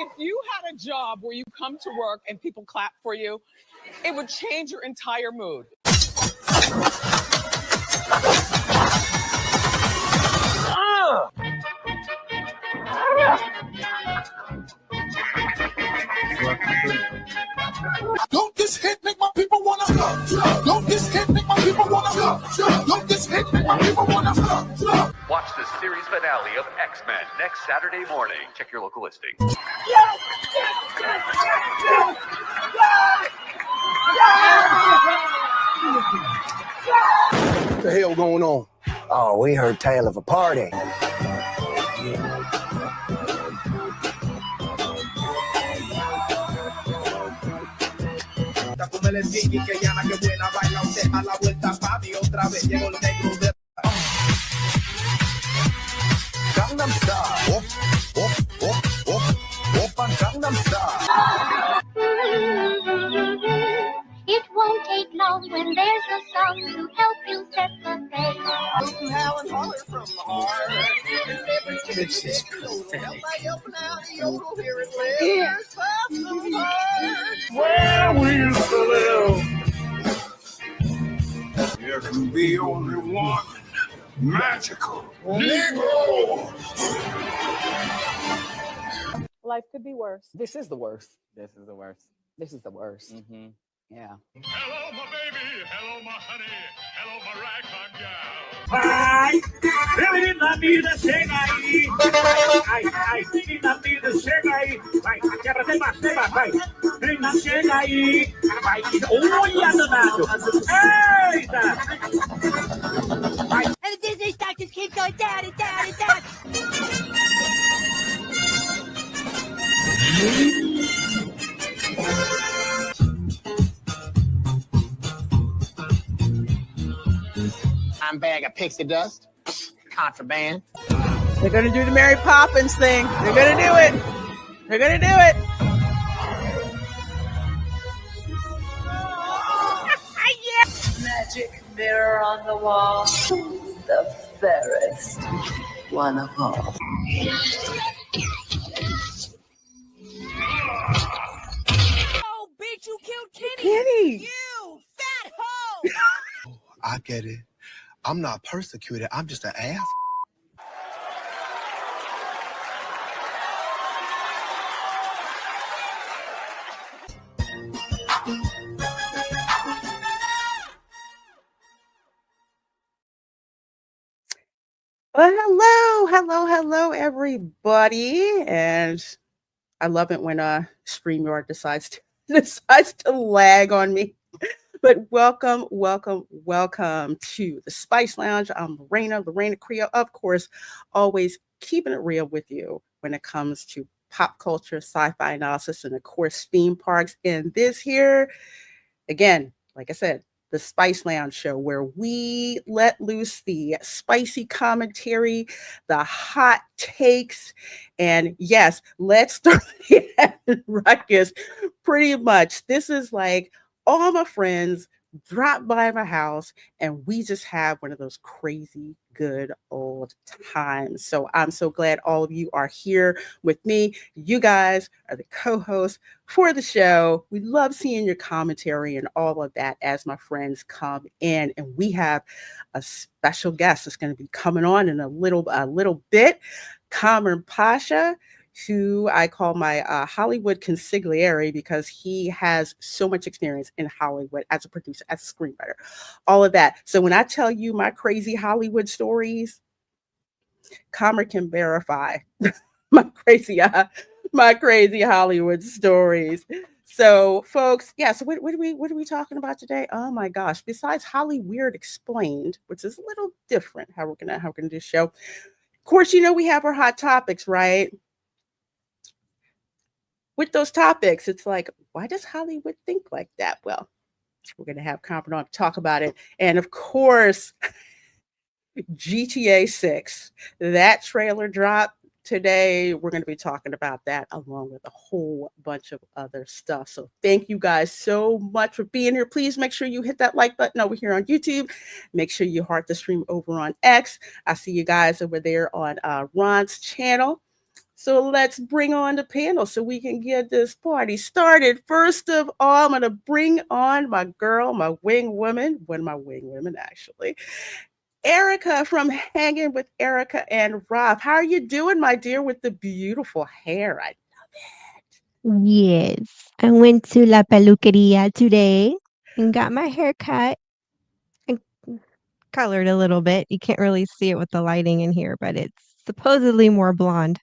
If you had a job where you come to work and people clap for you, it would change your entire mood. Don't this hit make my people wanna Don't this hit make my people wanna Don't this hit make my people wanna Watch the series finale of X-Men next Saturday morning. Check your local listing. What the hell going on? Oh, we heard tale of a party. Gangnam Style. Gangnam Style. It won't take long when there's a song to help you set the pace. This is pathetic. Where we used to live, there can be only one magical Negro. Life could be worse. This is the worst. This is the worst. This is the worst. Mm-hmm. Yeah. Hello, my baby. Hello, my honey. Hello, my ragtime gal. Ai, menina, mina, chega aí. Ai, menina, mina, chega aí. Vai, quebra, tem mais, vai. Menina, chega aí. Vai, olha, danado. Eita! And the Disney stock just keeps going down and down and down. I'm bag of pixie dust. Contraband. They're going to do the Mary Poppins thing. They're going to do it. They're going to do it. Yeah. Magic mirror on the wall. The fairest one of all. Oh, bitch, you killed Kenny. Kenny. You fat hoe. I get it. I'm not persecuted. I'm just an ass. Well, hello, everybody. And I love it when StreamYard decides to lag on me. But welcome to the Spice Lounge. I'm Reina Creole, of course, always keeping it real with you when it comes to pop culture, sci-fi analysis, and of course, theme parks. And this here, again, like I said, the Spice Lounge show where we let loose the spicy commentary, the hot takes, and yes, let's start the ruckus. Pretty much, this is like all my friends drop by my house and we just have one of those crazy good old times. So I'm so glad all of you are here with me. You guys are the co-hosts for the show. We love seeing your commentary and all of that as my friends come in. And we have a special guest that's going to be coming on in a little bit. Kamran Pasha, who I call my Hollywood consigliere because he has so much experience in Hollywood as a producer, as a screenwriter, all of that. So when I tell you my crazy Hollywood stories, Kamran can verify my crazy Hollywood stories. So, folks, yeah. So, what are we talking about today? Oh my gosh! Besides HollyWIERD Explained, which is a little different, how we're gonna do the show. Of course, we have our hot topics, right? With those topics, it's like, why does Hollywood think like that? Well, we're gonna have Kamran on to talk about it, and of course, GTA 6. That trailer dropped today. We're going to be talking about that along with a whole bunch of other stuff. So thank you guys so much for being here. Please make sure you hit that like button over here on YouTube. Make sure you heart the stream over on X. I see you guys over there on Ron's channel. So let's bring on the panel so we can get this party started. First of all, I'm going to bring on my girl, my wing woman, one of my wing women actually, Erica from Hanging with Erica and Rob. How are you doing, my dear, with the beautiful hair? I love it. Yes, I went to La Peluqueria today and got my hair cut and colored a little bit. You can't really see it with the lighting in here, but it's supposedly more blonde.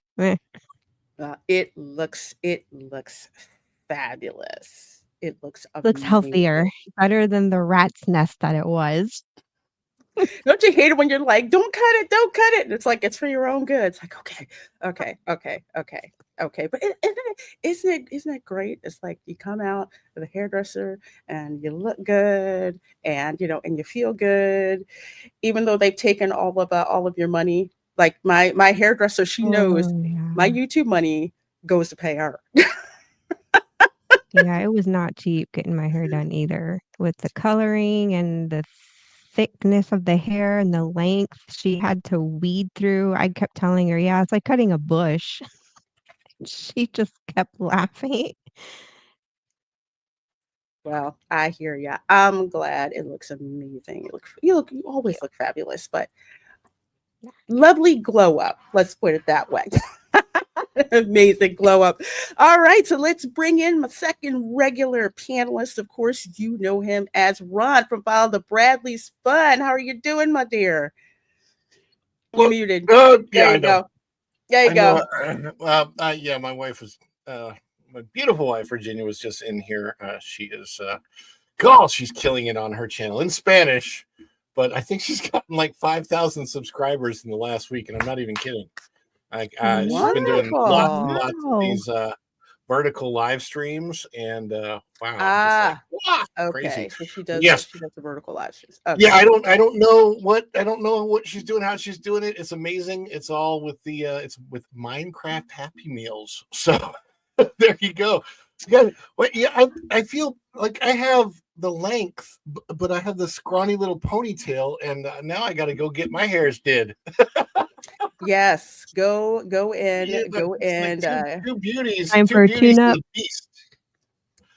It looks fabulous. It looks Looks healthier, amazing. better than the rat's nest that it was. Don't you hate it when you're like, don't cut it, don't cut it? And it's like, it's for your own good. It's like, okay. But isn't it great? It's like you come out with a hairdresser and you look good and and you feel good, even though they've taken all of your money. Like my hairdresser, she knows Oh, yeah. my YouTube money goes to pay her. Yeah, it was not cheap getting my hair done either. With the coloring and the thickness of the hair and the length she had to weed through. I kept telling her, yeah, it's like cutting a bush. She just kept laughing. Well, I hear ya. I'm glad. It looks amazing. You always look fabulous, but lovely glow up. Let's put it that way. Amazing glow up. All right, so let's bring in my second regular panelist. Of course, you know him as Ron from Follow the Bradley's Fun. How are you doing, my dear? You're muted. Yeah, There I you know. go. There you go. Yeah, my wife was, my beautiful wife Virginia was just in here. She is, she's killing it on her channel in Spanish, but I think she's gotten like 5,000 subscribers in the last week, and I'm not even kidding. She's been doing lots and lots of these vertical live streams, and wow, Ah, like, okay. crazy. So she does. Yes. She does the vertical live streams. Okay. Yeah, I don't know what she's doing, how she's doing it. It's amazing. It's all with the it's with Minecraft Happy Meals. So there you go. Yeah, I feel like I have the length, but I have the scrawny little ponytail, and now I got to go get my hairs did. Yes, go in, Yeah, go in. like two beauties, Time for a tune-up.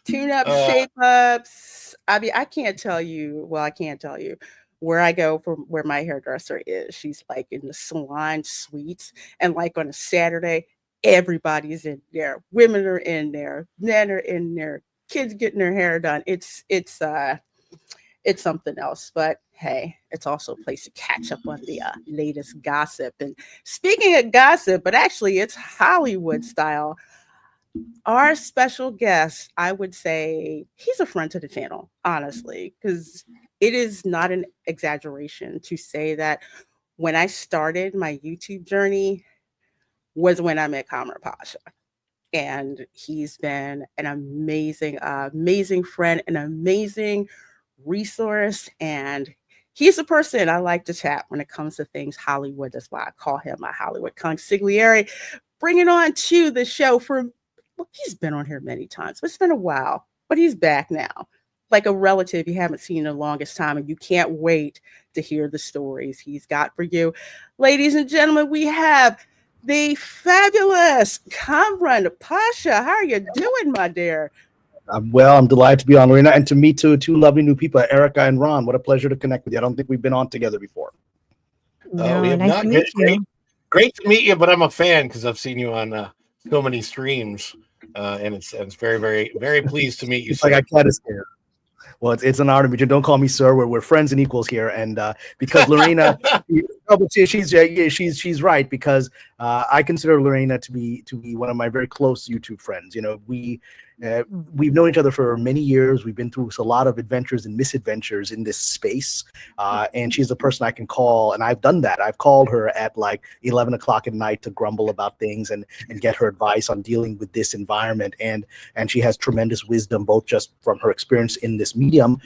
Tune up, shape ups. I mean, I can't tell you. Well, I can't tell you where I go from where my hairdresser is. She's like in the salon suites, and like on a Saturday, everybody's in there. Women are in there, men are in there, kids getting their hair done. It's something else. But hey, it's also a place to catch up on the latest gossip. And speaking of gossip, but actually it's Hollywood style. Our special guest, I would say he's a friend to the channel, honestly, because it is not an exaggeration to say that when I started my YouTube journey was when I met Kamran Pasha. And he's been an amazing, amazing friend, an amazing resource. And he's a person I like to chat when it comes to things Hollywood. That's why I call him my Hollywood consigliere. Bring it on to the show he's been on here many times, but it's been a while, but he's back now. Like a relative you haven't seen in the longest time, and you can't wait to hear the stories he's got for you. Ladies and gentlemen, we have the fabulous Kamran Pasha. How are you doing, my dear? Well, I'm delighted to be on, Reina, and to meet two lovely new people, Erica and Ron. What a pleasure to connect with you. I don't think we've been on together before. No, we have nice not. to meet you. Great to meet you, but I'm a fan because I've seen you on so many streams, and it's very, very, very pleased to meet you. It's like I can't escape. Well, it's an honor to meet you. Don't call me sir. We're friends and equals here, and because Lorena, she's right, because I consider Lorena to be one of my very close YouTube friends. You know, we We've known each other for many years. We've been through a lot of adventures and misadventures in this space. And she's a person I can call, and I've done that. I've called her at like 11 o'clock at night to grumble about things and get her advice on dealing with this environment. And she has tremendous wisdom, both just from her experience in this medium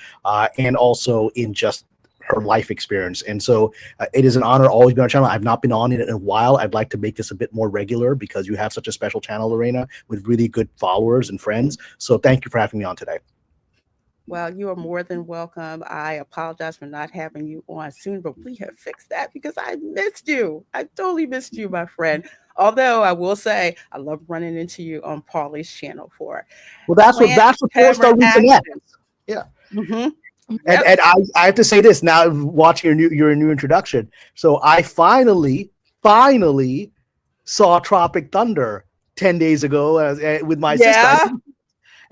and also in just her life experience. And so it is an honor to always be on our channel. I've not been on it in a while. I'd like to make this a bit more regular because you have such a special channel, Lorena, with really good followers and friends. So thank you for having me on today. Well, you are more than welcome. I apologize for not having you on soon, but we have fixed that because I missed you. I totally missed you, my friend. Although I will say I love running into you on Pauly's channel for. Well, that's what 4-star reconnect. Yeah. Mm-hmm. And I have to say this now, watching your new introduction. So I finally saw Tropic Thunder 10 days ago with my sister.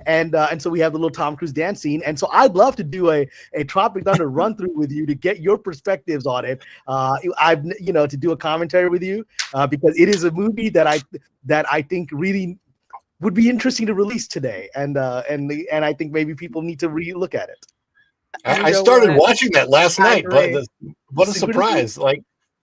And so we have the little Tom Cruise dance scene. And so I'd love to do a Tropic Thunder run through with you to get your perspectives on it. To do a commentary with you because it is a movie that I think really would be interesting to release today. And I think maybe people need to re-look at it. I started watching that last night, but what a surprise! Like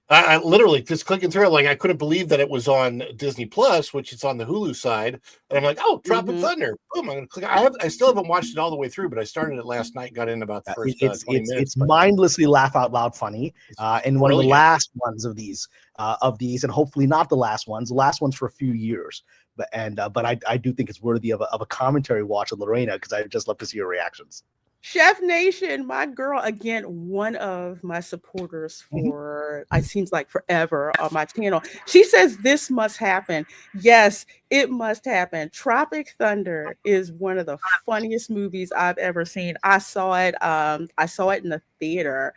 I literally just clicking through it, like I couldn't believe that it was on Disney Plus, which it's on the Hulu side. And I'm like, oh, Tropic Thunder! Boom! I'm gonna click. I still haven't watched it all the way through, but I started it last night. Got in about the first 20 minutes. It's mindlessly laugh out loud funny, and one of the last ones of these, and hopefully not the last ones. The last ones for a few years. But I do think it's worthy of a commentary watch of Lorena because I just love to see your reactions. Chef Nation, my girl, again, one of my supporters for, it seems like forever on my channel. She says this must happen. Yes, it must happen. Tropic Thunder is one of the funniest movies I've ever seen. I saw it in the theater.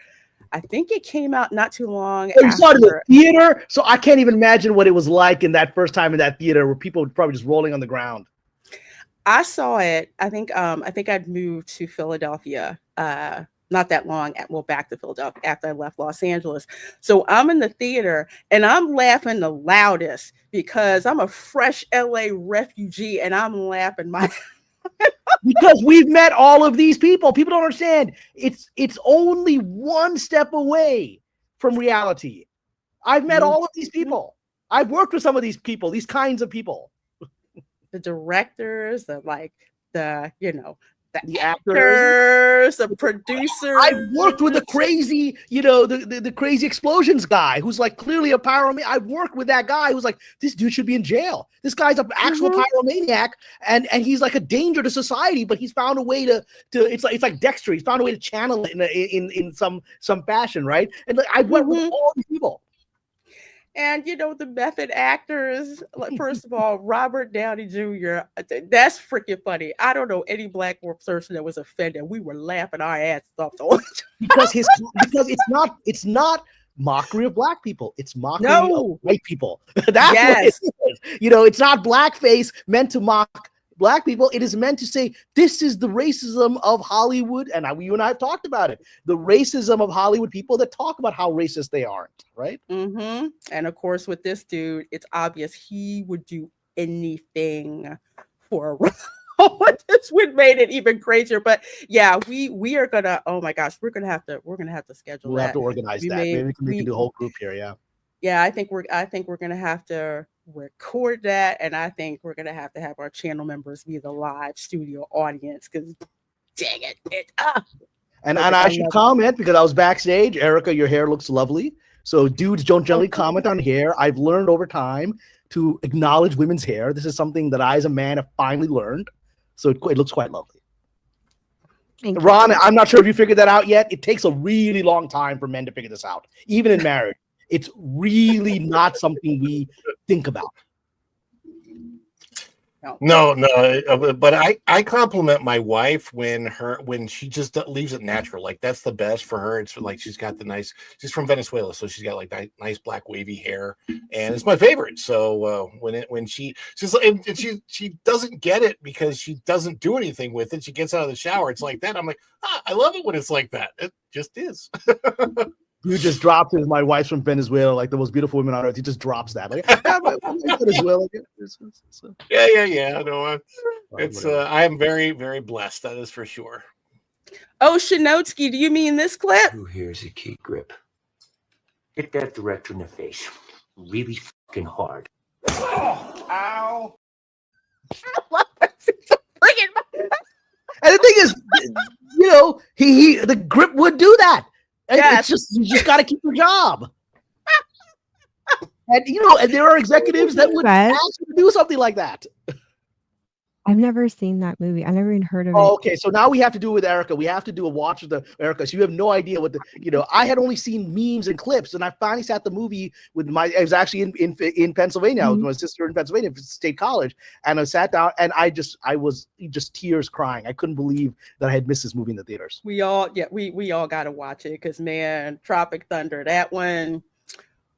I think it came out not too long after. You saw it in the theater? So I can't even imagine what it was like in that first time in that theater where people were probably just rolling on the ground. I saw it. I think I'd moved to Philadelphia not that long, back to Philadelphia after I left Los Angeles. So I'm in the theater and I'm laughing the loudest because I'm a fresh LA refugee and I'm laughing my because we've met all of these people. People don't understand. It's only one step away from reality. I've met all of these people. I've worked with some of these people, these kinds of people. The directors, the actors, the producers. I've worked with the crazy, the crazy explosions guy who's like clearly a pyromaniac. I've worked with that guy who's like, this dude should be in jail. This guy's an actual pyromaniac, and he's like a danger to society, but he's found a way to it's like Dexter. He's found a way to channel it in some fashion, right? And like, I've worked with all these people. And the method actors, like, first of all, Robert Downey Jr., that's freaking funny. I don't know any black person that was offended. We were laughing our ass off because it's not mockery of black people. It's mockery of white people. That's what it is. It's not blackface meant to mock black people. It is meant to say this is the racism of Hollywood, and you and I have talked about it. The racism of Hollywood people that talk about how racist they aren't, right? And of course, with this dude, it's obvious he would do anything for a role. This would made it even crazier. But yeah, we are gonna. Oh my gosh, we're gonna have to schedule. We'll have to organize that. Maybe we can do a whole group here. Yeah. Yeah, I think we're gonna have to record that, and I think we're gonna have to have our channel members be the live studio audience because dang it. And I should comment because I was backstage. Erica, your hair looks lovely. So dudes don't generally comment on hair. I've learned over time to acknowledge women's hair. This is something that I as a man have finally learned. So it looks quite lovely. Ron, I'm not sure if you figured that out yet. It takes a really long time for men to figure this out, even in marriage. It's really not something we think about. No, but I compliment my wife when she just leaves it natural. Like that's the best for her. It's like she's got she's from Venezuela, so she's got like nice black wavy hair, and it's my favorite. So when she doesn't get it because she doesn't do anything with it. She gets out of the shower, it's like that. I'm like, I love it when it's like that. It just is. You just dropped it. My wife's from Venezuela, like the most beautiful women on earth. He just drops that. Like, my wife's Venezuela. Yeah. No, it's I am very, very blessed. That is for sure. Oh, Shinotsky, do you mean this clip? Who here's a key grip? Hit that director in the face. Really fucking hard. Oh, ow. And the thing is, you know, the grip would do that. And it's just you just got to keep your job. And you know, and there are executives that would ask you to do something like that. I've never seen that movie. I never even heard of it. Okay, so now we have to do it with Erica. We have to do a watch with Erica. So you have no idea what I had only seen memes and clips, and I finally sat the movie with I was actually in Pennsylvania. I was with my sister in Pennsylvania State College, and I sat down and I was just tears crying. I couldn't believe that I had missed this movie in the theaters. We all got to watch it because man, Tropic Thunder, that one.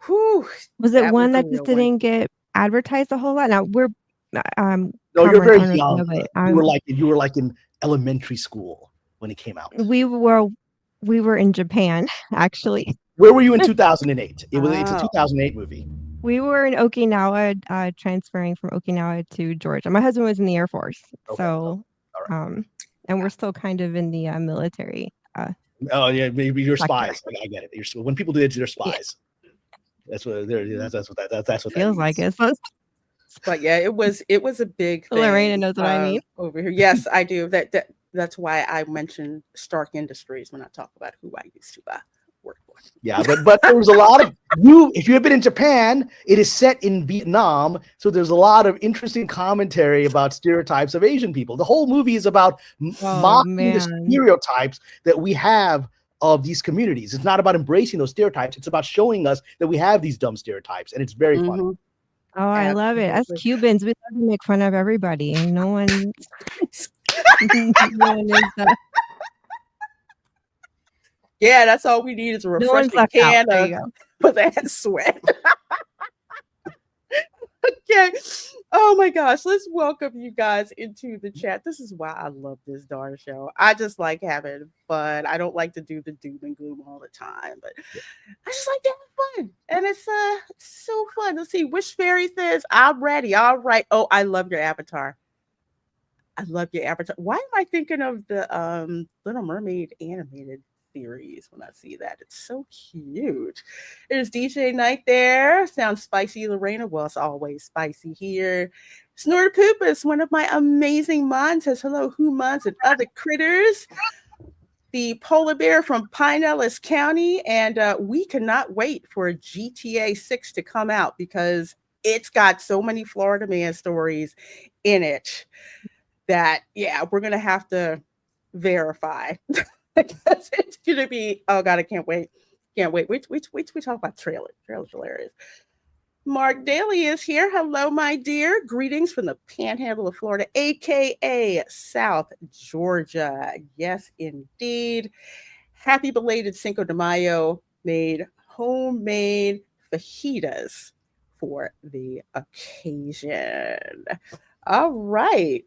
Whew, was it one that just didn't get advertised a whole lot? Now we're no, you're very young. You were like in elementary school when it came out. We were in Japan, actually. Where were you in 2008? It's a 2008 movie. We were in Okinawa, transferring from Okinawa to Georgia. My husband was in the Air Force, so and we're still kind of in the military. Oh yeah, maybe you're spies. I get it. When people do it, they're spies. Yeah. That's what that feels like it. But yeah, it was a big thing. Reina knows what I mean. Over here. Yes, I do. That's why I mentioned Stark Industries when I talk about who I used to work for. Yeah, but there was a lot of if you have been in Japan, it is set in Vietnam, so there's a lot of interesting commentary about stereotypes of Asian people. The whole movie is about mocking the stereotypes that we have of these communities. It's not about embracing those stereotypes. It's about showing us that we have these dumb stereotypes, and it's very funny. Oh, I love it. As Cubans, we love to make fun of everybody, and no one is yeah, that's all we need is a refreshing can of that sweat. Okay. Oh my gosh. Let's welcome you guys into the chat. This is why I love this darn show. I just like having fun. I don't like to do the doom and gloom all the time, but I just like to have fun. And it's so fun. Let's see. Wish Fairy says, I'm ready. All right. Oh, I love your avatar. I love your avatar. Why am I thinking of the Little Mermaid animated series when I see that? It's so cute. There's DJ Knight there. Sounds spicy, Lorena. Well, it's always spicy here. Snort Poopus, one of my amazing mods, says hello, humans and other critters. The polar bear from Pinellas County, and we cannot wait for GTA 6 to come out because it's got so many Florida man stories in it that we're gonna have to verify. Because it's gonna be, oh god, I can't wait. Wait, we talk about trailer's hilarious. Mark Daly is here. Hello, my dear. Greetings from the Panhandle of Florida, aka South Georgia. Yes, indeed. Happy belated Cinco de Mayo. Made homemade fajitas for the occasion. All right.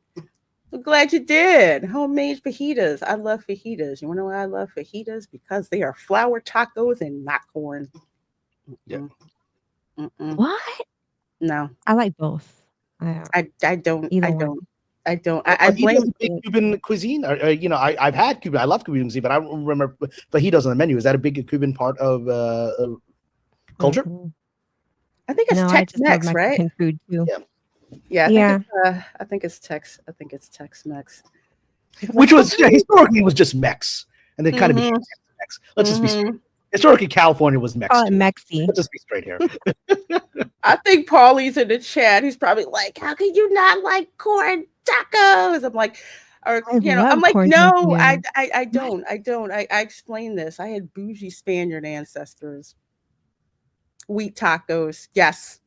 I'm glad you did. Homemade fajitas. I love fajitas. You want to know why I love fajitas? Because they are flour tacos and not corn. Yeah. What? No. I like both. I don't. I don't. I blame Cuban cuisine. Or, I've had Cuban. I love Cuban cuisine, but I don't remember fajitas on the menu. Is that a big Cuban part of culture? I think it's Tex-Mex, right? Food too. Yeah. I think it's Tex-Mex. Which was historically was just Mex, and then kind of became Tex-Mex. Let's just be straight. Historically, California was Mex. Mexi. Let's just be straight here. I think Paulie's in the chat. He's probably like, "How can you not like corn tacos?" I'm like, I'm like, no, I don't. I explained this. I had bougie Spaniard ancestors. Wheat tacos, yes.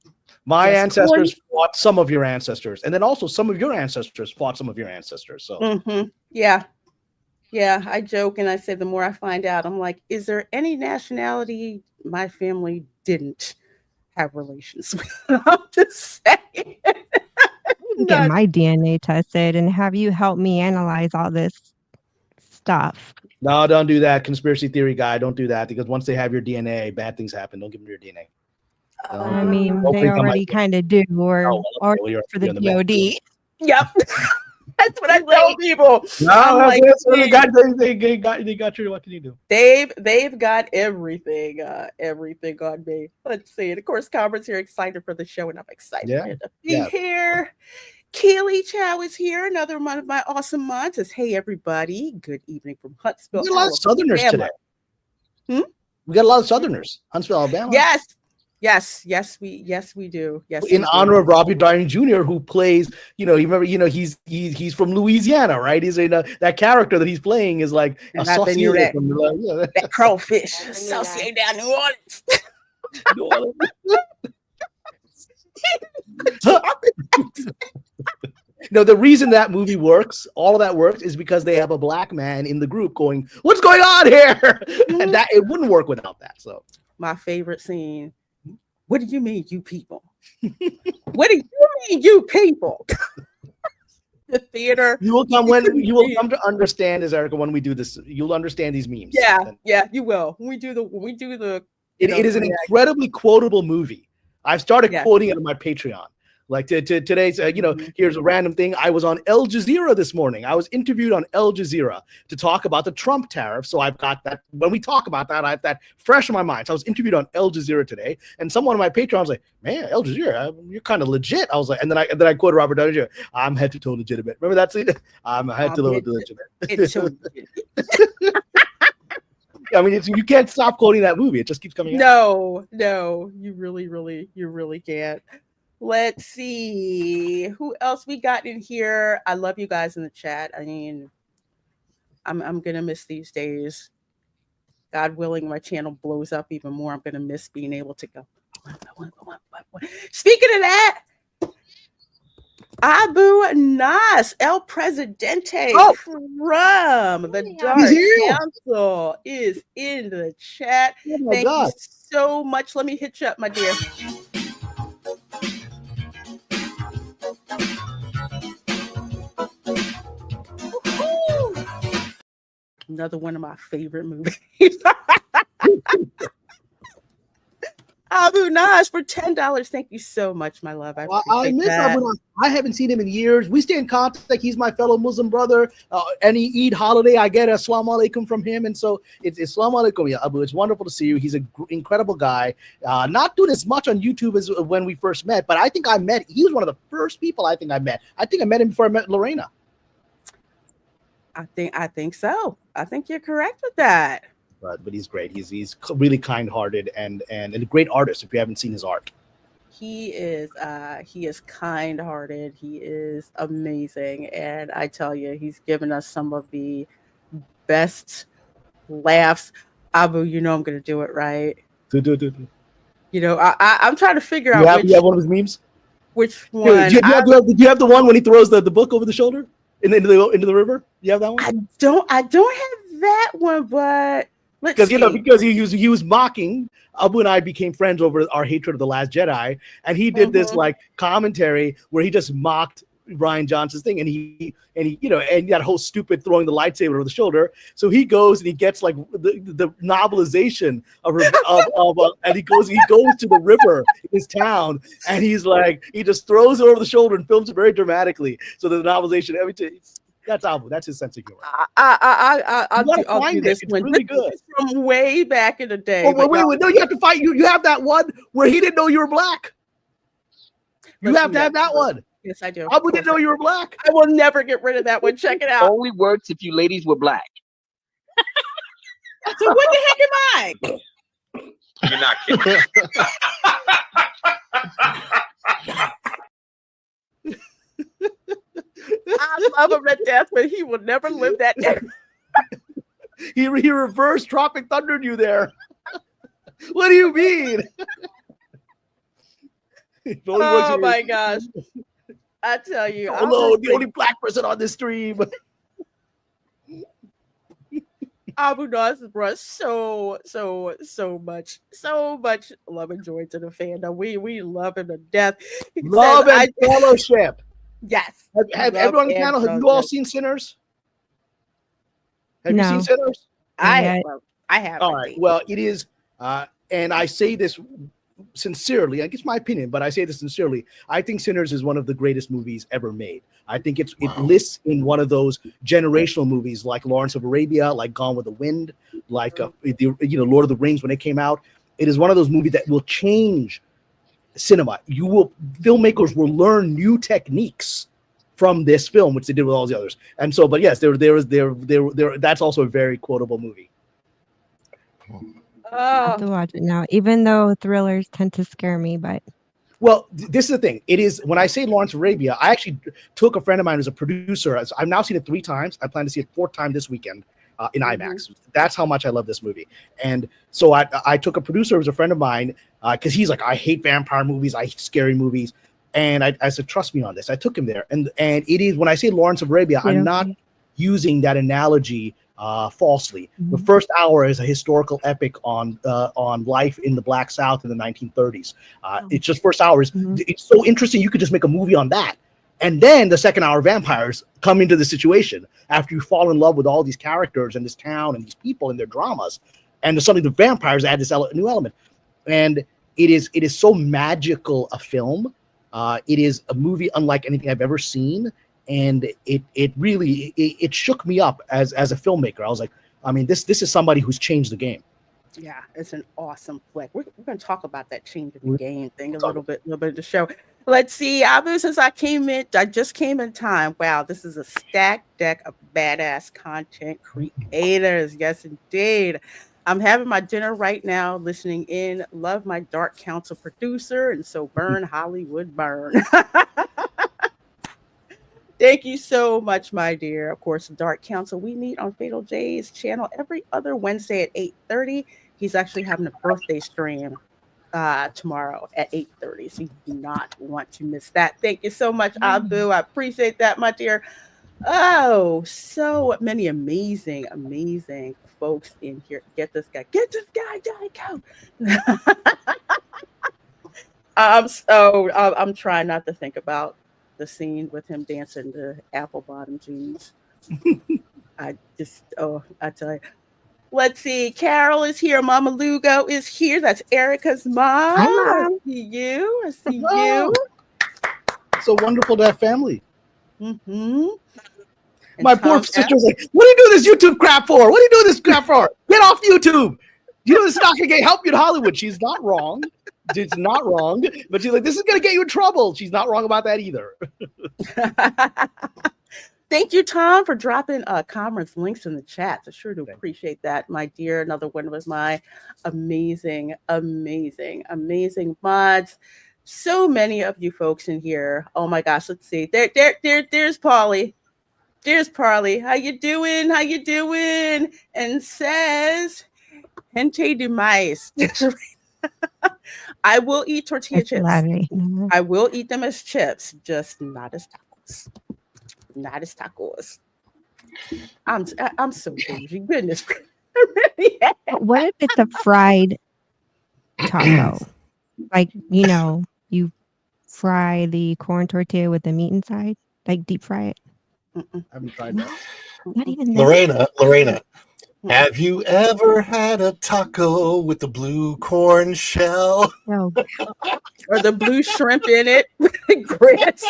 My ancestors fought some of your ancestors, and then also some of your ancestors fought some of your ancestors. So, yeah. I joke and I say the more I find out, I'm like, is there any nationality my family didn't have relations with? I'm just saying. Get my DNA tested and have you help me analyze all this stuff. No, don't do that. Conspiracy theory guy, don't do that because once they have your DNA, bad things happen. Don't give them your DNA. I mean, Don't they think I might already get- kind of do, or Oh, well, you're for the in the back. DOD. Yep. That's what I tell people. No, I'm like, they got you. What can you do? they've got everything on me. Let's see. And of course, Cameron's here, excited for the show, and I'm excited Yeah, for him to be yeah. here. Keely Chow is here. Another one of my awesome mods says, "Hey everybody, good evening from Huntsville, We got a lot of Southerners Alabama." today. We got a lot of Southerners. Huntsville, Alabama. Yes, we do. Yes, In we honor do. of Robbie Downey Jr., who plays, you remember, he's from Louisiana, right? He's that character that he's playing is like And a I've been near saucier that, that crawfish, saucier down New Orleans. New Orleans. No, the reason that movie works, all of that works, is because they have a black man in the group going, "What's going on here?" And that it wouldn't work without that. So, my favorite scene. What do you mean, you people? What do you mean, you people? The theater. you will come to understand, as Erica, when we do this. You'll understand these memes. Yeah, you will. When we do the. It is an incredibly quotable movie. I've started quoting it on my Patreon. Like today's, here's a random thing. I was on Al Jazeera this morning. I was interviewed on Al Jazeera to talk about the Trump tariff. So I've got that. When we talk about that, I have that fresh in my mind. So I was interviewed on Al Jazeera today, and someone on my Patreon was like, "Man, Al Jazeera, you're kind of legit." I was like, and then I quoted Robert Downey Jr. "I'm head to toe legitimate." Remember that scene? I'm head to toe legitimate. I mean, you can't stop quoting that movie. It just keeps coming out. No, you really can't. Let's see who else we got in here. I love you guys in the chat. I mean, I'm gonna miss these days. God willing, my channel blows up even more. I'm gonna miss being able to go. Speaking of that, Abu Nas, El Presidente from the Dark Council is in the chat. Thank you so much. Let me hit you up, my dear. Another one of my favorite movies. Abu Nas for $10. Thank you so much, my love. I miss Abu Nas. I haven't seen him in years. We stay in contact. He's my fellow Muslim brother. Any Eid holiday, I get Assalamu alaikum from him. And so it's Assalamu alaikum, Abu. It's wonderful to see you. He's an incredible guy. Not doing as much on YouTube as when we first met, but I think he was one of the first people I think I met. I think I met him before I met Lorena. I think so. I think you're correct with that. But he's great. He's really kind-hearted and a great artist. If you haven't seen his art, he is kind-hearted. He is amazing, and I tell you, he's given us some of the best laughs. Abu, I'm going to do it right. Do. I'm trying to figure out. You have one of his memes. Which one? Do you have the one when he throws the book over the shoulder into the river? You have that one? I don't have that one, but let's see. Because he was mocking. Abu and I became friends over our hatred of The Last Jedi, and he did this like commentary where he just mocked Ryan Johnson's thing, and he that whole stupid throwing the lightsaber over the shoulder. So he goes and he gets like the novelization and he goes to the river in his town, and he just throws it over the shoulder and films it very dramatically. So the novelization, that's Abu. That's his sense of humor. I'll do this one. Really good. This is from way back in the day. Oh, wait, no, you have to fight. You have that one where he didn't know you were black. You have to have that one. Yes, I do. Abu didn't know you were black. I will never get rid of that one. Check it out. Only works if you ladies were black. So what the heck am I? You're not kidding. I love him to death, but he will never live that down. He reversed Tropic Thunder you there. What do you mean? Oh my gosh. I tell you. Hello, the only black person on this stream. Abu Nas brought so much love and joy to the fandom. We love him to death. Love and fellowship. Yes. Have everyone on the panel, have you all seen Sinners? Have you seen No. Sinners? I yet. well, I have. All right. Well, it is, and I say this sincerely. I guess my opinion, but I say this sincerely. I think Sinners is one of the greatest movies ever made. I think it lists in one of those generational movies like Lawrence of Arabia, like Gone with the Wind, like Lord of the Rings when it came out. It is one of those movies that will change cinema. Filmmakers will learn new techniques from this film, which they did with all the others. And so, but yes, that's also a very quotable movie. I have to watch it now, even though thrillers tend to scare me, but Well, this is the thing. It is, when I say Lawrence of Arabia, I actually took a friend of mine who's a producer. I've now seen it 3 times. I plan to see it 4th time this weekend in IMAX. That's how much I love this movie. And so I took a producer who was a friend of mine because he's like, I hate vampire movies. I hate scary movies. And I said, trust me on this. I took him there. And it is, when I say Lawrence of Arabia, I'm not using that analogy falsely. The first hour is a historical epic on life in the Black South in the 1930s. It's just first hours. It's so interesting. You could just make a movie on that. And then the second hour, vampires come into the situation after you fall in love with all these characters and this town and these people and their dramas. And suddenly the vampires add this new element. And it is so magical a film. It is a movie unlike anything I've ever seen. And it really shook me up as a filmmaker. I was like, I mean, this is somebody who's changed the game. Yeah, it's an awesome flick. We're going to talk about that change of the game thing a little bit of the show. Let's see, Abu, since I just came in time. Wow, this is a stacked deck of badass content creators. Yes, indeed. I'm having my dinner right now, listening in. Love my Dark Council producer, and so burn Hollywood burn. Thank you so much, my dear. Of course, Dark Council, we meet on Fatal J's channel every other Wednesday at 8:30. He's actually having a birthday stream tomorrow at 8:30, so you do not want to miss that. Thank you so much, Abu. I appreciate that, my dear. Oh, so many amazing folks in here. Get this guy, go. I'm trying not to think about the scene with him dancing to apple bottom jeans. I tell you. Let's see. Carol is here. Mama Lugo is here. That's Erica's mom. Hi, Mom. I see you. You. So wonderful to have family. Mm-hmm. My poor sister's like, what are you doing this YouTube crap for? What are you doing this crap for? Get off YouTube. You know, this is not going to help you in Hollywood. She's not wrong. It's not wrong. But she's like, this is going to get you in trouble. She's not wrong about that either. Thank you, Tom, for dropping Kamran's links in the chat. I sure do appreciate that, my dear. Another one of my amazing mods. So many of you folks in here. Oh my gosh, let's see. There's Polly. There's Parley. How you doing? And says, "Gente de mais." I will eat tortilla chips. I will eat them as chips, just not as tacos. Not as tacos. I'm so bougie. Goodness. What if it's a fried taco? Like, you fry the corn tortilla with the meat inside, like deep fry it. I haven't tried that. Not even that. Lorena, have you ever had a taco with the blue corn shell? No. Or the blue shrimp in it? Grits.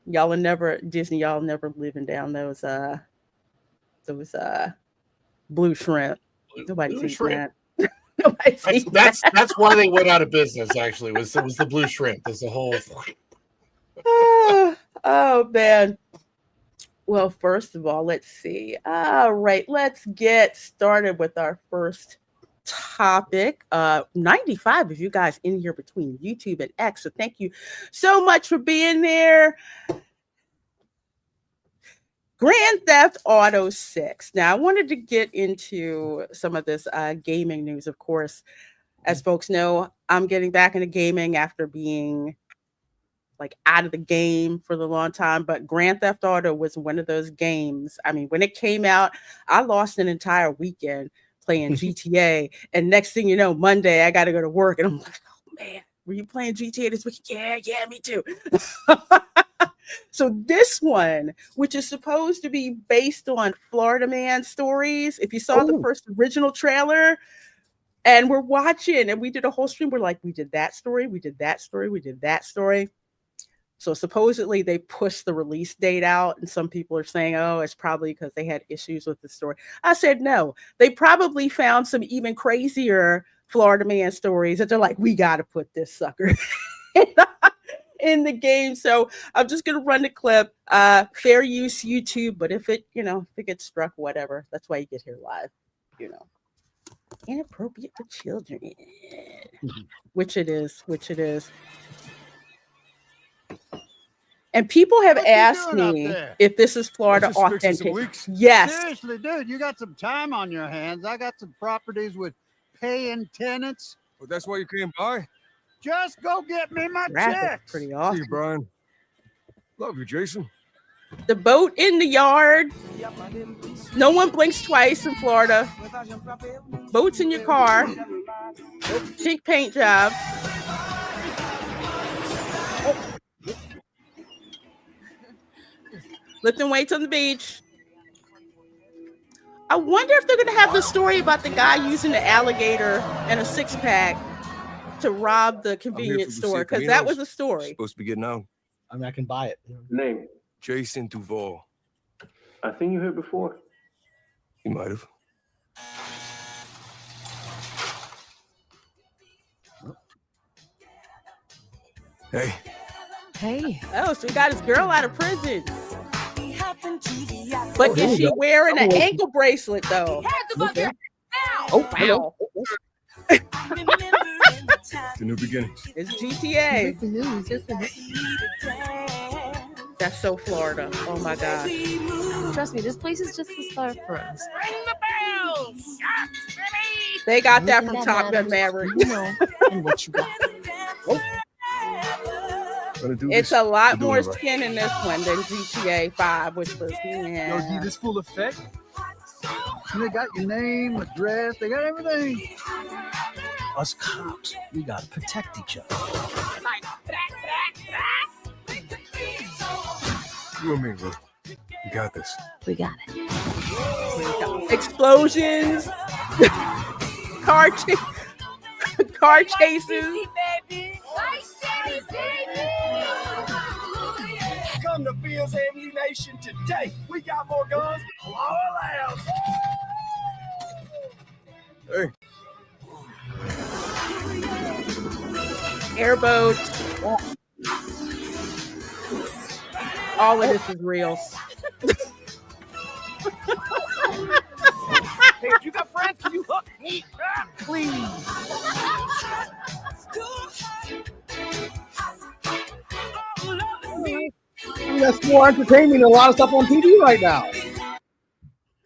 Y'all are never living down those blue shrimp. Nobody's eating that. That's why they went out of business. Actually, was the blue shrimp. There's the whole. Oh man. Well, first of all, let's see. All right, let's get started with our first topic. 95 of you guys in here between YouTube and X. So thank you so much for being there. Grand Theft Auto 6. Now, I wanted to get into some of this gaming news, of course. As folks know, I'm getting back into gaming after being out of the game for the long time, but Grand Theft Auto was one of those games. I mean, when it came out, I lost an entire weekend playing GTA, and next thing you know, Monday I got to go to work, and I'm like, oh man, were you playing GTA this weekend? Yeah, me too. So this one, which is supposed to be based on Florida Man stories, if you saw the first original trailer, and we're watching, and we did a whole stream, we're like, we did that story, we did that story, we did that story. So supposedly they pushed the release date out, and some people are saying, oh, it's probably because they had issues with the story. I said, no, they probably found some even crazier Florida Man stories that they're like, we got to put this sucker in the game. So I'm just going to run the clip, fair use YouTube, but if it gets struck, whatever, that's why you get here live, inappropriate for children, which it is. And people have asked me if this is Florida authentic. Yes. Seriously, dude, you got some time on your hands. I got some properties with paying tenants. Well, that's why you came by? Just go get me my That's checks. pretty awesome. See you, Brian. Love you, Jason. The boat in the yard. No one blinks twice in Florida. Boats in your car. Chic paint job. Lifting weights on the beach. I wonder if they're going to have the story about the guy using the alligator and a six-pack to rob the convenience store, because that was a story. Supposed to be getting out. I mean, I can buy it. Name? Jason Duval. I think you heard before. You might have. Hey. Hey. Oh, so he got his girl out of prison. But is she wearing an ankle bracelet, though? Oh, wow. The new beginnings. It's GTA. That's so Florida. Oh, my God. Trust me, this place is just the start for us. Ring the bells! They got that from Top Gun Maverick. And what you got. It's a lot more skin in this one than GTA 5, which was, Yo, this full effect. And they got your name, address, they got everything. Us cops, we gotta protect each other. You and me, bro. We got this. We got it. Explosions. car chases. Come to Fields Ammunition today. We got more guns than all allowed. Hey. Airboats. All of this is real. Hey, if you got friends, can you hook me up, please? That's more entertaining than a lot of stuff on TV right now.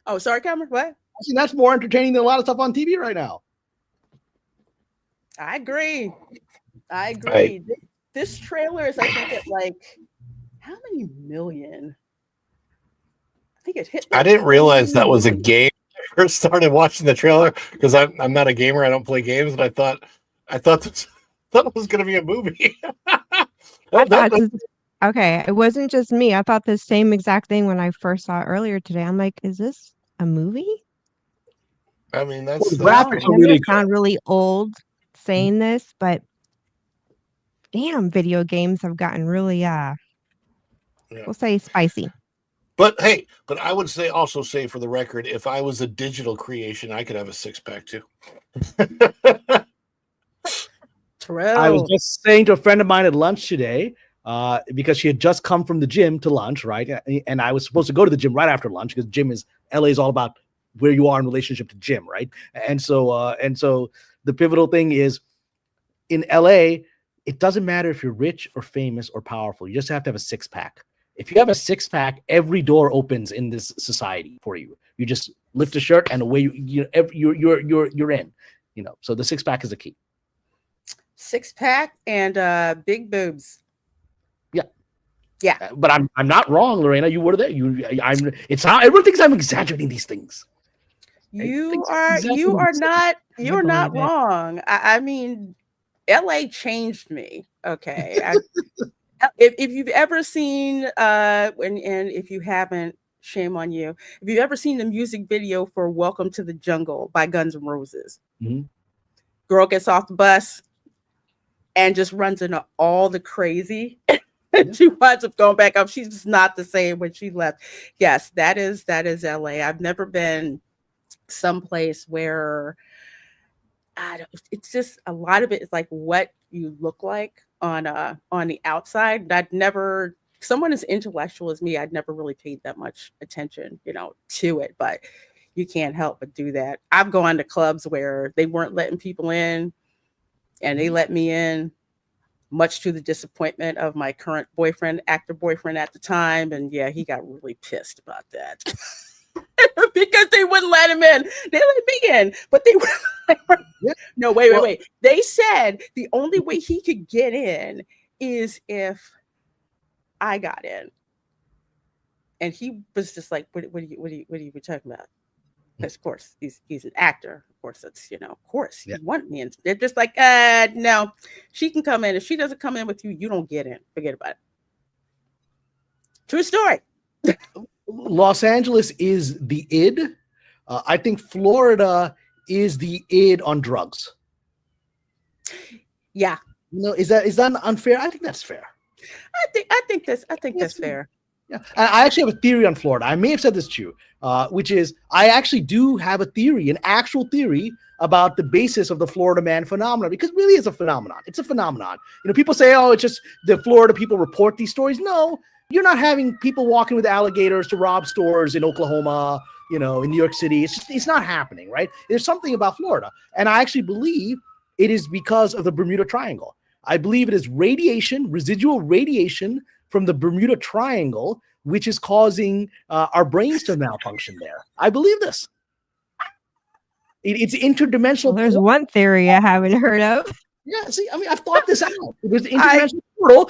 Oh, sorry, Kamran. What? I think that's more entertaining than a lot of stuff on TV right now. I agree. Right. This trailer is, I think, at like how many million? I think it hit. I didn't realize that was a game. I first started watching the trailer because I'm not a gamer. I don't play games, and I thought that was going to be a movie. Okay, it wasn't just me. I thought the same exact thing when I first saw it earlier today. I'm like, is this a movie? I mean, that's graphics are really sound really old saying this, but damn, video games have gotten really we'll say spicy. But hey, I would say for the record, if I was a digital creation, I could have a six-pack too. I was just saying to a friend of mine at lunch today, because she had just come from the gym to lunch, right? And I was supposed to go to the gym right after lunch because LA is all about where you are in relationship to gym, right? And so the pivotal thing is in LA, it doesn't matter if you're rich or famous or powerful. You just have to have a six-pack. If you have a six-pack, every door opens in this society for you. You just lift a shirt and away you're in. So the six-pack is the key. Six-pack and big boobs. Yeah. But I'm not wrong, Lorena. You were there. It's how everyone thinks I'm exaggerating these things. You are not wrong. I mean, LA changed me. Okay. If you've ever seen, and if you haven't, shame on you. If you've ever seen the music video for "Welcome to the Jungle" by Guns N' Roses, girl gets off the bus and just runs into all the crazy. And she winds up going back up. She's just not the same when she left. Yes, that is LA. I've never been someplace where it's just a lot of it is like what you look like on the outside. I'd never, someone as intellectual as me, I'd never really paid that much attention, to it, but you can't help but do that. I've gone to clubs where they weren't letting people in and they let me in, much to the disappointment of my current boyfriend, actor boyfriend at the time. And yeah, he got really pissed about that. Because they wouldn't let him in. They let me in, but they were no, wait. They said the only way he could get in is if I got in. And he was just like, what are you talking about? Because of course he's an actor. Of course, that's of course you want me in. They're just like, no, she can come in. If she doesn't come in with you, you don't get in. Forget about it. True story. Los Angeles is the id. I think Florida is the id on drugs. Yeah. Is that unfair? I think that's fair. I think that's fair. Yeah. I actually have a theory on Florida. I may have said this to you, which is I actually do have a theory, an actual theory about the basis of the Florida man phenomenon, because it really is a phenomenon. It's a phenomenon. People say, oh, it's just the Florida people report these stories. No, you're not having people walking with alligators to rob stores in Oklahoma, in New York City. It's not happening, right? There's something about Florida. And I actually believe it is because of the Bermuda Triangle. I believe it is residual radiation from the Bermuda Triangle, which is causing our brains to malfunction there. I believe this. It's interdimensional. Well, there's one theory I haven't heard of. Yeah, see, I've thought this out. There's an interdimensional portal,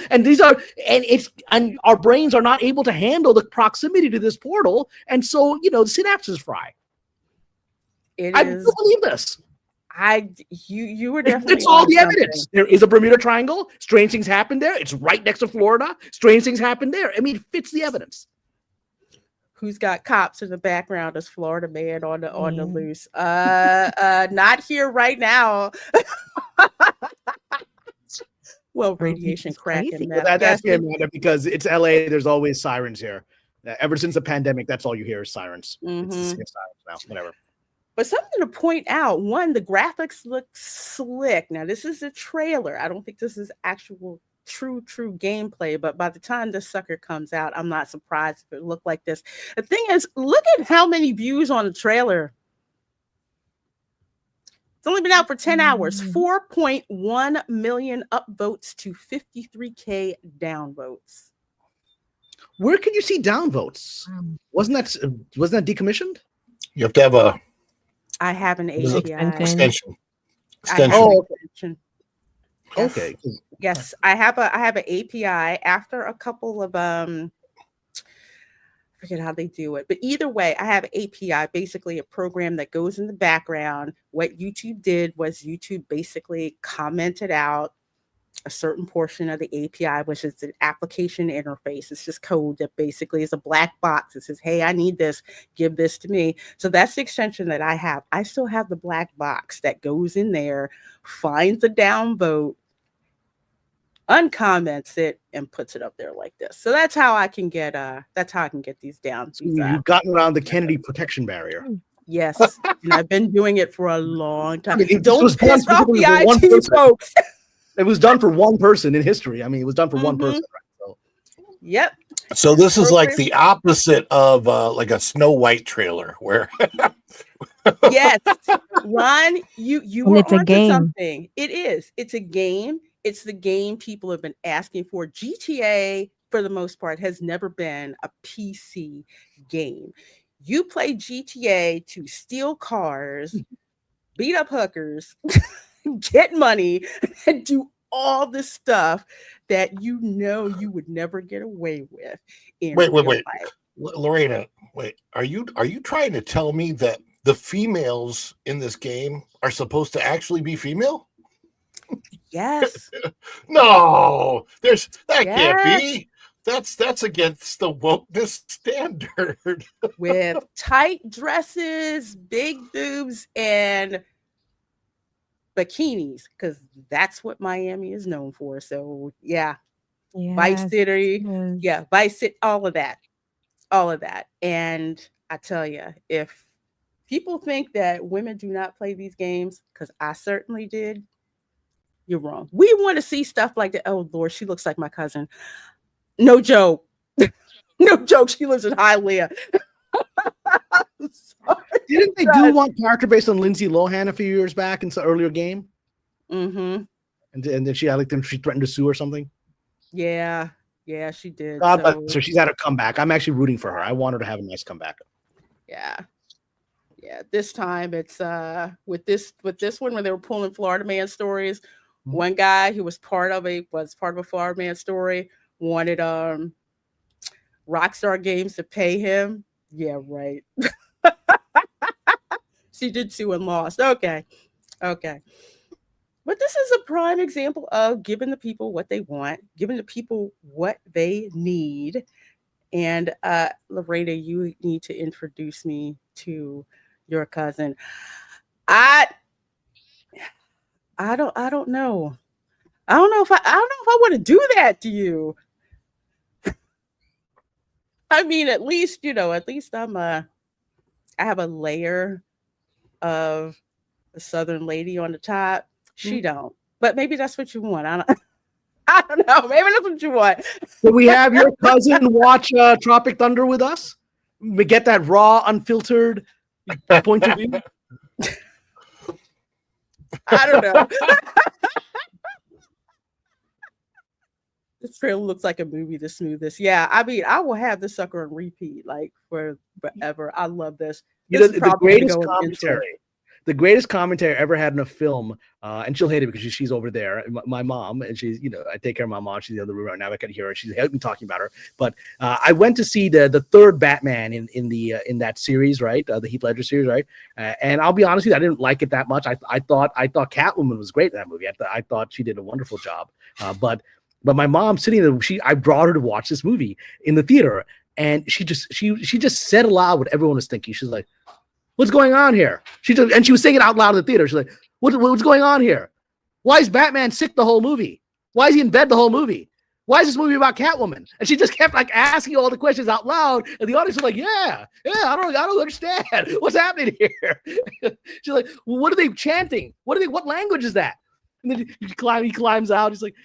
and our brains are not able to handle the proximity to this portal, and so the synapses fry. I believe this. You were definitely. It's all the evidence. There is a Bermuda Triangle. Strange things happen there. It's right next to Florida. Strange things happen there. It fits the evidence. Who's got cops in the background as Florida man on the loose? Not here right now. Well, radiation cracking. That's fair, Amanda, because it's LA. There's always sirens here. Ever since the pandemic, that's all you hear is sirens. It's the same sirens now. Whatever. But something to point out, one, the graphics look slick. Now, this is a trailer. I don't think this is actual true gameplay, but by the time this sucker comes out, I'm not surprised if it looked like this. The thing is, look at how many views on the trailer. It's only been out for 10 hours. 4.1 million upvotes to 53K downvotes. Where can you see downvotes? Wasn't that decommissioned? You have to have I have an API extension. Okay. Yes, I have an API after a couple of I forget how they do it, but either way, I have an API, basically a program that goes in the background. What YouTube did was YouTube basically commented out a certain portion of the API, which is an application interface. It's just code that basically is a black box. It says, hey, I need this, give this to me. So that's the extension that I have. I still have the black box that goes in there, finds the downvote, uncomments it, and puts it up there like this. So that's how I can get these down. You've gotten around the Kennedy protection barrier. Yes, and I've been doing it for a long time. Don't piss off the IT folks. It was done for one person in history. It was done for one person. Right? So. Yep. So this is like the opposite of like a Snow White trailer where. Yes, Ron, you were onto something. It is. It's a game. It's the game people have been asking for. GTA, for the most part, has never been a PC game. You play GTA to steal cars, beat up hookers, get money, and do all the stuff that you would never get away with. Wait. Lorena, are you trying to tell me that the females in this game are supposed to actually be female? Yes. No, that can't Yes. be. That's against the wokeness standard. With tight dresses, big boobs, and bikinis, because that's what Miami is known for. So yeah, Vice Yes. City, Yes. yeah, Vice City, all of that. And I tell you, if people think that women do not play these games, because I certainly did, you're wrong. We want to see stuff like that. Oh Lord, she looks like my cousin. No joke. No joke. She lives in Hialeah. Didn't they do one character based on Lindsay Lohan a few years back in some earlier game? Mm-hmm. And then she had like them. She threatened to sue or something. Yeah, she did. God bless her. So she's had a comeback. I'm actually rooting for her. I want her to have a nice comeback. Yeah. This time it's with this one when they were pulling Florida Man stories. Mm-hmm. One guy who was part of a Florida Man story wanted Rockstar Games to pay him. Yeah, right. She did sue and lost. Okay. But this is a prime example of giving the people what they want, giving the people what they need. And Lorena, you need to introduce me to your cousin. I don't know. I don't know if I want to do that to you. I mean, at least I have a layer of a Southern lady on the top. She don't. But maybe that's what you want. I don't know. Maybe that's what you want. Will we have your cousin watch Tropic Thunder with us? We get that raw, unfiltered point of view. I don't know. This trailer looks like a movie, The Smoothest. Yeah, I mean, I will have this sucker on repeat like for forever. I love this. The greatest commentary I ever had in a film, and she'll hate it because she's over there. My mom, and she's, I take care of my mom. She's in the other room right now. I can hear her. She's helping me talking about her. But I went to see the third Batman in that series, right? The Heath Ledger series, right? And I'll be honest with you, I didn't like it that much. I thought Catwoman was great in that movie. I thought she did a wonderful job. But my mom sitting there, I brought her to watch this movie in the theater, and she just said aloud what everyone was thinking. She's like, "What's going on here?" She was saying it out loud in the theater. She's like, "What's going on here? Why is Batman sick the whole movie? Why is he in bed the whole movie? Why is this movie about Catwoman?" And she just kept like asking all the questions out loud, and the audience was like, "Yeah, I don't understand what's happening here." She's like, "Well, what are they chanting? What language is that?" And then he climbs out. He's like,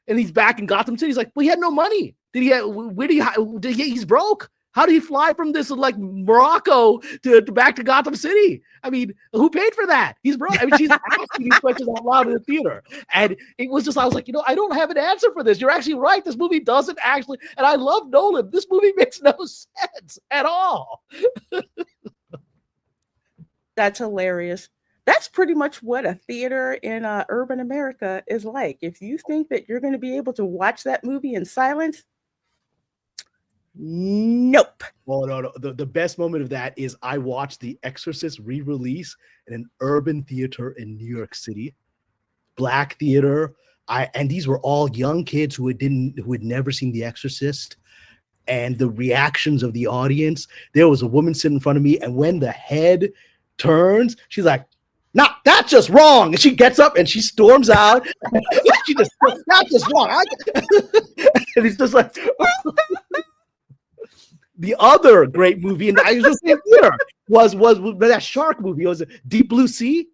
and he's back in Gotham City. He's like, "Well, he had no money. He's broke. How did he fly from this like Morocco to back to Gotham City? I mean, who paid for that? He's broke." I mean, she's asking these questions out loud in the theater. And it was just, I was like, I don't have an answer for this. You're actually right. This movie doesn't actually, and I love Nolan. This movie makes no sense at all. That's hilarious. That's pretty much what a theater in urban America is like. If you think that you're going to be able to watch that movie in silence, nope. Well, no. The best moment of that is I watched The Exorcist re-release in an urban theater in New York City, black theater. And these were all young kids who had never seen The Exorcist. And the reactions of the audience. There was a woman sitting in front of me, and when the head turns, she's like, "No, that's just wrong." And she gets up and she storms out. She just, "That's just wrong." And he's just like. The other great movie, and I was just saying theater, was that shark movie. It was Deep Blue Sea.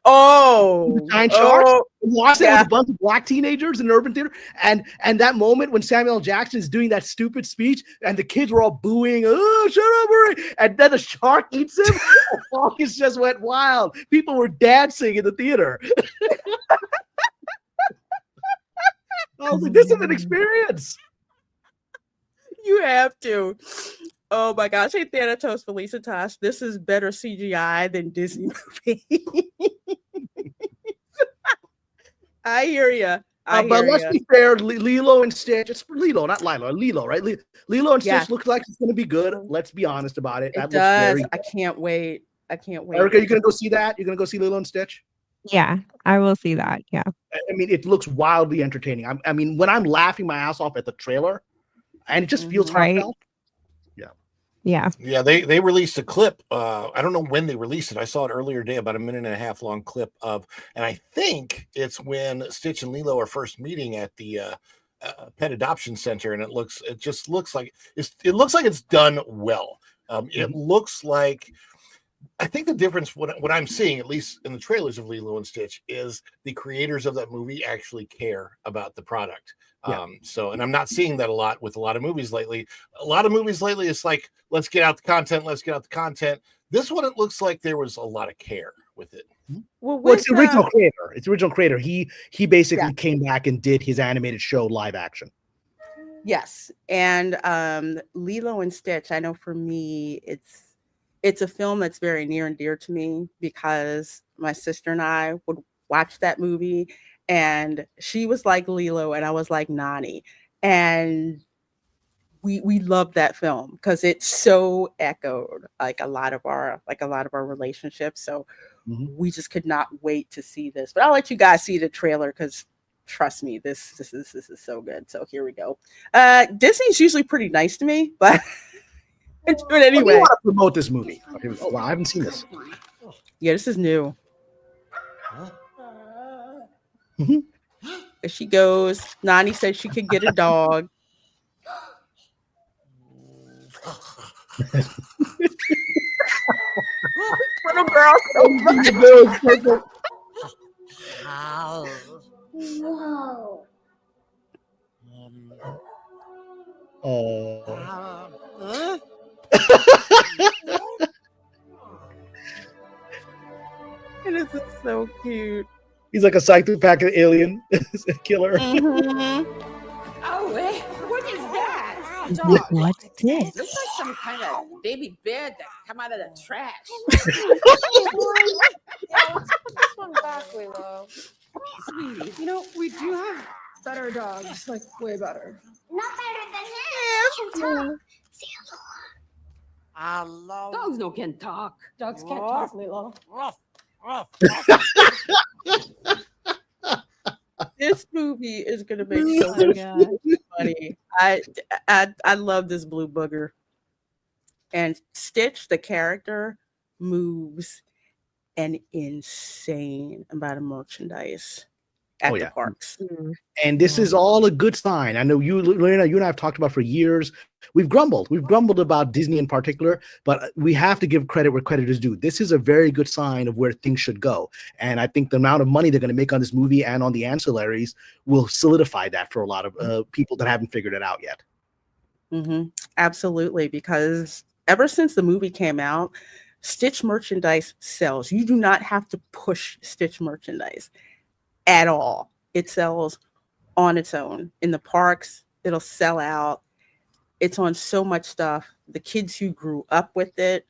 Oh, giant sharks. Watched it with a bunch of black teenagers in an urban theater, and that moment when Samuel L. Jackson is doing that stupid speech, and the kids were all booing, "Oh, shut up, Murray!" And then the shark eats him. The audience just went wild. People were dancing in the theater. I was like, "This is an experience." You have to. Oh my gosh. Hey, Thanatos, Felicia Tosh. This is better CGI than Disney movie. I hear you. But let's be fair, Lilo and Stitch. It's Lilo, not Lilo. Lilo, right? Lilo and Stitch looks like it's going to be good. Let's be honest about it. It does. I can't wait. Erica, you going to go see that? You're going to go see Lilo and Stitch? Yeah, I will see that. Yeah. I mean, it looks wildly entertaining. I mean, when I'm laughing my ass off at the trailer, and it just feels Right. heartfelt. Yeah. Yeah, they released a clip. I don't know when they released it. I saw it earlier today, about a minute and a half long clip of, and I think it's when Stitch and Lilo are first meeting at the pet adoption center, and it just looks like it's done well. It looks like, I think the difference, what I'm seeing, at least in the trailers of Lilo and Stitch, is the creators of that movie actually care about the product. Yeah. So, and I'm not seeing that a lot with a lot of movies lately. A lot of movies lately, it's like, let's get out the content. Let's get out the content. This one, it looks like there was a lot of care with it. Well, Well, it's the with, original creator. It's the original creator. He basically Yeah. came back and did his animated show live action. Yes, and Lilo and Stitch. I know for me, it's a film that's very near and dear to me because my sister and I would watch that movie, and she was like Lilo, and I was like Nani, and we loved that film because it so echoed like a lot of our relationships. So we just could not wait to see this. But I'll let you guys see the trailer because trust me, this is so good. So here we go. Disney's usually pretty nice to me, but do it Well, anyway. we want to promote this movie. Okay. Oh wow, I haven't seen this. Yeah, this is new. Mhm. There she goes. Nani said she could get a dog. Little girl. Whoa. Oh. And this is so cute. He's like a psychopathic alien killer. Oh, wait. What is that? What's this? Looks like some kind of baby bear that come out of the trash. Yeah, let's put this one back, Lilo. Sweetie. You know, we do have better dogs, like way better. Not better than him. Can talk. Say hello. Dogs no can talk. Dogs can't talk, Lilo. This movie is gonna make so much money. I love this blue booger. And Stitch, the character, moves an insane amount of merchandise at the parks. And this is all a good sign. I know you, Lorena, you and I have talked about for years. We've grumbled about Disney in particular, but we have to give credit where credit is due. This is a very good sign of where things should go. And I think the amount of money they're going to make on this movie and on the ancillaries will solidify that for a lot of people that haven't figured it out yet. Absolutely, because ever since the movie came out, Stitch merchandise sells. You do not have to push Stitch merchandise at all. It sells on its own. In the parks, it'll sell out. It's on so much stuff. The kids who grew up with it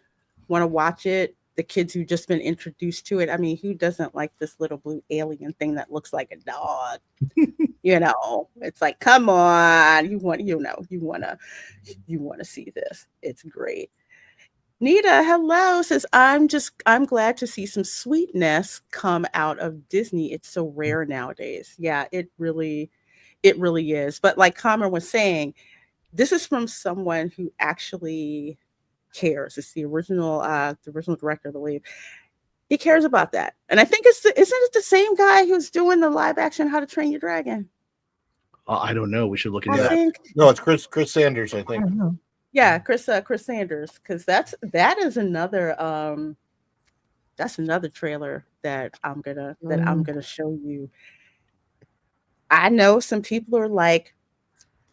want to watch it. The kids who just been introduced to it. I mean, who doesn't like this little blue alien thing that looks like a dog? It's like, come on. You want to see this. It's great. Nita, hello, says, I'm glad to see some sweetness come out of Disney. It's so rare nowadays. Yeah, it really is. But like Kamran was saying, this is from someone who actually cares. It's the original director, I believe. He cares about that. And I think isn't it the same guy who's doing the live action How to Train Your Dragon? I don't know. We should look into that. No, it's Chris Sanders, I think. Yeah, Chris Sanders, because that is another trailer that I'm gonna show you. I know some people are like,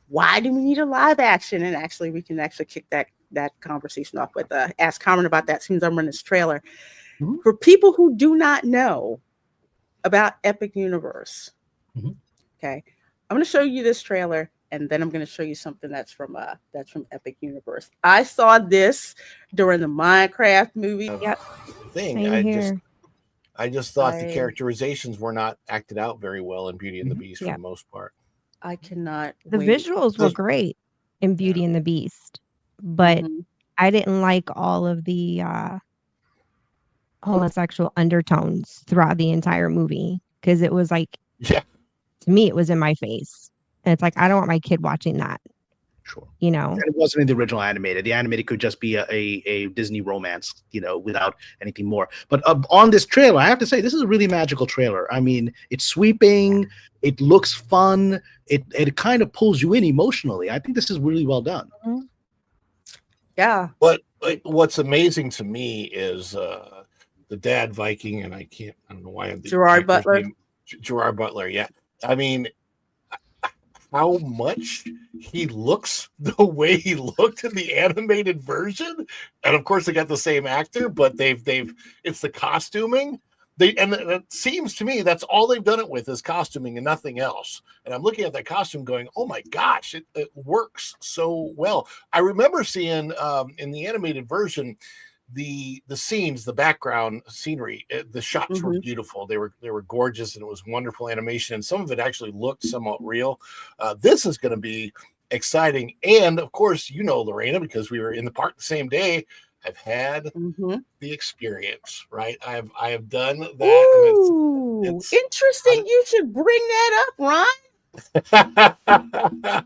why do we need a live action? And actually, we can kick that conversation off with ask Kamran about that as soon as I run this trailer. For people who do not know about Epic Universe, okay, I'm going to show you this trailer, and then I'm going to show you something that's from Epic Universe. I saw this during the Minecraft movie. I just thought the characterizations were not acted out very well in Beauty and the Beast for the most part. I cannot. The visuals were great in Beauty and the Beast, but I didn't like all of the homosexual undertones throughout the entire movie because it was like, yeah, to me, it was in my face. And it's like, I don't want my kid watching that. Sure. You know, And it wasn't in the original animated. The animated could just be a Disney romance, without anything more. But on this trailer, I have to say, this is a really magical trailer. I mean, it's sweeping. It looks fun. It kind of pulls you in emotionally. I think this is really well done. Mm-hmm. Yeah. But what's amazing to me is the dad Viking, and I don't know why I'm Gerard Butler. Gerard Butler, yeah. I mean, how much he looks the way he looked in the animated version, and of course they got the same actor, but they've it's the costuming. And it seems to me that's all they've done it with is costuming and nothing else. And I'm looking at that costume going, oh my gosh, it works so well. I remember seeing in the animated version the scenes, the background scenery, the shots were beautiful. They were gorgeous, and it was wonderful animation, and some of it actually looked somewhat real. This is going to be exciting, and of course, Lorena, because we were in the park the same day. I've had the experience, right? I have done that. Ooh, and it's interesting. You should bring that up, Ron. How about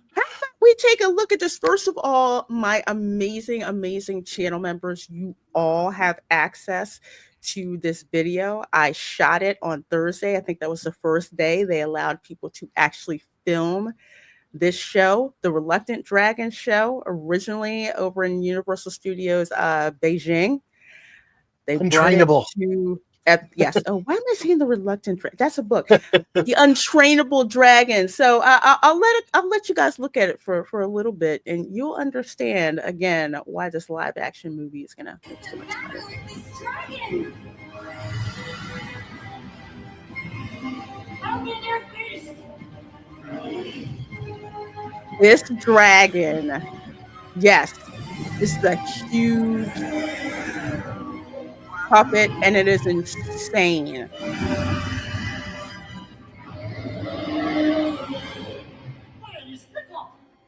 we take a look at this? First of all, my amazing, amazing channel members, you all have access to this video. I shot it on Thursday. I think that was the first day they allowed people to actually film this show, the Reluctant Dragon show, originally over in Universal Studios Beijing. They brought it to yes. Oh, why am I saying the Reluctant Dragon? That's a book, The Untrainable Dragon. So I'll let you guys look at it for a little bit, and you'll understand again why this live action movie is gonna make so much sense. This dragon, yes, this is a huge puppet, and it is insane.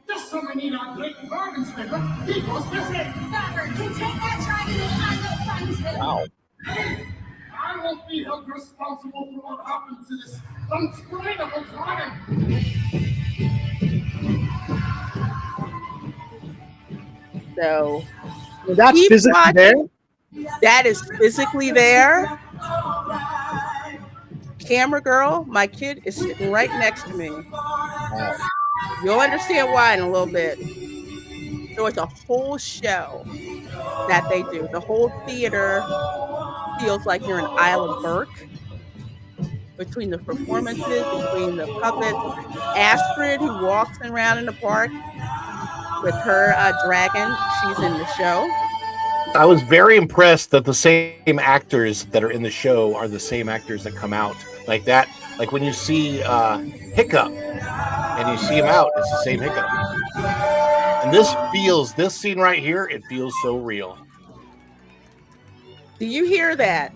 Just so we need our great bargain slipper, he goes missing. Robert, you take that dragon and I go find him. Wow. I won't be held responsible for what happened to this untrainable dragon. So that's physically there. That is physically there. Camera girl, my kid is sitting right next to me. You'll understand why in a little bit. So it's a whole show that they do. The whole theater feels like you're in Isle of Burke. Between the performances, between the puppets, Astrid, who walks around in the park with her dragon, she's in the show. I was very impressed that the same actors that are in the show are the same actors that come out like that. Like when you see Hiccup and you see him out, it's the same Hiccup. And this scene right here, it feels so real. Do you hear that?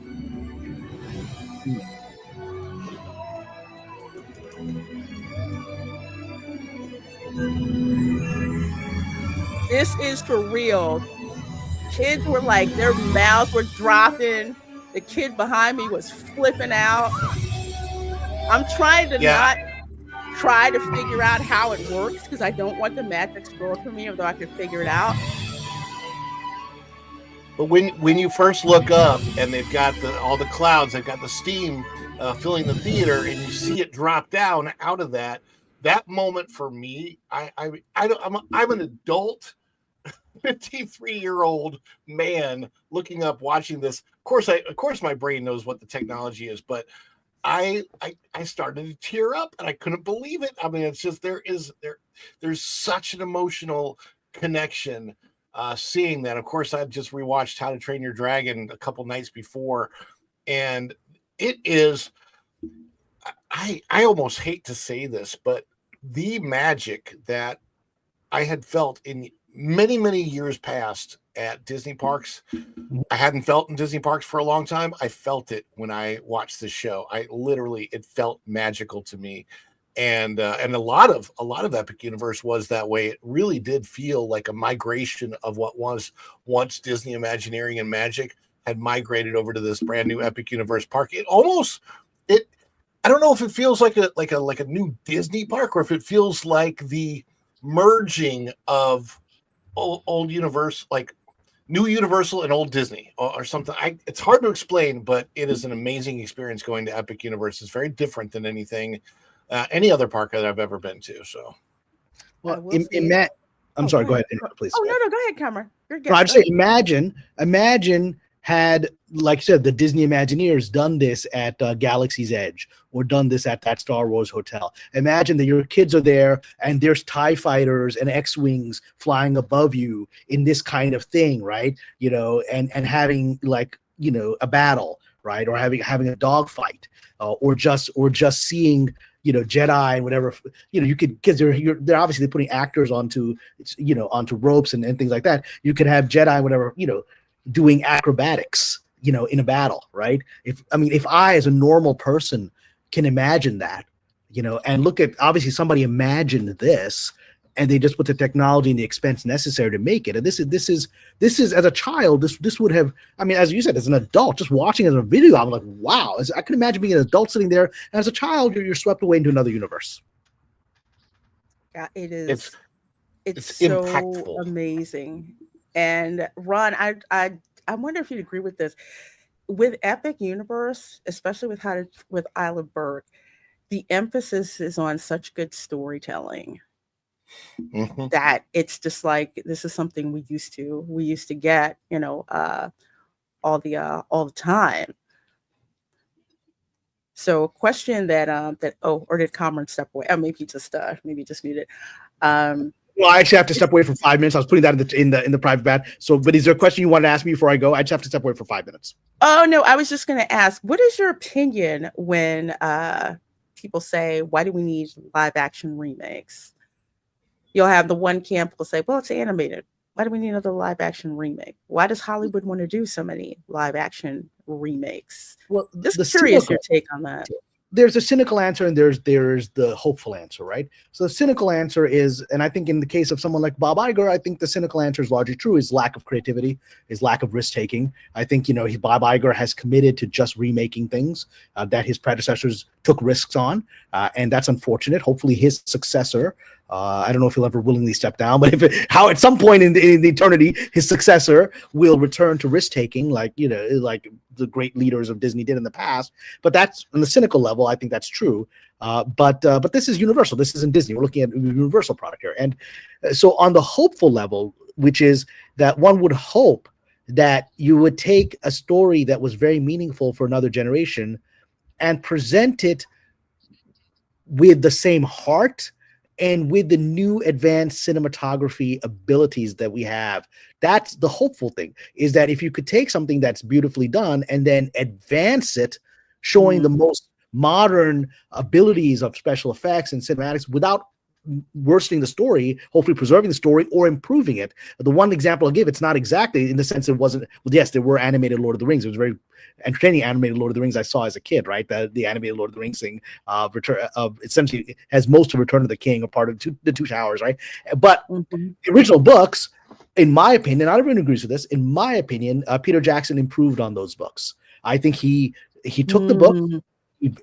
This is for real. Kids were like, their mouths were dropping. The kid behind me was flipping out. I'm trying to not try to figure out how it works because I don't want the magic spoil for me, although I can figure it out. But when you first look up and they've got all the clouds, they've got the steam filling the theater, and you see it drop down out of that moment for me, I'm an adult 53-year-old man looking up, watching this. Of course, my brain knows what the technology is, but I started to tear up and I couldn't believe it. I mean, it's just there's such an emotional connection seeing that. Of course, I've just rewatched How to Train Your Dragon a couple nights before, and it is. I almost hate to say this, but the magic that I had felt in many, many years past at Disney parks, I hadn't felt in Disney parks for a long time. I felt it when I watched this show. It felt magical to me. And a lot of Epic Universe was that way. It really did feel like a migration of what was once Disney Imagineering and Magic had migrated over to this brand new Epic Universe park. I don't know if it feels like a new Disney park, or if it feels like the merging of old Universe, like new Universal and old Disney, or something. It's hard to explain, but it is an amazing experience going to Epic Universe. It's very different than any other park that I've ever been to. So, well, I'm sorry. Go ahead, please. Oh, no, go ahead, Kamran. You're good. No, I'd say imagine had, like you said, the Disney Imagineers done this at Galaxy's Edge, or done this at that Star Wars hotel. Imagine that your kids are there and there's TIE fighters and X-Wings flying above you in this kind of thing, right? And having, like, a battle, right? Or having a dogfight, or just seeing, Jedi, whatever, you could, because they're obviously putting actors onto ropes and things like that. You could have Jedi, whatever, doing acrobatics, in a battle, right? If I, as a normal person, can imagine that, and look at, obviously somebody imagined this, and they just put the technology and the expense necessary to make it. And this is as a child, this would have, as you said, as an adult, just watching it as a video, I'm like, wow. I can imagine being an adult sitting there, and as a child, you're swept away into another universe. Yeah, it is. It's so impactful. Amazing. And Ron, I wonder if you'd agree with this. With Epic Universe, especially with Isle of Berg, the emphasis is on such good storytelling. Mm-hmm. That it's just like, this is something we used to get, all the time. So a question or did Kamran step away? Oh, maybe he just muted. Well, I actually have to step away for 5 minutes. I was putting that in the private chat. So, but is there a question you want to ask me before I go? I just have to step away for 5 minutes. Oh no, I was just going to ask, what is your opinion when people say, why do we need live action remakes? You'll have the one camp will say, well, it's animated. Why do we need another live action remake? Why does Hollywood want to do so many live action remakes? Well, just curious your take on that. There's a cynical answer and there's the hopeful answer, right? So the cynical answer is, and I think in the case of someone like Bob Iger, I think the cynical answer is largely true, is lack of creativity, is lack of risk taking. I think, Bob Iger has committed to just remaking things that his predecessors took risks on, and that's unfortunate. Hopefully his successor, I don't know if he'll ever willingly step down, but how at some point in the eternity, his successor will return to risk taking, like the great leaders of Disney did in the past. But that's on the cynical level, I think that's true. But this is Universal. This isn't Disney. We're looking at a Universal product here. And so on the hopeful level, which is that one would hope that you would take a story that was very meaningful for another generation and present it with the same heart and with the new advanced cinematography abilities that we have. That's the hopeful thing, is that if you could take something that's beautifully done and then advance it, showing the most modern abilities of special effects and cinematics without worsening the story, hopefully preserving the story or improving it. The one example I'll give, it's not exactly in the sense it wasn't, well, yes, there were animated Lord of the Rings. It was very entertaining animated Lord of the Rings I saw as a kid, right? The animated Lord of the Rings thing essentially has most of Return of the King, a part of the Two Towers, right? But the original books, in my opinion, not everyone agrees with this, in my opinion, Peter Jackson improved on those books. I think he took the book,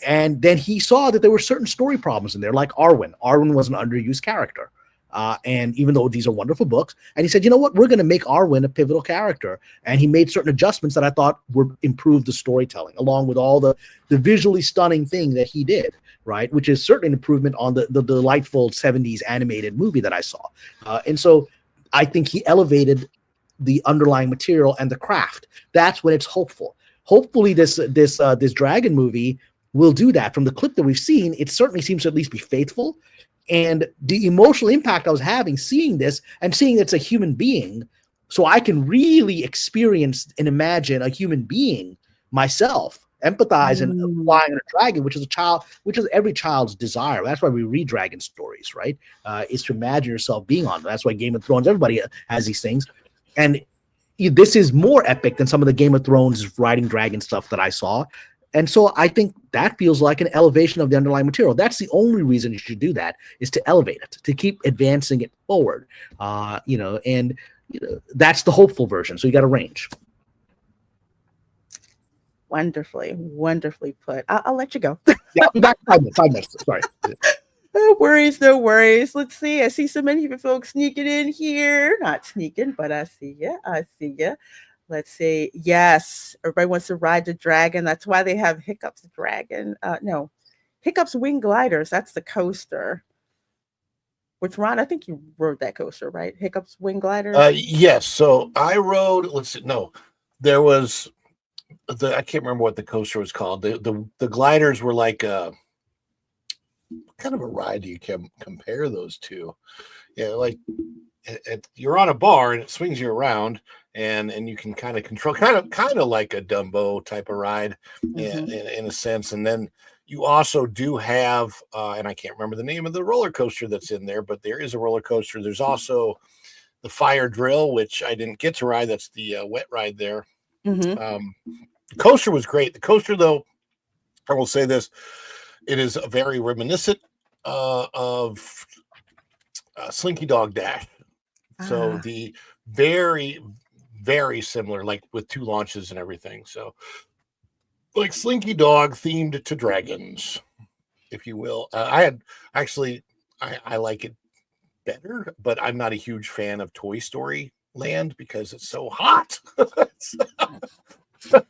and then he saw that there were certain story problems in there, like Arwen. Arwen was an underused character. And even though these are wonderful books, and he said, you know what, we're going to make Arwen a pivotal character. And he made certain adjustments that I thought would improve the storytelling, along with all the visually stunning thing that he did, right? Which is certainly an improvement on the delightful 70s animated movie that I saw. And so I think he elevated the underlying material and the craft. That's when it's hopeful. Hopefully this dragon movie will do that. From the clip that we've seen, it certainly seems to at least be faithful. And the emotional impact I was having seeing this and seeing it's a human being, so I can really experience and imagine a human being myself, empathize and flying on a dragon, which is every child's desire. That's why we read dragon stories, right? Is to imagine yourself being on them. That's why Game of Thrones, everybody has these things. And this is more epic than some of the Game of Thrones riding dragon stuff that I saw. And so I think that feels like an elevation of the underlying material. That's the only reason you should do that, is to elevate it, to keep advancing it forward. That's the hopeful version. So you got a range. Wonderfully put. I'll let you go. Yeah, I'm back. 5 minutes. 5 minutes. Sorry. No worries, no worries. Let's see. I see so many folks sneaking in here. Not sneaking, but I see ya. I see ya. Let's see. Yes, everybody wants to ride the dragon. That's why they have Hiccup's dragon. No, Hiccup's wing gliders. That's the coaster. Which Ron, I think you rode that coaster, right? Hiccup's wing gliders. Yes. So I rode. Let's see. No, there was I can't remember what the coaster was called. The gliders were like what kind of a ride do you compare those to? Yeah, like you're on a bar and it swings you around, and you can kind of control, kind of like a Dumbo type of ride, in a sense. And then you also do have, and I can't remember the name of the roller coaster that's in there, but there is a roller coaster. There's also the fire drill, which I didn't get to ride. That's the wet ride there. The coaster was great. The coaster, though, I will say this, it is a very reminiscent of Slinky Dog Dash. So the very, very similar, like with 2 launches and everything. So like Slinky Dog themed to dragons, if you will. I like it better, but I'm not a huge fan of Toy Story Land because it's so hot.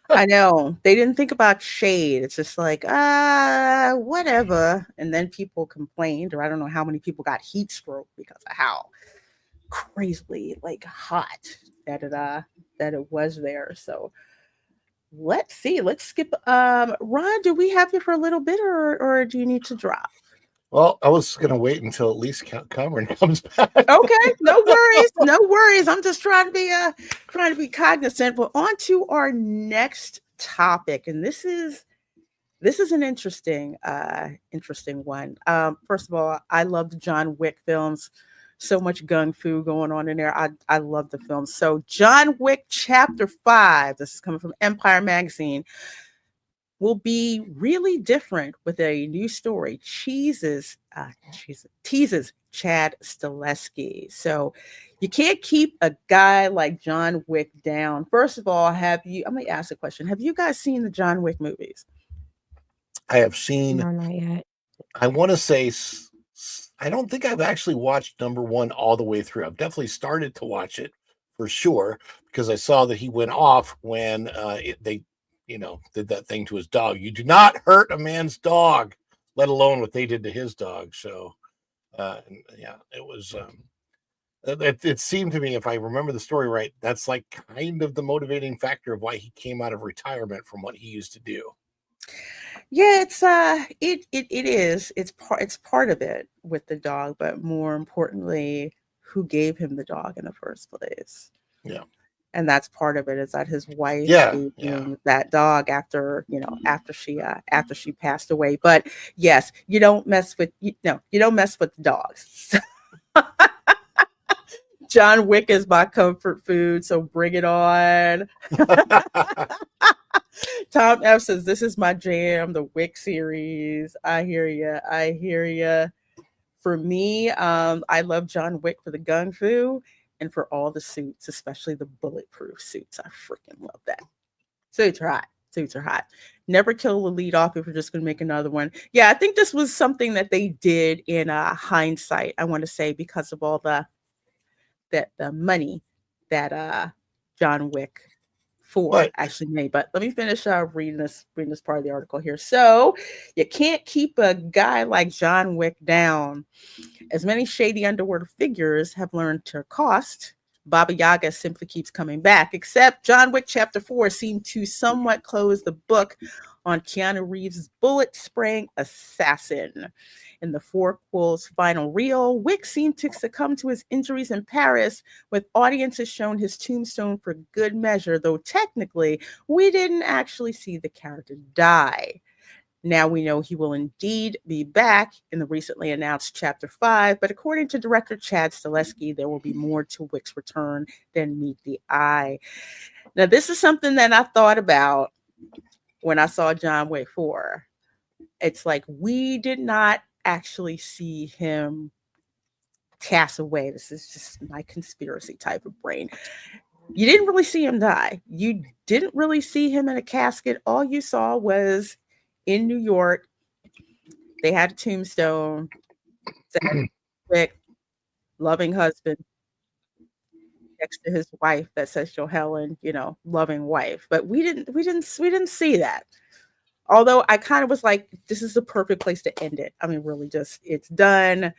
I know. They didn't think about shade. It's just like, whatever. And then people complained, or I don't know how many people got heat stroke because of how crazily hot that it was there. So let's see. Let's skip. Ron, do we have you for a little bit, or do you need to drop? Well, I was gonna wait until at least Kamran comes back. Okay, no worries. I'm just trying to be cognizant. But on to our next topic, and this is an interesting one. First of all, I love the John Wick films. So much gung fu going on in there. I love the film. So John Wick Chapter 5, this is coming from Empire Magazine, will be really different with a new story. teases Chad Stahelski. So you can't keep a guy like John Wick down. First of all, I'm going to ask a question. Have you guys seen the John Wick movies? I have seen. No, not yet. I want to say, I don't think I've actually watched number 1 all the way through. I've definitely started to watch it for sure, because I saw that he went off when they did that thing to his dog. You do not hurt a man's dog, let alone what they did to his dog. So, yeah, it was, it seemed to me, if I remember the story right, that's like kind of the motivating factor of why he came out of retirement from what he used to do. Yeah, it is. It's part of it with the dog, but more importantly, who gave him the dog in the first place. Yeah. And that's part of it, is that his wife gave him that dog after she passed away. But yes, you don't mess with the dogs. John Wick is my comfort food, so bring it on. Tom F says, this is my jam, the Wick series. I hear you. For me, I love John Wick for the gung fu and for all the suits, especially the bulletproof suits. I freaking love that. Suits are hot. Never kill the lead off if we're just going to make another one. Yeah, I think this was something that they did in hindsight, I want to say, because of all the money that John Wick 4 actually made. But let me finish reading this part of the article here. So you can't keep a guy like John Wick down. As many shady underworld figures have learned to cost, Baba Yaga simply keeps coming back, except John Wick Chapter 4 seemed to somewhat close the book on Keanu Reeves' bullet-spraying assassin. In the fourquel's final reel, Wick seemed to succumb to his injuries in Paris, with audiences shown his tombstone for good measure, though technically we didn't actually see the character die. Now we know he will indeed be back in the recently announced Chapter 5, but according to director Chad Stahelski, there will be more to Wick's return than meet the eye. Now, this is something that I thought about when I saw John Wick 4. It's like we did not actually see him pass away. This is just my conspiracy type of brain. You didn't really see him die. You didn't really see him in a casket. All you saw was in New York, they had a tombstone, said Wick, loving husband, next to his wife that says Helen, loving wife. But we didn't see that. Although I kind of was like, this is the perfect place to end it. I mean, really, just it's done.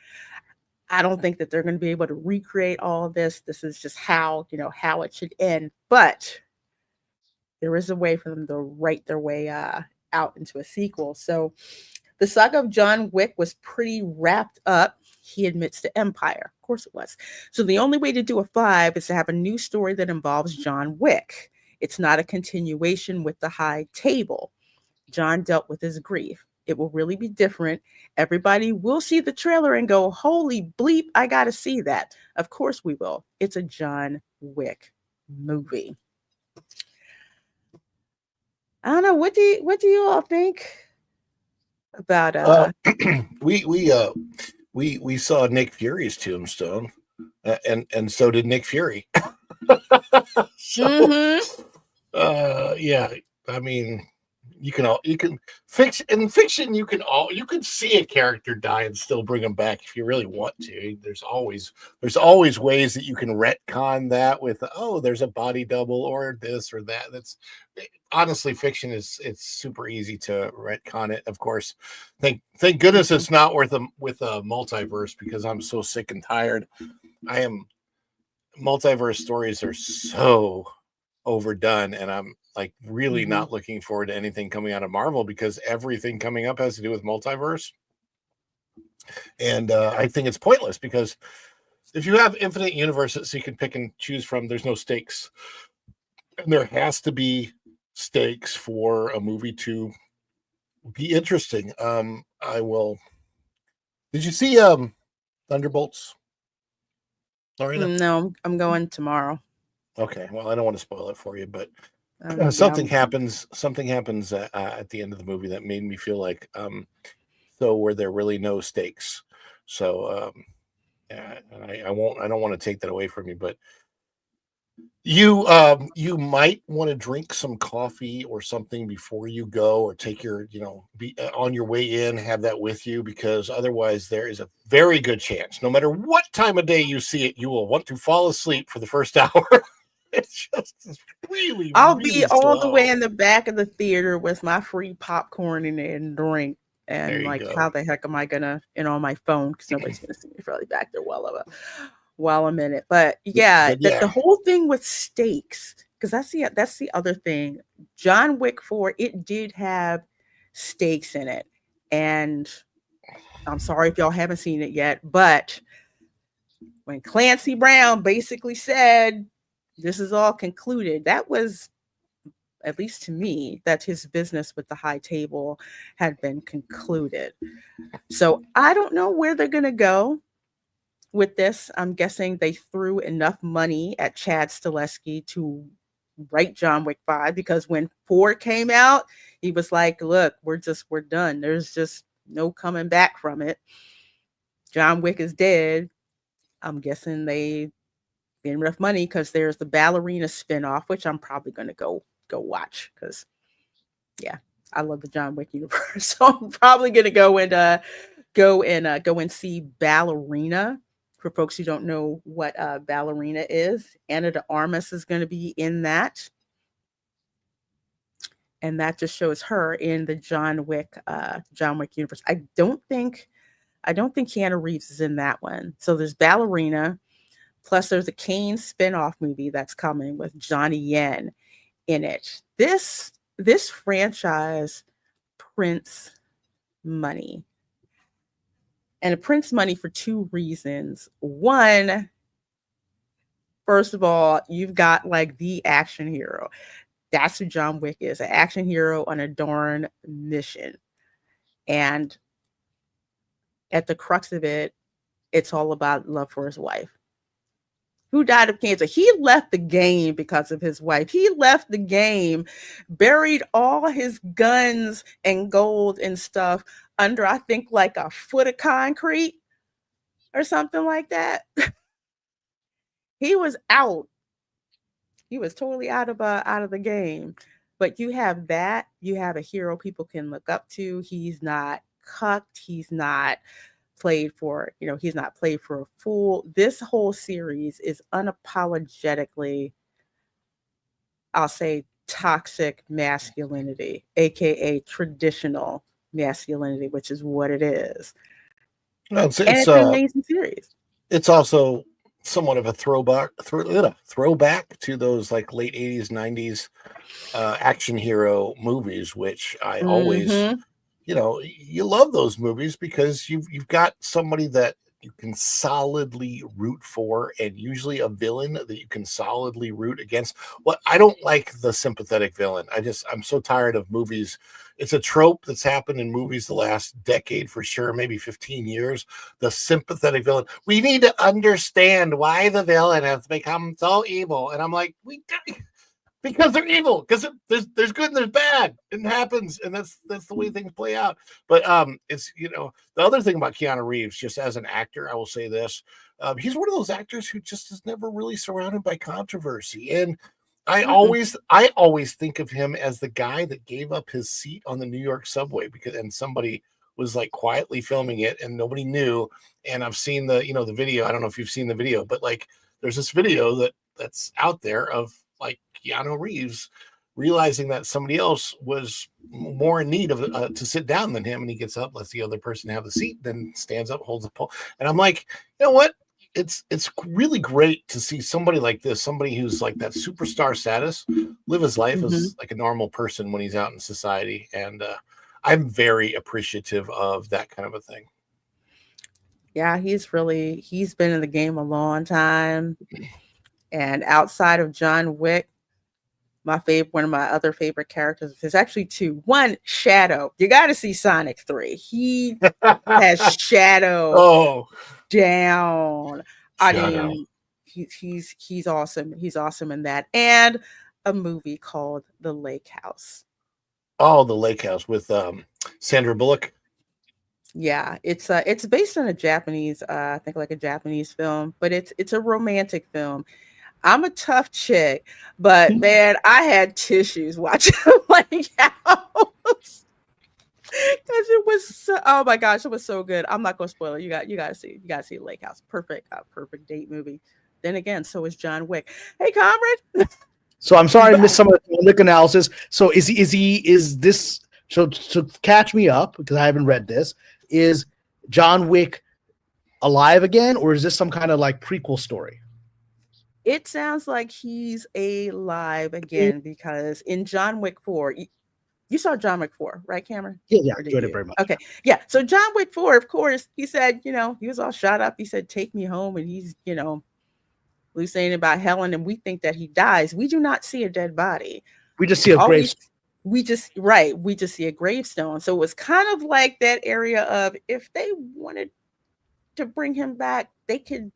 I don't think that they're going to be able to recreate all of this. This is just how it should end. But there is a way for them to write their way out into a sequel. So the saga of John Wick was pretty wrapped up. He admits to Empire. Of course it was. So the only way to do a 5 is to have a new story that involves John Wick. It's not a continuation with the High Table. John dealt with his grief. It will really be different. Everybody will see the trailer and go, holy bleep, I got to see that. Of course we will. It's a John Wick movie. I don't know. What do you all think about we saw Nick Fury's tombstone, and so did Nick Fury. So, yeah, I mean, you can fiction you can see a character die and still bring them back if you really want to. There's always ways that you can retcon that with there's a body double or this or that. That's honestly, fiction it's super easy to retcon it. Of course, thank goodness it's not with a multiverse, because I'm so sick and tired. Multiverse stories are so overdone, and I'm like really not looking forward to anything coming out of Marvel, because everything coming up has to do with multiverse. And I think it's pointless, because if you have infinite universes you can pick and choose from, there's no stakes. And there has to be stakes for a movie to be interesting. Did you see Thunderbolts? No, I'm going tomorrow. Okay, well, I don't want to spoil it for you, but something happens at the end of the movie that made me feel like so were there really no stakes. So and I don't want to take that away from you, but you might want to drink some coffee or something before you go, or take your be on your way in, have that with you, because otherwise there is a very good chance, no matter what time of day you see it, you will want to fall asleep for the first hour. It's just really, I'll really be all the slow. way in the back of the theater with my free popcorn and drink. There And you like, go. how the heck am I gonna, on my phone, because nobody's gonna see me probably back there while a minute. But yeah, the whole thing with stakes, because that's the other thing. John Wick 4, it did have stakes in it, and I'm sorry if y'all haven't seen it yet, but when Clancy Brown basically said this is all concluded, that was, at least to me, that his business with the High Table had been concluded. So I don't know where they're going to go with this. I'm guessing they threw enough money at Chad Stileski to write John Wick 5, because when 4 came out, he was like, look, we're done. There's just no coming back from it. John Wick is dead. I'm guessing they get enough money, because there's the ballerina spinoff, which I'm probably going to go watch, because yeah, I love the John Wick universe. So I'm probably going to go and see Ballerina. For folks who don't know what Ballerina is, Anna de Armas is going to be in that, and that just shows her in the John Wick universe. I don't think Keanu Reeves is in that one. So there's Ballerina, plus there's a Kane spinoff movie that's coming with Johnny Yen in it. This franchise prints money. And it prints money for 2 reasons. One, first of all, you've got like the action hero. That's who John Wick is, an action hero on a darn mission. And at the crux of it, it's all about love for his wife, who died of cancer. He left the game because of his wife. He left the game, buried all his guns and gold and stuff under, I think, like a foot of concrete or something like that. He was out He was totally out of the game. But you have that. You have a hero people can look up to. He's not cucked. He's not played for, he's not played for a fool. This whole series is unapologetically, I'll say, toxic masculinity, aka traditional masculinity, which is what it is. No, and it's an amazing series. It's also somewhat of a throwback to those like late 80s, 90s action hero movies, which I always, you love those movies because you've got somebody that you can solidly root for, and usually a villain that you can solidly root against. Well, I don't like the sympathetic villain. I'm so tired of movies. It's a trope that's happened in movies the last decade for sure, maybe 15 years. The sympathetic villain. We need to understand why the villain has become so evil. And I'm like, because they're evil. Because there's good and there's bad. It happens, and that's the way things play out. But it's the other thing about Keanu Reeves, just as an actor, I will say this: he's one of those actors who just is never really surrounded by controversy. And I always think of him as the guy that gave up his seat on the New York subway and somebody was like quietly filming it and nobody knew. And I've seen the video. I don't know if you've seen the video, but like there's this video that's out there of like Keanu Reeves realizing that somebody else was more in need of to sit down than him, and he gets up, lets the other person have the seat, then stands up, holds a pole. And I'm like, you know what? It's really great to see somebody like this, somebody who's like that superstar status, live his life as like a normal person when he's out in society. And I'm very appreciative of that kind of a thing. Yeah, he's been in the game a long time. And outside of John Wick, one of my other favorite characters, there's actually two. One, Shadow. You got to see Sonic 3. He has Shadow down. I mean, he's awesome. He's awesome in that. And a movie called The Lake House. Oh, The Lake House with Sandra Bullock. Yeah, it's based on a Japanese, I think like a Japanese film, but it's a romantic film. I'm a tough chick, but man, I had tissues watching Lake House because it was oh my gosh, it was so good. I'm not gonna spoil it. You got to see Lake House. Perfect date movie. Then again, so is John Wick. Hey, Kamran. So I'm sorry I missed some of the Wick analysis. So is this so to catch me up because I haven't read this? Is John Wick alive again, or is this some kind of like prequel story? It sounds like he's alive again because in John Wick 4, you saw John Wick 4, right, Cameron? Yeah, I enjoyed it very much. Okay, yeah. So John Wick 4, of course, he said, he was all shot up. He said, "Take me home," and he's, hallucinating about Helen, and we think that he dies. We do not see a dead body. We just see a gravestone. We just see a gravestone. So it was kind of like that area of if they wanted to bring him back, they could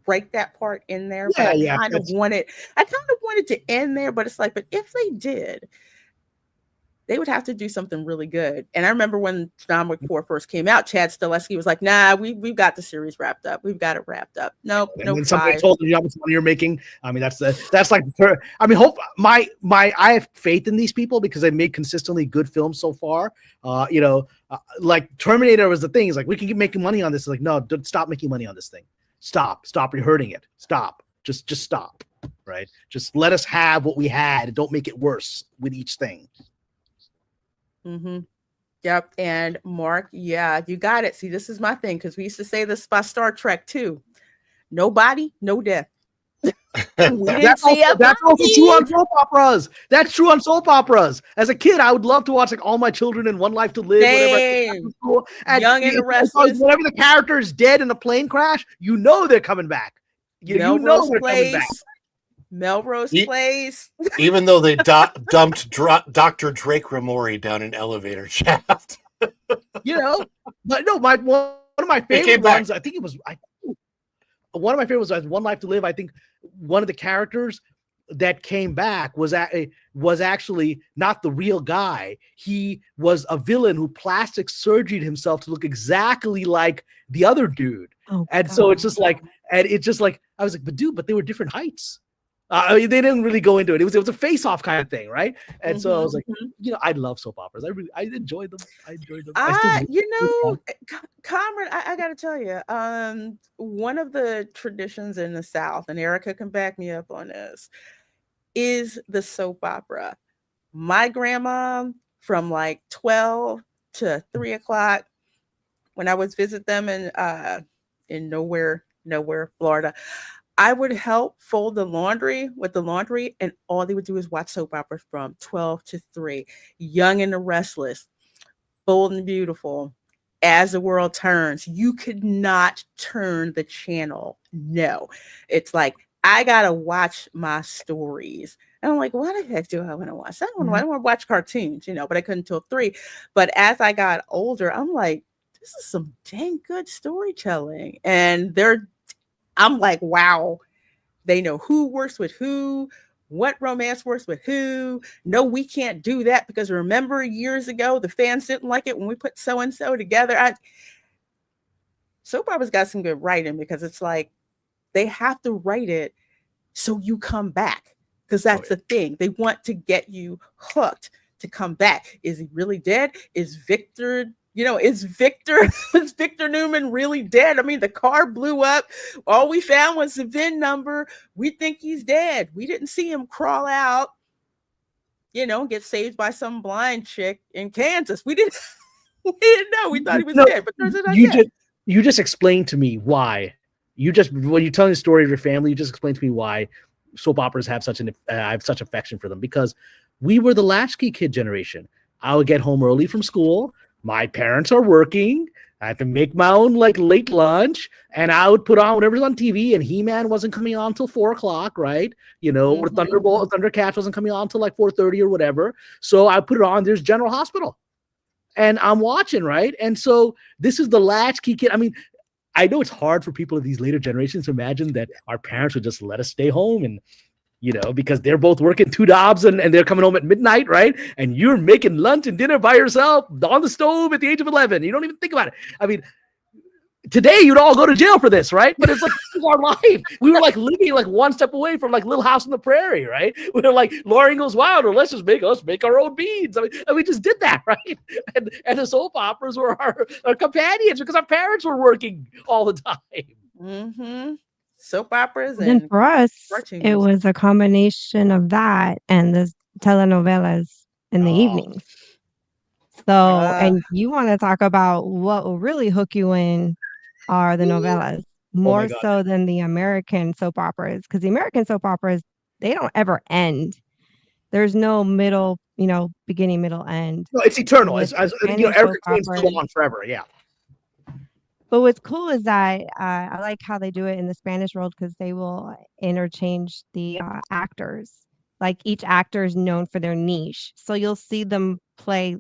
break that part in there. But I kind of wanted to end there, but it's like, but if they did, they would have to do something really good. And I remember when John Wick 4 first came out, Chad Stileski was like, "Nah, we've got the series wrapped up. We've got it wrapped up." Nope. And when somebody told you how much money you're making, I mean, that's like, I mean, I have faith in these people because they made consistently good films so far. Like Terminator was the thing. It's like, we can keep making money on this. It's like, no, stop making money on this thing. Stop. You're hurting it. Stop. Just stop. Right. Just let us have what we had and don't make it worse with each thing. Yep. And Mark, yeah, you got it. See, this is my thing because we used to say this by Star Trek too. No body, no death. That's also true on soap operas. That's true on soap operas. As a kid, I would love to watch like All My Children and One Life to Live. Whatever. Young and the Restless. Whenever the character is dead in a plane crash, they're coming back. Coming back. Melrose Place. Even though they dumped Dr. Drake Ramori down an elevator shaft. But no, one of my favorite ones, I think it was one of my favorites was One Life to Live. I think one of the characters that came back was actually not the real guy. He was a villain who plastic surgeryed himself to look exactly like the other dude. So it's just like, I was like, but they were different heights. They didn't really go into it. It was a face-off kind of thing, right? And so I was like, I love soap operas. I enjoyed them. I enjoyed them. Kamran, I got to tell you, one of the traditions in the South, and Erica can back me up on this, is the soap opera. My grandma, from like 12 to 3 o'clock, when I would visit them in nowhere, Florida, I would help fold the laundry with the laundry, and all they would do is watch soap operas from 12 to 3. Young and the Restless, Bold and Beautiful, As the World Turns. You could not turn the channel. No. It's like, I got to watch my stories. And I'm like, why the heck do I want to watch? I don't want to watch cartoons, but I couldn't till 3. But as I got older, I'm like, this is some dang good storytelling. And I'm like, wow, they know who works with who, what romance works with who. No, we can't do that because remember years ago, the fans didn't like it when we put so-and-so together. Soap operas got some good writing because it's like, they have to write it so you come back. Because that's the thing. They want to get you hooked to come back. Is he really dead? Is Victor Newman really dead? I mean, the car blew up. All we found was the VIN number. We think he's dead. We didn't see him crawl out, get saved by some blind chick in Kansas. We didn't know. We thought he was dead, but turns out you just explained to me why. When you're telling the story of your family, you just explained to me why soap operas have I have such affection for them, because we were the latchkey kid generation. I would get home early from school. My parents are working. I have to make my own late lunch, and I would put on whatever's on TV. And He-Man wasn't coming on till 4 o'clock, right? Or Thundercats wasn't coming on till like 4:30 or whatever. So I put it on. There's General Hospital, and I'm watching, right? And so this is the latchkey kid. I mean, I know it's hard for people of these later generations to imagine that our parents would just let us stay home and, because they're both working 2 jobs and they're coming home at midnight, right? And you're making lunch and dinner by yourself on the stove at the age of 11. You don't even think about it. I mean, today you'd all go to jail for this, right? But it's like, this is our life. We were like living like one step away from like Little House on the Prairie, right? We were like, Laura Ingalls Wilder, let's just make our own beads. I mean, and we just did that, right? And the soap operas were our companions because our parents were working all the time. Soap operas and for us, it was a combination of that and the telenovelas in the evenings. So, and you want to talk about what will really hook you in are the novellas, more so than the American soap operas, because the American soap operas, they don't ever end. There's no middle, beginning, middle, end. No, it's eternal. Everything's still on forever. Yeah. But what's cool is that I like how they do it in the Spanish world, because they will interchange the actors. Like each actor is known for their niche. So you'll see them play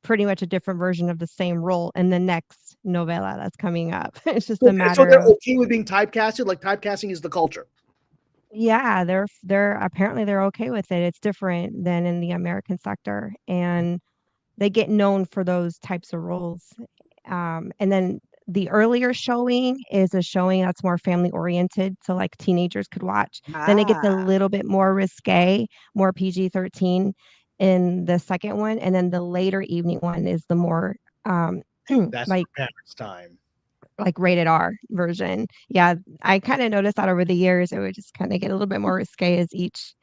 pretty much a different version of the same role in the next novella that's coming up. It's just a matter So they're okay with being typecasted? Like typecasting is the culture. Yeah, they're apparently they're okay with it. It's different than in the American sector. And they get known for those types of roles. And then the earlier showing is a showing that's more family oriented, so like teenagers could watch. Then it gets a little bit more risque, more PG-13 in the second one, and then the later evening one is the more that's like parents' time, like rated R version. Yeah, I kind of noticed that over the years it would just kind of get a little bit more risque as each.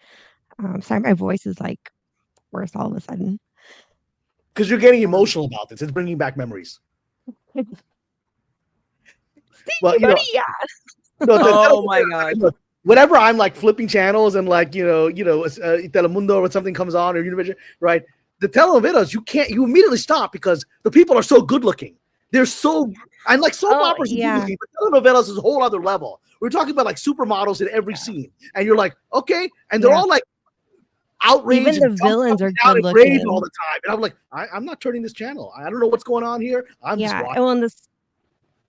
Sorry, my voice is like worse all of a sudden. Because you're getting emotional about this. It's bringing back memories. Well, oh my God. Whenever I'm like flipping channels and like, Telemundo or something comes on or Univision, right? The telenovelas, you immediately stop because the people are so good looking. They're so, and like soap operas, yeah. But telenovelas is a whole other level. We're talking about like supermodels in every scene. And you're like, okay. And they're all like outraged. Even the villains are good looking all the time. And I'm like, I'm not turning this channel. I don't know what's going on here. I'm just watching. Well,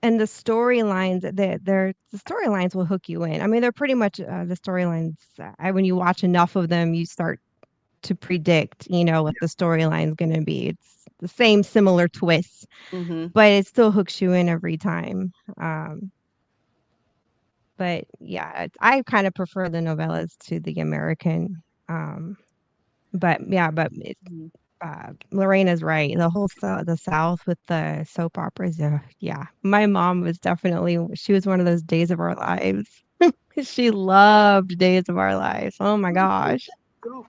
and the storylines, the storylines will hook you in. I mean, they're pretty much the storylines. When you watch enough of them, you start to predict, what the storyline's going to be. It's the same similar twists, but it still hooks you in every time. But yeah, I kind of prefer the novellas to the American. But yeah, but Lorena's right. The whole the South with the soap operas. Yeah, my mom was definitely. She was one of those Days of Our Lives. She loved Days of Our Lives. Oh my gosh.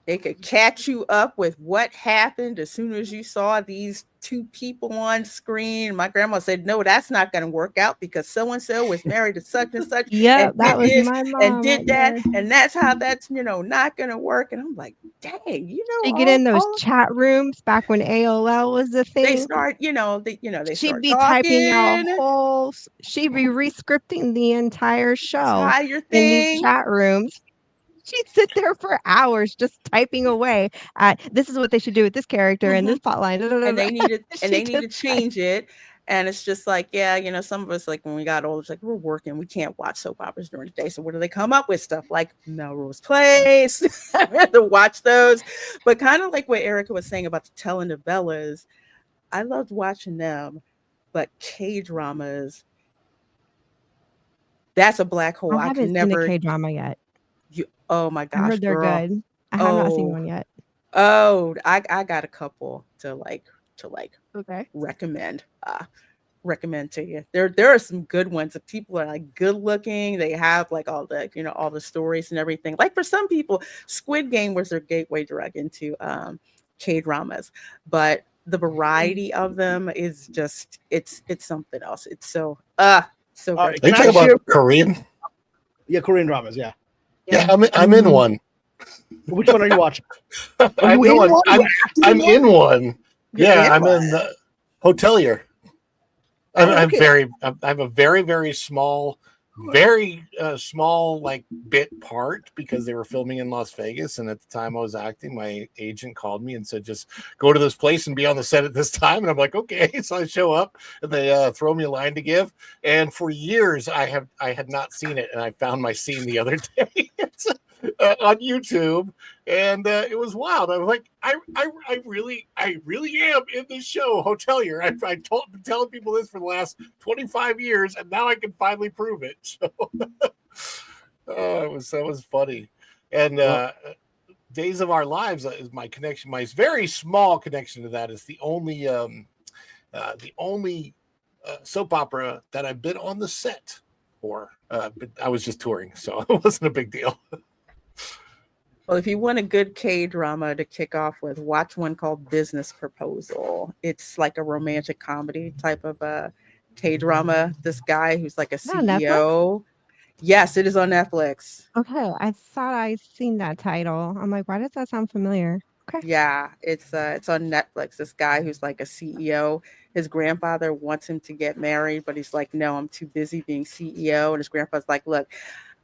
They could catch you up with what happened as soon as you saw these two people on screen. My grandma said, "No, that's not going to work out because so and so was married to such and such, Yep, and that did was this my and mom did right that, there. and that's how that's not going to work." And I'm like, "Dang, She'd get in those all chat rooms back when AOL was the they thing. start, they She'd start be typing out talking, she'd be re-scripting the entire show entire in these thing." chat rooms. She'd sit there for hours just typing away at this is what they should do with this character and this plotline. And they need She to just change it. And it's just like, yeah, some of us, like when we got older, it's like we're working, we can't watch soap operas during the day. So what do they come up with? Stuff like Melrose Place. I had to watch those. But kind of like what Erica was saying about the telenovelas, I loved watching them. But K-dramas, that's a black hole. I I can haven't seen a never K-drama yet. oh my I gosh, heard they're girl. good. I have not seen Oh, one yet. I got a couple to Okay. recommend to you. There are some good ones. The people are like good looking. They have like all the all the stories and everything. Like for some people, Squid Game was their gateway drug into K-dramas, but the variety of them is just it's something else. It's so so All good. right, Are you talking about Korean? Yeah, Korean dramas. Yeah. Yeah, I'm in one. Which one are you watching? I'm you in in one. one? I'm in one. You're Yeah, in I'm one? in the hotelier. I'm okay. very. I have a very very small, very small like bit part because they were filming in Las Vegas, and at the time I was acting, my agent called me and said, "Just go to this place and be on the set at this time." And I'm like, "Okay." So I show up, and they throw me a line to give. And for years, I had not seen it, and I found my scene the other day. On YouTube, and it was wild. I was like, I really am in this show, Hotelier. I've been telling people this for the last 25 years, and now I can finally prove it. So, that was funny. And Days of Our Lives is my connection. My very small connection to that is the only soap opera that I've been on the set for. But I was just touring, so it wasn't a big deal. Well, if you want a good K-drama to kick off with, watch one called Business Proposal. It's like a romantic comedy type of K-drama. This guy who's like a Is that on Netflix? CEO. Yes, it is on Netflix. Okay, I thought I seen that title. I'm like, why does that sound familiar? Okay. Yeah, it's on Netflix. This guy who's like a CEO. His grandfather wants him to get married, but he's like, "No, I'm too busy being CEO." And his grandfather's like, "Look,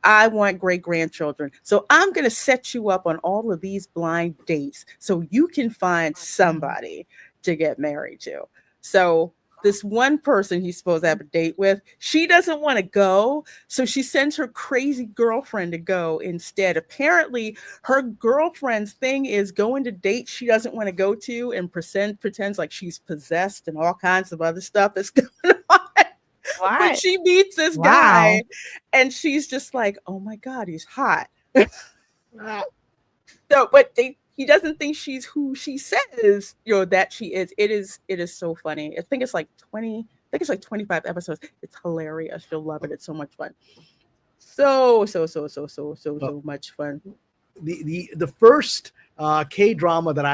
I want great grandchildren. So I'm going to set you up on all of these blind dates so you can find somebody to get married to." So this one person he's supposed to have a date with, she doesn't want to go. So she sends her crazy girlfriend to go instead. Apparently, her girlfriend's thing is going to dates she doesn't want to go to and pretends like she's possessed and all kinds of other stuff that's going on. What? But she meets this guy and she's just like, "Oh my God, he's hot." So, but he doesn't think she's who she says, that she is. It is so funny. I think it's like 25 episodes. It's hilarious. You'll love it. It's so much fun. So much fun. The first K-drama that I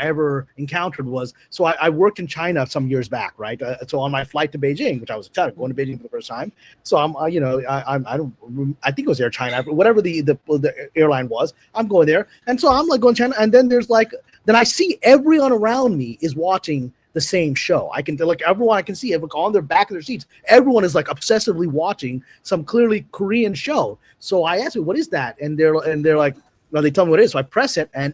ever encountered was, so I worked in China some years back, right? So on my flight to Beijing, which I was excited going to Beijing for the first time. So I'm I think it was Air China, whatever the airline was. I'm going there, and so I'm like going to China, and then then I see everyone around me is watching the same show. I can everyone I can see on their back of their seats. Everyone is like obsessively watching some clearly Korean show. So I asked me, "What is that?" And they're like, "Well," they tell me what it is. So I press it, and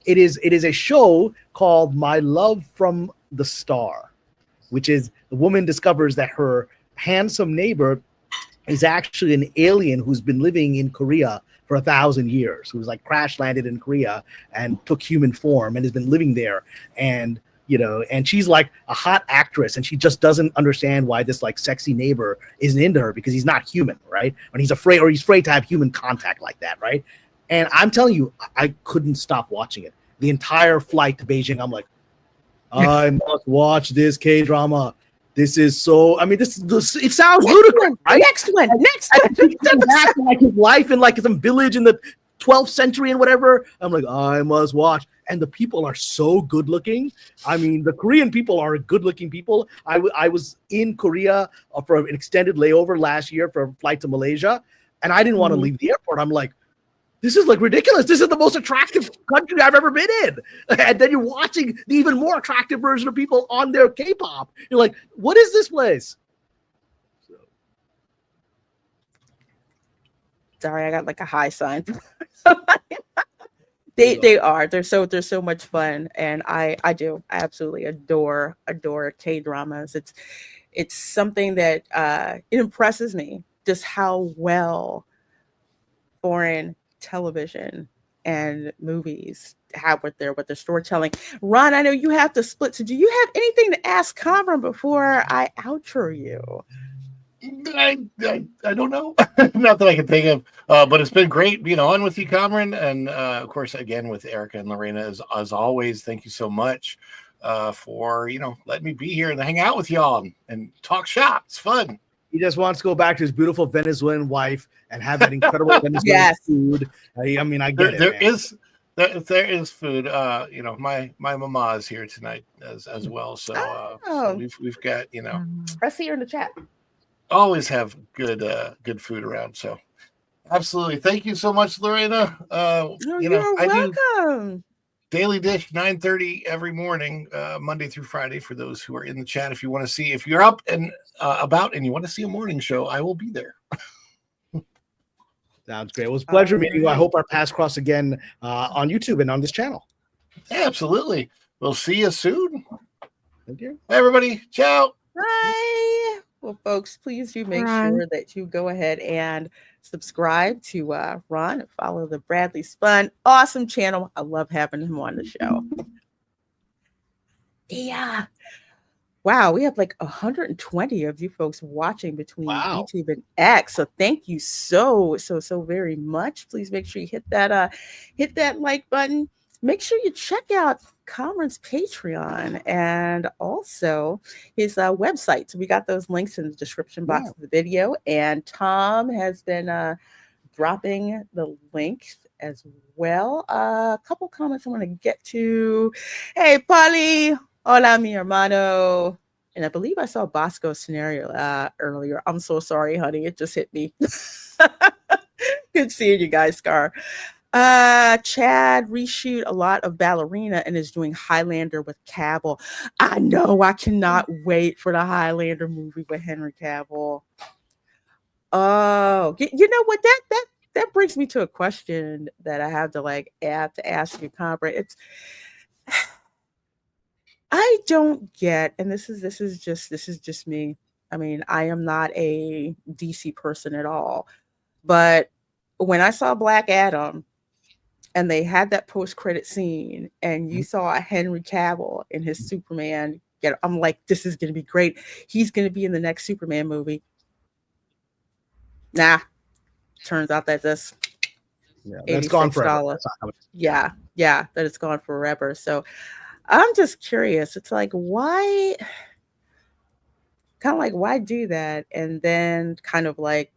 it is a show called My Love from the Star, which is the woman discovers that her handsome neighbor is actually an alien who's been living in Korea for 1,000 years, who's like crash landed in Korea and took human form and has been living there. And you know, and she's like a hot actress, and she just doesn't understand why this like sexy neighbor isn't into her because he's not human, right? And he's afraid to have human contact like that, right? And I'm telling you, I couldn't stop watching it. The entire flight to Beijing, I'm like, I must watch this K-drama. This is so. I mean, this it sounds ludicrous, right? Next one. Back to, like his life in like some village in the 12th century and whatever. I'm like, I must watch. And the people are so good looking. I mean, the Korean people are good looking people. I was in Korea for an extended layover last year for a flight to Malaysia, and I didn't want to leave the airport. I'm like, this is like ridiculous. This is the most attractive country I've ever been in. And then you're watching the even more attractive version of people on their K-pop. You're like, what is this place? Sorry, I got like a high sign. They're so much fun, and I absolutely adore K-dramas. It's something that it impresses me just how well foreign television and movies have with their storytelling. Ron, I know you have to split. So do you have anything to ask Kamran before I outro you? I don't know. Not that I can think of. But it's been great being on with you, Kamran. And of course, again, with Erica and Lorena, as always, thank you so much for, letting me be here and hang out with y'all and talk shop. It's fun. He just wants to go back to his beautiful Venezuelan wife and have that incredible Venezuelan food. I mean, I get it. There is food. My mama is here tonight as well. So, so we've got, I see her in the chat. Always have good food around. So absolutely. Thank you so much, Lorena. You're welcome. Daily Dish 9:30 every morning, Monday through Friday. For those who are in the chat, if you want to see, if you're up and about and you want to see a morning show, I will be there. Sounds great. It was a pleasure meeting you. I hope our paths cross again on YouTube and on this channel. Absolutely. We'll see you soon. Thank you. Bye, everybody. Ciao. Bye. Well, folks, please do make sure that you go ahead and subscribe to Ron and follow the Bradley Spun. Awesome channel. I love having him on the show. Yeah. Wow, we have like 120 of you folks watching between YouTube and X. So thank you so very much. Please make sure you hit that like button. Make sure you check out Kamran's Patreon and also his website. So we got those links in the description box of the video. And Tom has been dropping the links as well. A couple comments I want to get to. Hey, Polly. Hola, mi hermano. And I believe I saw Bosco's scenario earlier. I'm so sorry, honey. It just hit me. Good seeing you guys, Scar. Chad reshoot a lot of Ballerina and is doing Highlander with Cavill. I know. I cannot wait for the Highlander movie with Henry Cavill. Oh, you know what? That brings me to a question that I have to ask you, Kamran. I don't get, and this is just me. I mean, I am not a DC person at all, but when I saw Black Adam and they had that post-credit scene and you saw Henry Cavill in his Superman, I'm like, this is going to be great. He's going to be in the next Superman movie. Nah, turns out that that's gone forever. Yeah, that it's gone forever. So I'm just curious. It's like, why do that? And then kind of like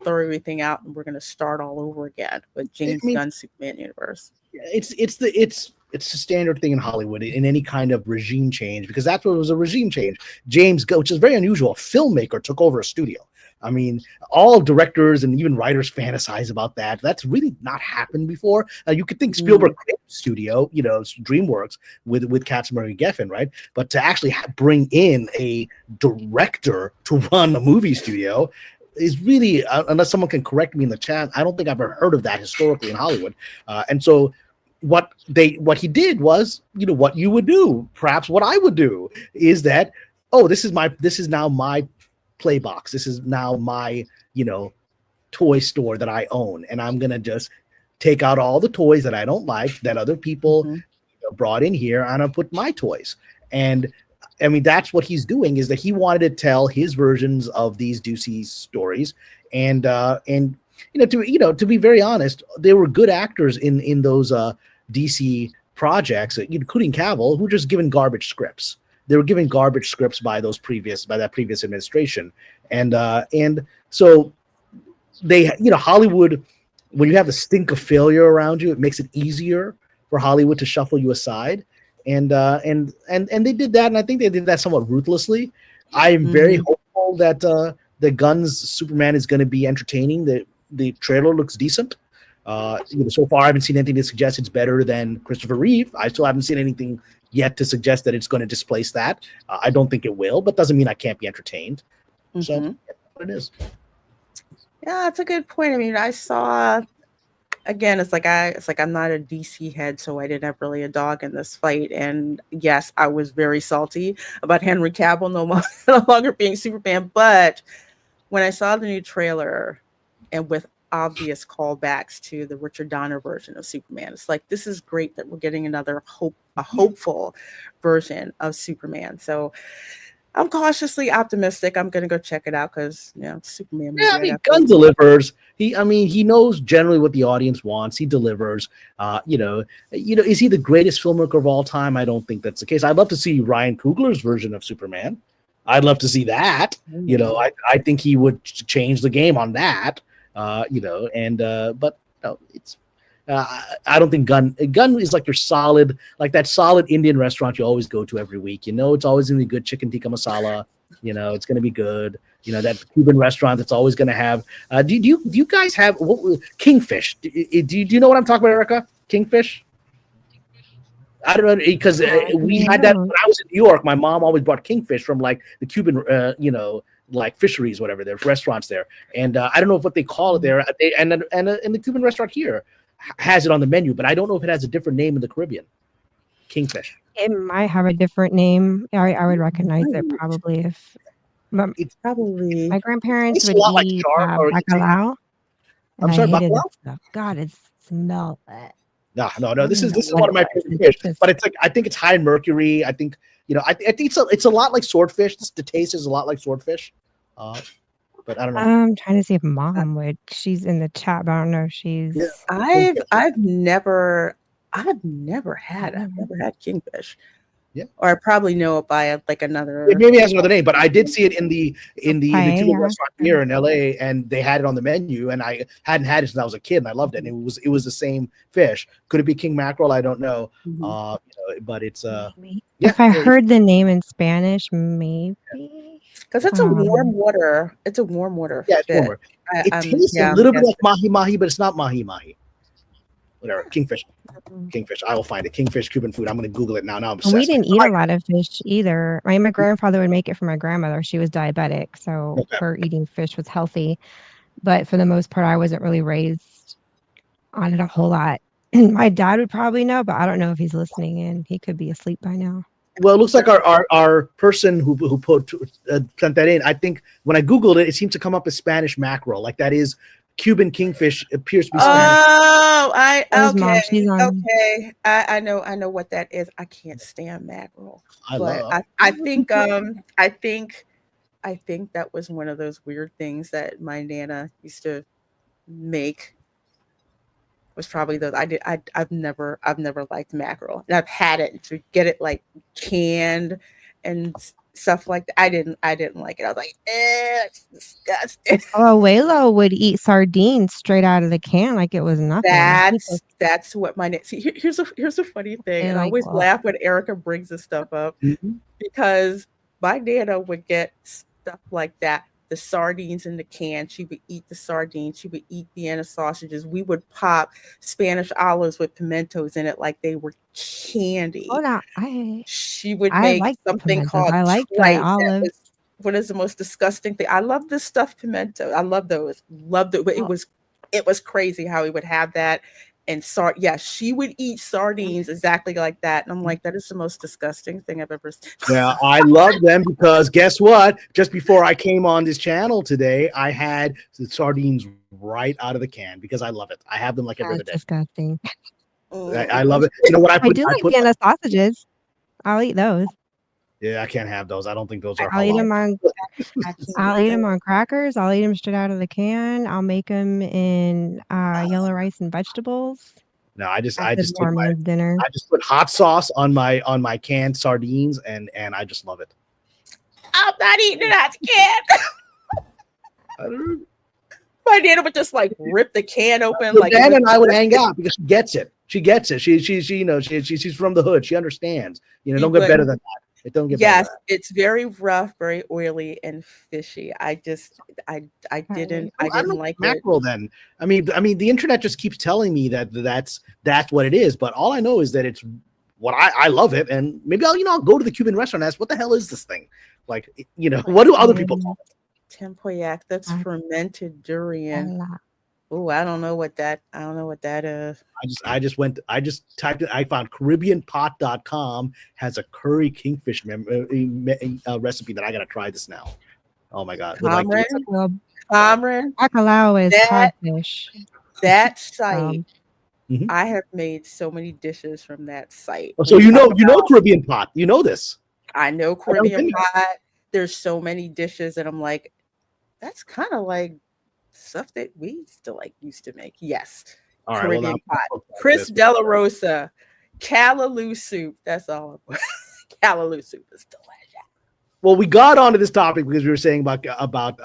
throw everything out and we're going to start all over again with James Gunn's Superman universe. It's the standard thing in Hollywood in any kind of regime change, because that's what was a regime change. James Gunn, which is very unusual, a filmmaker took over a studio. I mean, all directors and even writers fantasize about that. That's really not happened before. You could think Spielberg created a studio, DreamWorks with Katzenberg and Geffen, right? But to actually bring in a director to run a movie studio is really, unless someone can correct me in the chat, I don't think I've ever heard of that historically in Hollywood. And so what he did was, what you would do, perhaps what I would do, is that, this is now my play box. This is now my, toy store that I own. And I'm going to just take out all the toys that I don't like that other people brought in here, and I'll put my toys. And I mean, that's what he's doing, is that he wanted to tell his versions of these DC stories. And to be very honest, there were good actors in those DC projects, including Cavill, who were just given garbage scripts. They were given garbage scripts by that previous administration. And so they, Hollywood, when you have the stink of failure around you, it makes it easier for Hollywood to shuffle you aside. And they did that, and I think they did that somewhat ruthlessly. I am very hopeful that the Gunn's Superman is going to be entertaining. The trailer looks decent. So far I haven't seen anything to suggest it's better than Christopher Reeve. I still haven't seen anything yet to suggest that it's going to displace that. I don't think it will, but doesn't mean I can't be entertained. So that's what it is. Yeah, that's a good point. I mean, I saw, again, it's like I'm not a DC head, so I didn't have really a dog in this fight. And yes, I was very salty about Henry Cavill no longer being Superman. But when I saw the new trailer, and with obvious callbacks to the Richard Donner version of Superman, it's like, this is great that we're getting a hopeful version of Superman. So I'm cautiously optimistic. I'm gonna go check it out because it's Superman. Yeah, I mean, Gunn delivers. He knows generally what the audience wants. He delivers. Is he the greatest filmmaker of all time? I don't think that's the case. I'd love to see Ryan Coogler's version of Superman. I'd love to see that. I think he would change the game on that. But no, it's. I don't think Gunn is like your solid, like that solid Indian restaurant you always go to every week. It's always going to be good chicken tikka masala. It's going to be good. That Cuban restaurant that's always going to have. Do you guys have Kingfish? Do you know what I'm talking about, Erica? Kingfish? I don't know, because we had that when I was in New York. My mom always brought Kingfish from like the Cuban, like fisheries, whatever. There's restaurants there, and I don't know what they call it there. And the Cuban restaurant here has it on the menu, but I don't know if it has a different name in the Caribbean. Kingfish. It might have a different name. I would recognize it probably if. It's probably my grandparents would eat bacalao. I'm sorry, bacalao. bacalao. God, it smells it. No. This is one of my favorite fish, but it's like I think it's high in mercury. I think I think it's a lot like swordfish. The taste is a lot like swordfish. But I don't know. I'm trying to see if Mom would. She's in the chat, but I don't know if she's. Yeah. I've never had Kingfish. Yeah. Or I probably know it by like another. It maybe has another name, but I did see it in the Cuban restaurant here in LA, and they had it on the menu, and I hadn't had it since I was a kid, and I loved it. And it was the same fish. Could it be king mackerel? I don't know. But it's if I heard the name in Spanish, maybe. Because it's a warm water. It's a warm water. Yeah, it's warm water. It tastes a little bit like mahi mahi, but it's not mahi mahi. Whatever. Kingfish. I will find it. Kingfish, Cuban food. I'm going to Google it now. Now I'm obsessed. We didn't eat a lot of fish either. My grandfather would make it for my grandmother. She was diabetic, so her eating fish was healthy. But for the most part, I wasn't really raised on it a whole lot. My dad would probably know, but I don't know if he's listening in. He could be asleep by now. Well, it looks like our person who sent that in. I think when I Googled it, it seems to come up as Spanish mackerel. Like that is Cuban kingfish appears to be Spanish. Oh, okay. I know what that is. I can't stand mackerel. I think that was one of those weird things that my Nana used to make. Was probably those I've never liked mackerel, and I've had it to get it like canned and stuff like that. I didn't like it. I was like, it's disgusting. Oh, Waylo would eat sardines straight out of the can like it was nothing. That's what my see. Here's a funny thing, and I always laugh when Erica brings this stuff up because my Nana would get stuff like that. The sardines in the can. She would eat the sardines. She would eat Vienna sausages. We would pop Spanish olives with pimentos in it like they were candy. Oh no, she would make something called dry olives. What is the most disgusting thing? I love this stuffed pimento. I love those. Loved it. But it was crazy how he would have that. And she would eat sardines exactly like that. And I'm like, that is the most disgusting thing I've ever seen. Yeah, I love them because guess what? Just before I came on this channel today, I had the sardines right out of the can because I love it. I have them like every other day. Disgusting. I love it. You know what I put? I do like Vienna sausages. I'll eat those. Yeah, I can't have those. I don't think those are I'll eat them halal. on. I'll eat them on crackers. I'll eat them straight out of the can. I'll make them in yellow rice and vegetables. No, I just That's a take poor man's dinner. I just put hot sauce on my canned sardines, and I just love it. I'm not eating it out the can. I don't know. My Nana would just like rip the can open. So Like Dan and I would hang out because she gets it. She gets it. She's from the hood. She understands. Don't get better than that. It don't get better Yes, than it's very rough, very oily and fishy. I didn't like mackerel. Then I mean, the internet just keeps telling me that's what it is. But all I know is that it's what I love it, and maybe I'll go to the Cuban restaurant and ask, what the hell is this thing? Like, what do other people call it? Tempoyak. That's fermented durian. Oh, I don't know what that is. I just typed it. I found CaribbeanPot.com has a curry kingfish recipe that I gotta try this now. Oh my god! Kamran, bacalao is codfish. That site. I have made so many dishes from that site. So you know Caribbean Pot. You know this. I know Caribbean Pot. There's so many dishes, and I'm like, that's kind of like stuff that we used to make. Yes. All right, Caribbean Pot. Chris Della Rosa, callaloo soup. That's all. Callaloo soup is delicious. Well, we got onto this topic because we were saying about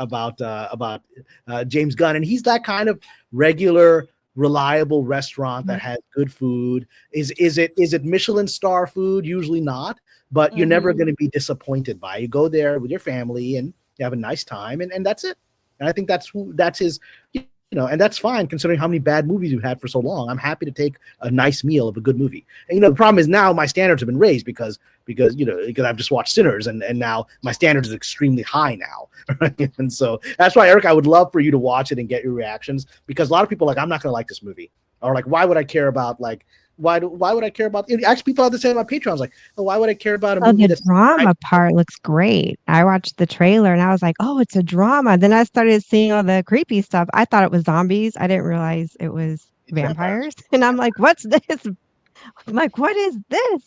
James Gunn, and he's that kind of regular, reliable restaurant that has good food. Is it Michelin star food? Usually not, but you're never going to be disappointed by it. You go there with your family and you have a nice time, and that's it. And I think that's his, and that's fine considering how many bad movies you've had for so long. I'm happy to take a nice meal of a good movie. And the problem is now my standards have been raised because I've just watched Sinners, and now my standards is extremely high now. Right? And so that's why, Eric, I would love for you to watch it and get your reactions, because a lot of people are like, I'm not going to like this movie, or like, why would I care about why would I care about? Actually, people have to say on my Patreon, like, oh, why would I care about a movie? The drama part looks great. I watched the trailer and I was like, oh, it's a drama. Then I started seeing all the creepy stuff. I thought it was zombies. I didn't realize it was vampires. And I'm like, what's this? I'm like, what is this?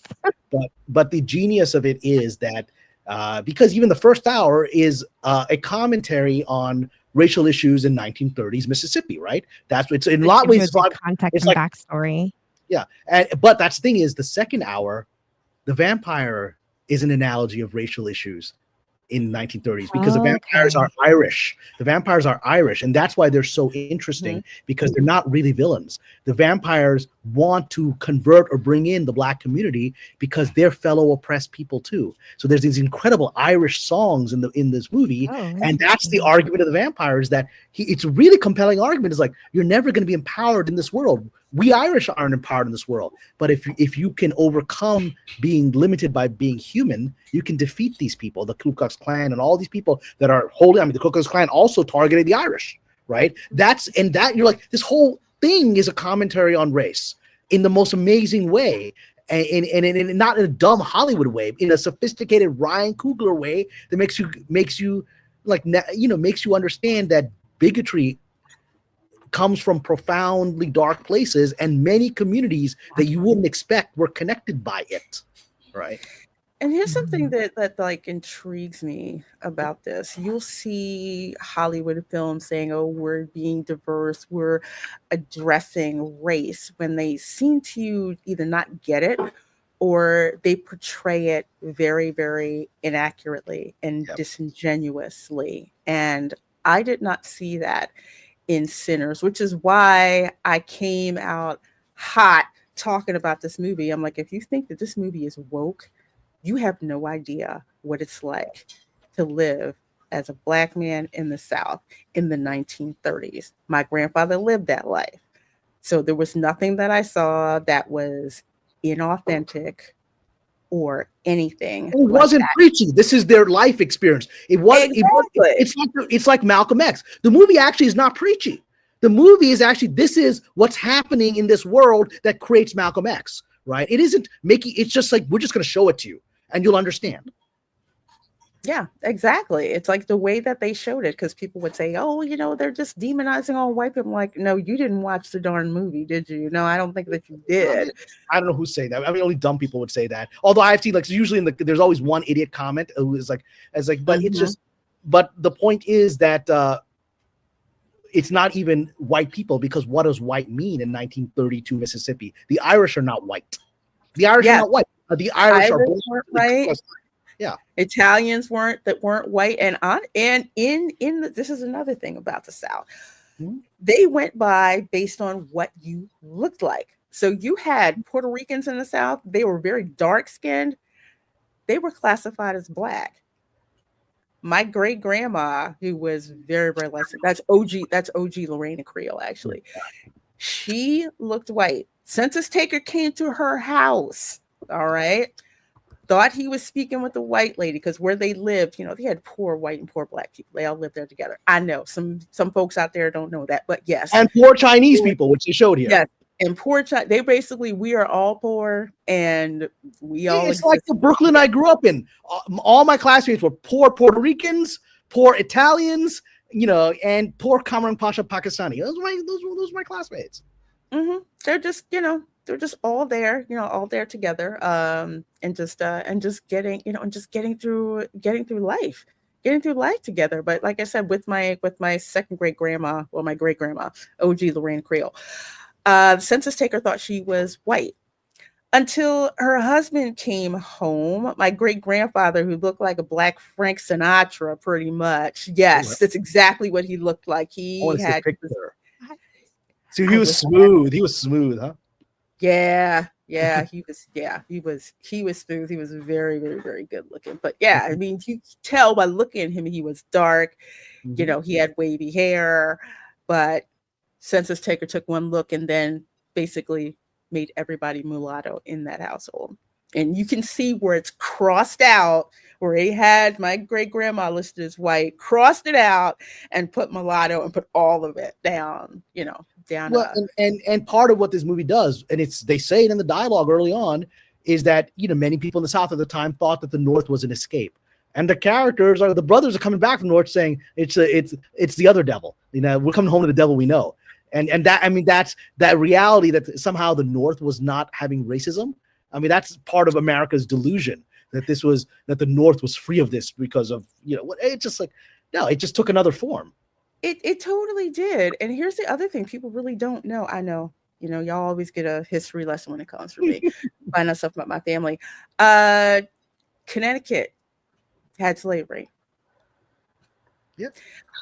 But the genius of it is that because even the first hour is a commentary on racial issues in 1930s Mississippi, right? It's in a lot of ways context and backstory. Yeah, but that's the thing is, the second hour, the vampire is an analogy of racial issues in 1930s because the vampires are Irish. The vampires are Irish, and that's why they're so interesting because they're not really villains. The vampires want to convert or bring in the Black community because they're fellow oppressed people too. So there's these incredible Irish songs in this movie, and that's the argument of the vampires. That it's a really compelling argument. It's like, you're never going to be empowered in this world. We Irish aren't empowered in this world, but if you can overcome being limited by being human, you can defeat these people, the Ku Klux Klan and all these people that are holding. I mean, the Ku Klux Klan also targeted the Irish, right? You're like, this whole thing is a commentary on race in the most amazing way, and not in a dumb Hollywood way, in a sophisticated Ryan Coogler way that makes you understand that bigotry comes from profoundly dark places, and many communities that you wouldn't expect were connected by it, right? And here's something that like intrigues me about this. You'll see Hollywood films saying, oh, we're being diverse, we're addressing race, when they seem to either not get it or they portray it very, very inaccurately and disingenuously. And I did not see that in Sinners, which is why I came out hot talking about this movie. I'm like, if you think that this movie is woke, you have no idea what it's like to live as a Black man in the South in the 1930s. My grandfather lived that life. So there was nothing that I saw that was inauthentic or anything. It wasn't preachy. This is their life experience. It's like Malcolm X. The movie actually is not preachy. The movie is actually, this is what's happening in this world that creates Malcolm X, right? It isn't making, it's just like, we're just going to show it to you and you'll understand. Yeah, exactly. It's like the way that they showed it, because people would say, "Oh, they're just demonizing all white people." I'm like, no, you didn't watch the darn movie, did you? No, I don't think that you did. I don't know who's saying that. I mean, only dumb people would say that. Although I've seen like usually there's always one idiot comment who is like, but it's just. But the point is that it's not even white people, because what does white mean in 1932 Mississippi? The Irish are not white. The Irish are not white. The Irish are Irish weren't white. Yeah. Italians weren't white, and this is another thing about the South. They went by based on what you looked like. So you had Puerto Ricans in the South. They were very dark skinned. They were classified as black. My great grandma, who was very, very light, that's OG Reina Creole, actually. She looked white. Census taker came to her house. All right. Thought he was speaking with the white lady, because where they lived, they had poor white and poor black people. They all lived there together. I know some folks out there don't know that, but yes. And poor Chinese people, which they showed here. Yes. And poor they basically, we are all poor, and we all It's like the Brooklyn I grew up in. All my classmates were poor Puerto Ricans, poor Italians, and poor Kamran Pasha Pakistani. Those were my classmates. They're just, they're just all there, all there together, and just getting, and just getting through life together. But like I said, with my second great grandma, well, my great grandma, OG Lorraine Creole, the census taker thought she was white until her husband came home. My great grandfather, who looked like a black Frank Sinatra, pretty much. Yes, that's exactly what he looked like. He had. So he was smooth. He was smooth, huh? Yeah, he was smooth. He was very, very, very good looking. But yeah, I mean, you could tell by looking at him, he was dark. He had wavy hair, but census taker took one look and then basically made everybody mulatto in that household. And you can see where it's crossed out, where he had my great grandma listed as white, crossed it out and put mulatto and put all of it down, down. Well, and part of what this movie does, and they say it in the dialogue early on, is that many people in the South at the time thought that the North was an escape, and the brothers are coming back from the North saying it's the other devil. We're coming home to the devil we know, and that, I mean, that's that reality that somehow the North was not having racism. I mean, that's part of America's delusion that the North was free of this because of it's just like, no, it just took another form. It totally did. And here's the other thing people really don't know. I know, y'all always get a history lesson when it comes for me. Find out stuff about my family. Connecticut had slavery. Yep.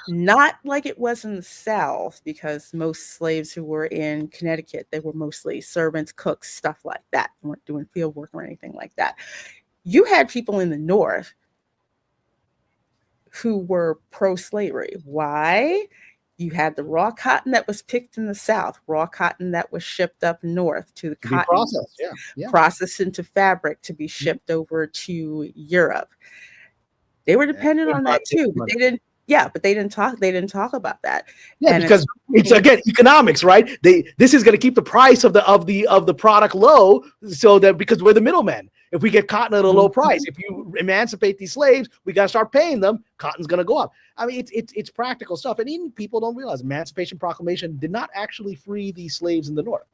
Not like it was in the South, because most slaves who were in Connecticut, they were mostly servants, cooks, stuff like that. They weren't doing field work or anything like that. You had people in the North who were pro-slavery. Why? You had the raw cotton that was picked in the South, raw cotton that was shipped up north to the cotton processed, processed into fabric to be shipped over to Europe. They were dependent on that too, but they didn't. Yeah, but they didn't talk. They didn't talk about that. Yeah, and because it's again economics, right? This is going to keep the price of the product low, so that because we're the middlemen. If we get cotton at a low price, if you emancipate these slaves, we got to start paying them. Cotton's going to go up. I mean, it's practical stuff, and even people don't realize Emancipation Proclamation did not actually free the slaves in the North.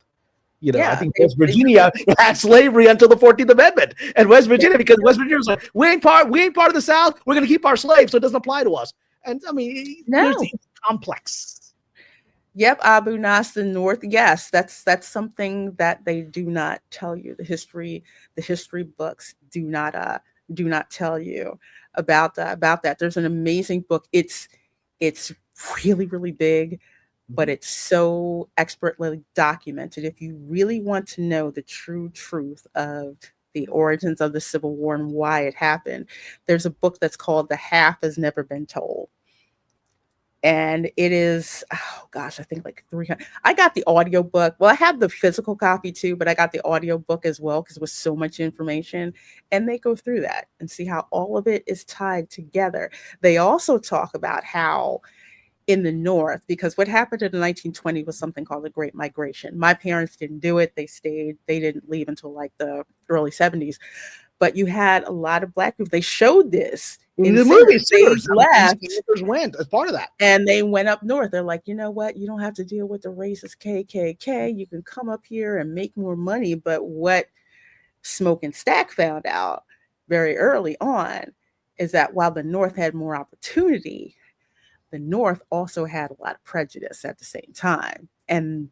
I think West Virginia had slavery until the 14th Amendment, and West Virginia, because West Virginia was like, we ain't part of the South. We're going to keep our slaves, so it doesn't apply to us. And I mean, it's complex. Yep, Abu Nas, the North. Yes, that's something that they do not tell you. The history books do not tell you about that. There's an amazing book. It's really, really big, but it's so expertly documented. If you really want to know the true truth of the origins of the Civil War and why it happened, there's a book that's called The Half Has Never Been Told. And it is, I think like 300. I got the audio book. Well, I have the physical copy too, but I got the audio book as well because it was so much information. And they go through that and see how all of it is tied together. They also talk about how in the North, because what happened in the 1920s was something called the Great Migration. My parents didn't do it. They stayed. They didn't leave until like the early 70s. but you had a lot of black people. They showed this in the Singers. movie. They Singers left. Singers went as part of that, and they went up north. They're like, you know what? You don't have to deal with the racist KKK. You can come up here and make more money. But what Smoke and Stack found out very early on is that while the North had more opportunity, the North also had a lot of prejudice at the same time. And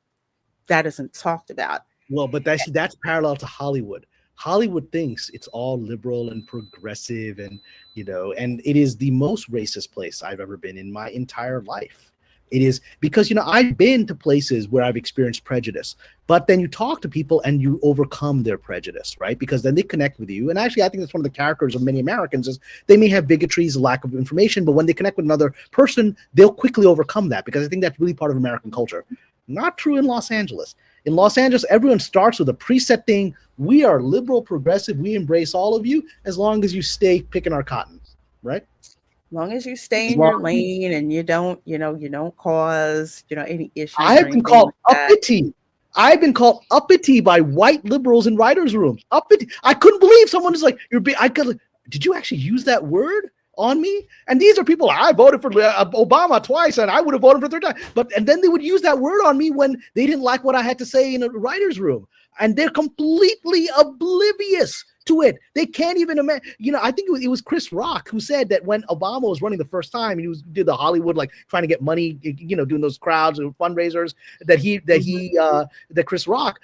that isn't talked about. Well, but that's parallel to Hollywood. Hollywood thinks it's all liberal and progressive, and and it is the most racist place I've ever been in my entire life. It is because I've been to places where I've experienced prejudice, but then you talk to people and you overcome their prejudice, right? Because then they connect with you. And actually, I think that's one of the characters of many Americans is they may have bigotries, lack of information, but when they connect with another person, they'll quickly overcome that, because I think that's really part of American culture. Not true in Los Angeles. In Los Angeles, everyone starts with a preset thing. We are liberal, progressive. We embrace all of you as long as you stay picking our cotton, right? As long as you stay in your lane and you don't cause, any issues. I have been called uppity. I've been called uppity by white liberals in writers' rooms. Uppity. I couldn't believe someone is like, did you actually use that word on me? And these are people, I voted for Obama twice and I would have voted for a third time. And then they would use that word on me when they didn't like what I had to say in a writer's room. And they're completely oblivious to it. They can't even imagine. I think it was Chris Rock who said that when Obama was running the first time, and did the Hollywood, like trying to get money, doing those crowds and fundraisers, that Chris Rock,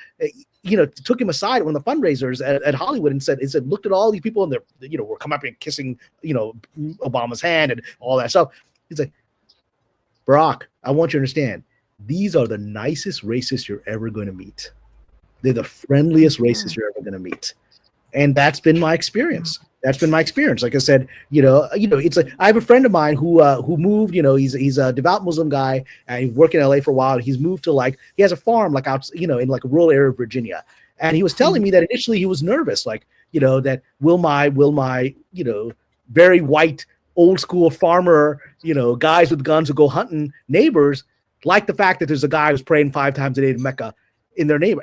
took him aside on the fundraisers at Hollywood and said, looked at all these people and they're, were coming up and kissing, Obama's hand and all that stuff. He's like, Barack, I want you to understand, these are the nicest racists you're ever going to meet. They're the friendliest racists you're ever going to meet. And that's been my experience. Like I said, it's like I have a friend of mine who moved. He's a devout Muslim guy, and he worked in LA for a while. He's moved to he has a farm out, in like a rural area of Virginia. And he was telling me that initially he was nervous, that will my very white old school farmer, guys with guns who go hunting neighbors like the fact that there's a guy who's praying 5 times a day to Mecca in their neighbor.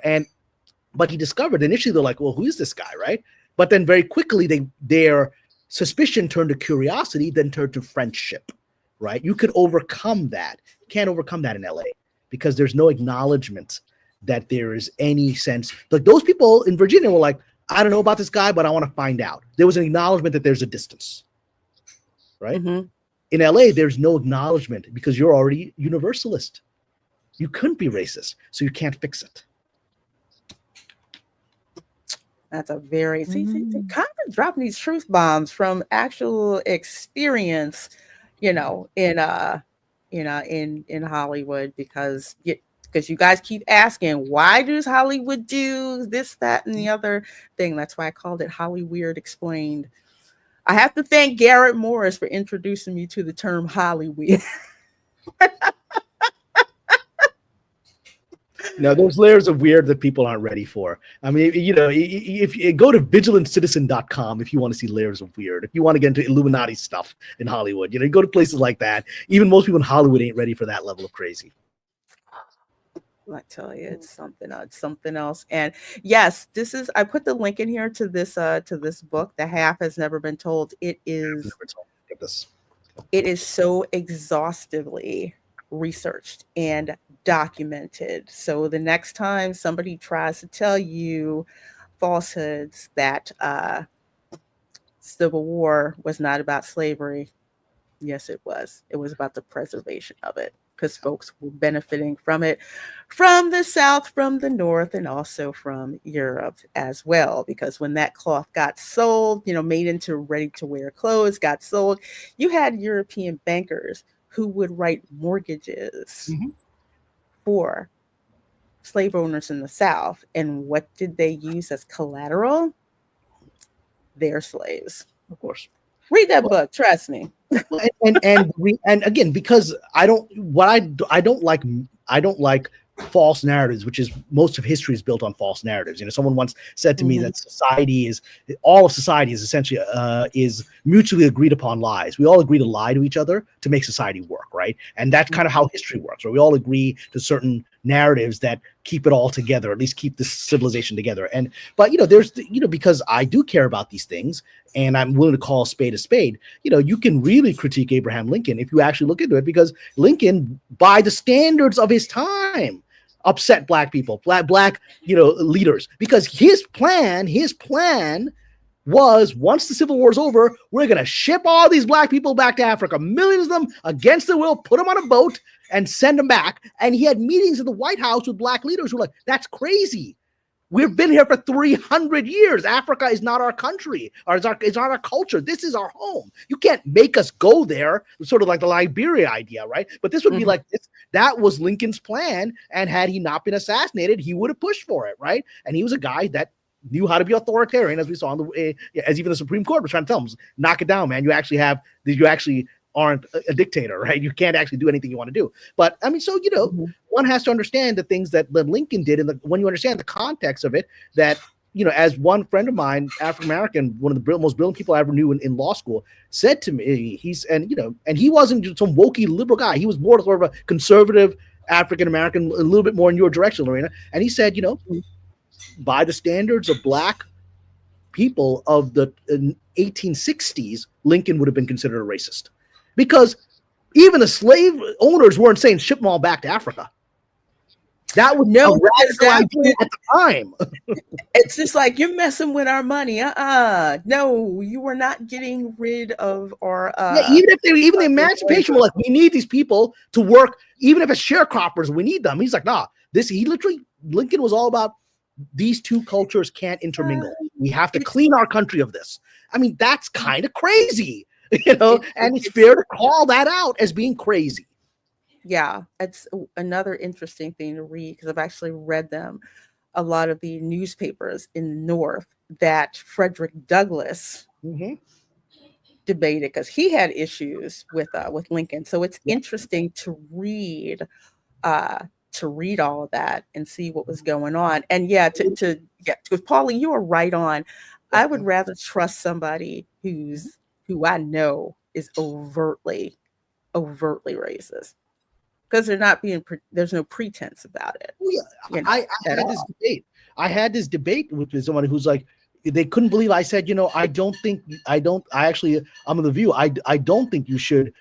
But he discovered initially they're like, well, who is this guy, right? But then very quickly their suspicion turned to curiosity, then turned to friendship, right? You could overcome that. You can't overcome that in LA because there's no acknowledgement that there is any sense. Like those people in Virginia were like, I don't know about this guy, but I want to find out. There was an acknowledgement that there's a distance, right? Mm-hmm. In LA, there's no acknowledgement because you're already universalist. You couldn't be racist, so you can't fix it. That's a very Kamran dropping these truth bombs from actual experience, in Hollywood, because you guys keep asking, why does Hollywood do this, that, and the other thing? That's why I called it HollyWIERD Explained. I have to thank Garrett Morris for introducing me to the term HollyWIERD. No, there's layers of weird that people aren't ready for. I mean, if you go to vigilantcitizen.com if you want to see layers of weird, if you want to get into Illuminati stuff in Hollywood, you go to places like that. Even most people in Hollywood ain't ready for that level of crazy. I tell you, it's something else. And yes, I put the link in here to this book, The Half Has Never Been Told. It is so exhaustively researched and documented. So the next time somebody tries to tell you falsehoods that Civil War was not about slavery, yes, it was. It was about the preservation of it, because folks were benefiting from it from the South, from the North, and also from Europe as well. Because when that cloth got sold, made into ready-to-wear clothes, got sold, you had European bankers who would write mortgages for slave owners in the South. And what did they use as collateral? Their slaves. Of course. Read that book, trust me. and again, because I don't like false narratives, which is most of history is built on false narratives. Someone once said to me that all of society is essentially is mutually agreed upon lies. We all agree to lie to each other to make society work, right? And that's kind of how history works, where we all agree to certain narratives that keep it all together, at least keep this civilization together. But there's because I do care about these things and I'm willing to call a spade, you can really critique Abraham Lincoln if you actually look into it, because Lincoln, by the standards of his time, upset black people, black leaders, because his plan was, once the Civil War is over, we're going to ship all these black people back to Africa, millions of them against their will, put them on a boat and send them back. And he had meetings in the White House with black leaders who were like, that's crazy. We've been here for 300 years. Africa is not our country, or it's not our culture. This is our home. You can't make us go there, sort of like the Liberia idea, right? But this would be like this. That was Lincoln's plan. And had he not been assassinated, he would have pushed for it, right? And he was a guy that knew how to be authoritarian, as we saw in as even the Supreme Court was trying to tell him, knock it down, man. You actually aren't a dictator, right? You can't actually do anything you want to do. But I mean, so one has to understand the things that Lincoln did, and when you understand the context of it, that as one friend of mine, African American, one of the most brilliant people I ever knew in law school, said to me, and he wasn't just some wokey liberal guy. He was more sort of a conservative African American, a little bit more in your direction, Lorena. And he said, by the standards of black people of the 1860s, Lincoln would have been considered a racist, because even the slave owners weren't saying ship them all back to Africa. That was no radical idea at the time. It's just like, you're messing with our money. No, you were not getting rid of our. Even the emancipation were like, we need these people to work, even if it's sharecroppers, we need them. He's like, nah. Lincoln was all about, these two cultures can't intermingle. We have to clean our country of this. I mean, that's kind of crazy, and it's fair to call that out as being crazy. Yeah, it's another interesting thing to read, because I've actually read them. A lot of the newspapers in the North that Frederick Douglass debated, because he had issues with Lincoln. So it's interesting to read all of that and see what was going on. And because Paulie, you are right on. I would rather trust somebody who I know is overtly racist, because they're not there's no pretense about it. I had this debate with someone who's like, they couldn't believe I said, I'm of the view, I don't think you should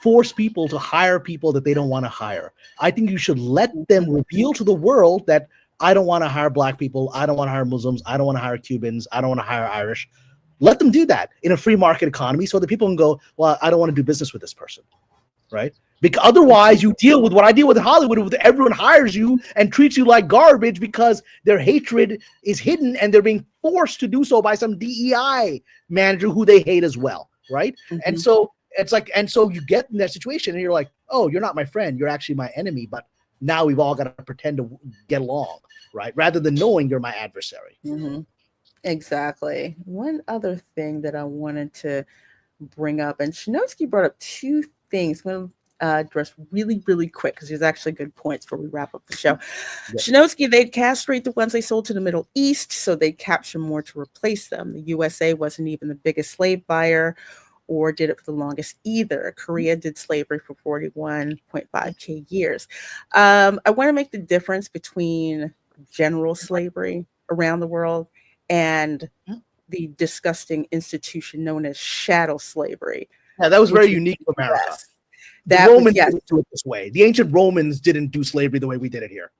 force people to hire people that they don't want to hire. I think you should let them reveal to the world that I don't want to hire black people, I don't want to hire Muslims, I don't want to hire Cubans, I don't want to hire Irish. Let them do that in a free market economy, so that people can go, well, I don't want to do business with this person, right? Because otherwise you deal with what I deal with in Hollywood, with everyone hires you and treats you like garbage because their hatred is hidden and they're being forced to do so by some DEI manager who they hate as well, right? And so it's like, and so you get in that situation and you're like, oh, you're not my friend, you're actually my enemy, but now we've all got to pretend to get along, right? Rather than knowing you're my adversary. Exactly. One other thing that I wanted to bring up, and Shinovsky brought up two things. I'm going to address really, really quick, because there's actually good points before we wrap up the show. Shinovsky, they'd castrate the ones they sold to the Middle East, so they'd capture more to replace them. The USA wasn't even the biggest slave buyer, or did it for the longest either. Korea did slavery for 41.5K years. I want to make the difference between general slavery around the world and the disgusting institution known as chattel slavery. Yeah, that was very unique to America. The Romans didn't do it this way. The ancient Romans didn't do slavery the way we did it here.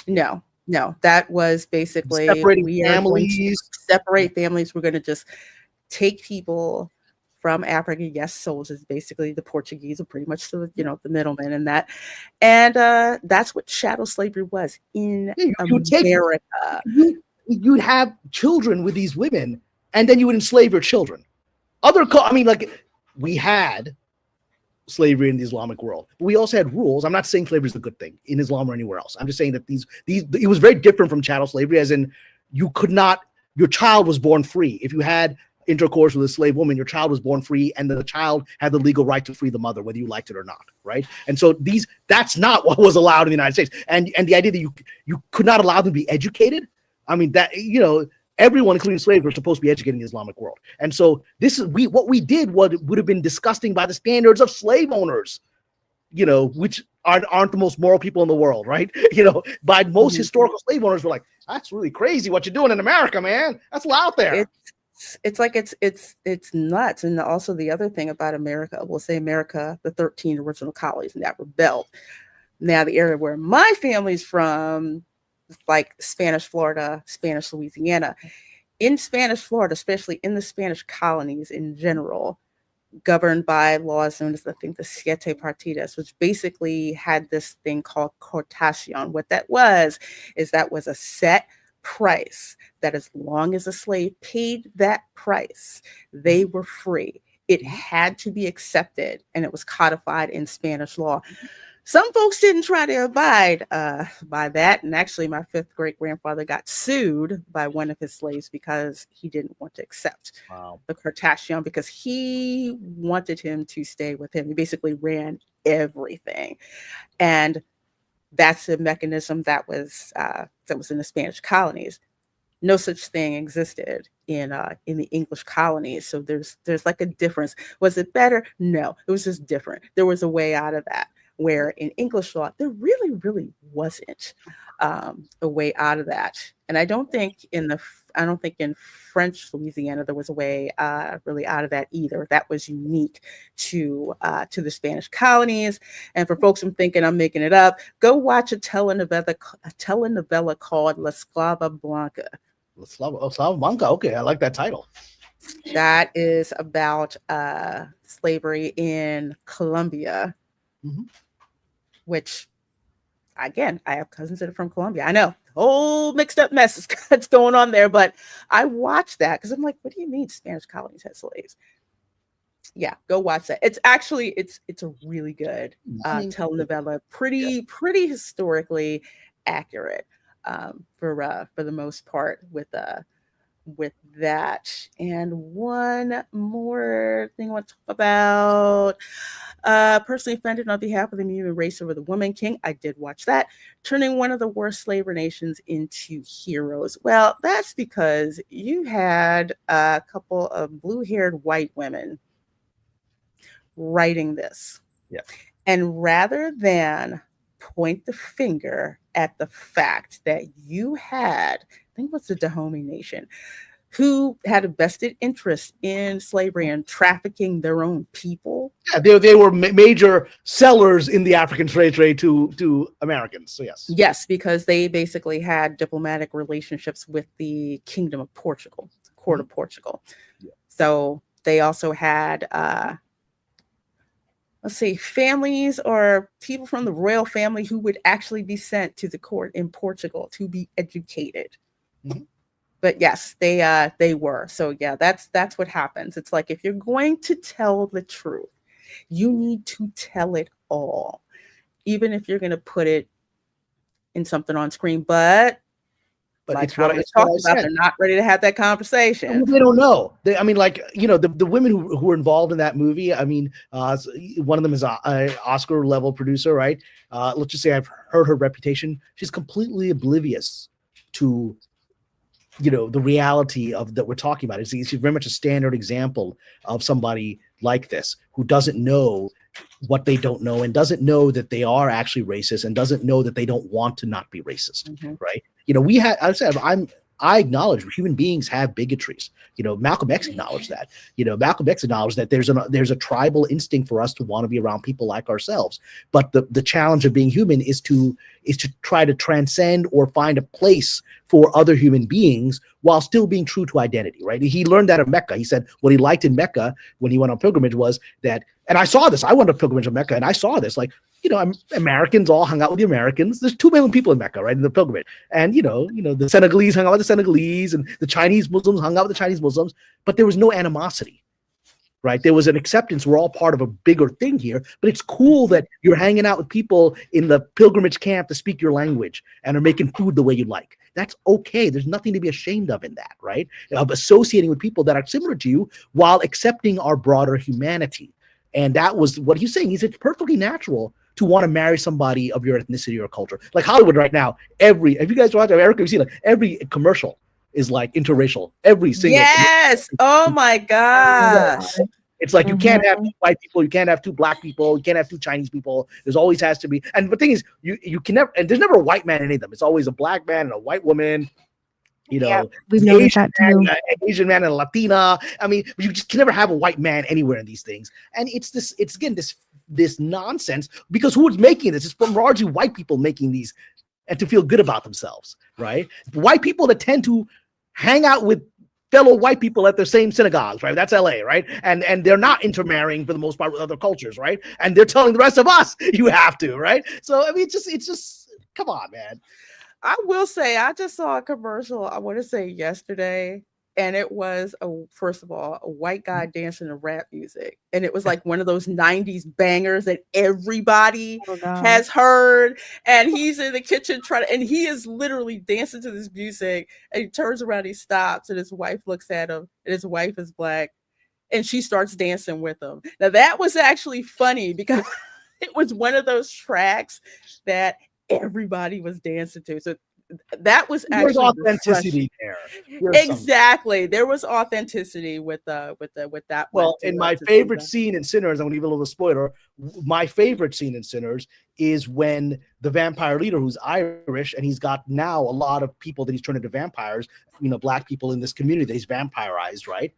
No, that was basically separating families. Separate families. We're going to just take people from Africa. Yes, soldiers, basically the Portuguese are pretty much the middlemen in that. And that's what chattel slavery was in America. You'd have children with these women, and then you would enslave your children. We had slavery in the Islamic world, but we also had rules. I'm not saying slavery is a good thing in Islam or anywhere else. I'm just saying that it was very different from chattel slavery, as in your child was born free. If you had intercourse with a slave woman, your child was born free, and the child had the legal right to free the mother, whether you liked it or not, right? And so that's not what was allowed in the United States. And the idea that you could not allow them to be educated, I mean, that, everyone, including slaves, were supposed to be educated in the Islamic world. And so what we did would have been disgusting by the standards of slave owners, which aren't the most moral people in the world, right? By most historical slave owners were like, that's really crazy what you're doing in America, man. That's out there. It's like it's nuts. And also the other thing about America, we'll say America, the 13 original colonies that rebelled. Now the area where my family's from, like Spanish Florida, Spanish Louisiana. In Spanish Florida, especially in the Spanish colonies in general, governed by laws known as, I think, the Siete Partidas, which basically had this thing called cortación. What that was is that was a set price that as long as a slave paid that price, they were free. It had to be accepted, and it was codified in Spanish law. Some folks didn't try to abide by that. And actually, my 5th great grandfather got sued by one of his slaves because he didn't want to accept the cortación, because he wanted him to stay with him. He basically ran everything. And that's a mechanism that was in the Spanish colonies. No such thing existed in the English colonies. So there's like a difference. Was it better? No, it was just different. There was a way out of that. Where in English law, there really wasn't a way out of that. And I don't think in French Louisiana there was a way really out of that either. That was unique to the Spanish colonies. And for folks, I'm thinking I'm making it up, go watch a telenovela called La Esclava Blanca. La Esclava Blanca. Okay, I like that title. That is about slavery in Colombia. Mm-hmm. Which, again, I have cousins that are from Colombia. I know, whole mixed up mess that's going on there, but I watched that because I'm like, what do you mean Spanish colonies had slaves? Yeah, go watch that. It's actually it's a really good telenovela, pretty historically accurate for the most part with that. And one more thing I want to talk about. Personally offended on behalf of the human race over the Woman King. I did watch that. Turning one of the worst slaver nations into heroes. Well, that's because you had a couple of blue-haired white women writing this. Yeah. And rather than point the finger at the fact that you had, I think it was the Dahomey Nation, who had a vested interest in slavery and trafficking their own people. Yeah, they were major sellers in the African slave trade to Americans. So yes. Yes, because they basically had diplomatic relationships with the Kingdom of Portugal, Court of Portugal. Yeah. So they also had, families or people from the royal family who would actually be sent to the court in Portugal to be educated. Mm-hmm. But yes, they were. So yeah, that's what happens. It's like, if you're going to tell the truth, you need to tell it all, even if you're going to put it in something on screen. But like it's what I talked about, they're not ready to have that conversation. I mean, they don't know. The women who were involved in that movie. I mean, one of them is an Oscar level producer, right? Let's just say I've heard her reputation. She's completely oblivious to the reality of that we're talking about. She's very much a standard example of somebody like this who doesn't know what they don't know and doesn't know that they are actually racist and doesn't know that they don't want to not be racist. Mm-hmm. Right. I acknowledge human beings have bigotries. Malcolm X acknowledged that. Malcolm X acknowledged that there's a tribal instinct for us to want to be around people like ourselves. But the challenge of being human is to try to transcend or find a place for other human beings while still being true to identity, right? He learned that in Mecca. He said what he liked in Mecca when he went on pilgrimage was that, and I saw this, I went on pilgrimage in Mecca and I saw this, like, Americans all hung out with the Americans. There's 2 million people in Mecca, right, in the pilgrimage. And, the Senegalese hung out with the Senegalese and the Chinese Muslims hung out with the Chinese Muslims, but there was no animosity, right? There was an acceptance. We're all part of a bigger thing here, but it's cool that you're hanging out with people in the pilgrimage camp to speak your language and are making food the way you like. That's okay. There's nothing to be ashamed of in that, right? Of associating with people that are similar to you while accepting our broader humanity. And that was what he's saying. He said it's perfectly natural to want to marry somebody of your ethnicity or culture. Like Hollywood right now, if you guys watch America, you see like every commercial is like interracial. Every single yes. Oh my gosh. It's like you can't have Mhm. two white people, you can't have two black people, you can't have two Chinese people. There's always has to be. And the thing is, you can never, and there's never a white man in any of them. It's always a black man and a white woman. You Yeah, know, we've an noticed that too. an Asian man and a Latina. I mean, you just can never have a white man anywhere in these things. And it's again this nonsense, because who's making this? It's from largely white people making these and to feel good about themselves, right? White people that tend to hang out with fellow white people at their same synagogues, right? That's LA, right? And they're not intermarrying for the most part with other cultures, right? And they're telling the rest of us you have to, right? So I mean, it's just come on, man. I will say, I just saw a commercial, I want to say yesterday, and it was, first of all, a white guy dancing to rap music. And it was like one of those 90s bangers that everybody has heard. And he's in the kitchen and he is literally dancing to this music. And he turns around, he stops, and his wife looks at him, and his wife is black. And she starts dancing with him. Now, that was actually funny because it was one of those tracks that everybody was dancing to. So that was There's actually authenticity refreshing. there. Exactly. There was authenticity with that. Well, in my favorite scene in Sinners, I'm gonna give a little spoiler. My favorite scene in Sinners is when the vampire leader, who's Irish, and he's got now a lot of people that he's turned into vampires, black people in this community that he's vampirized, right?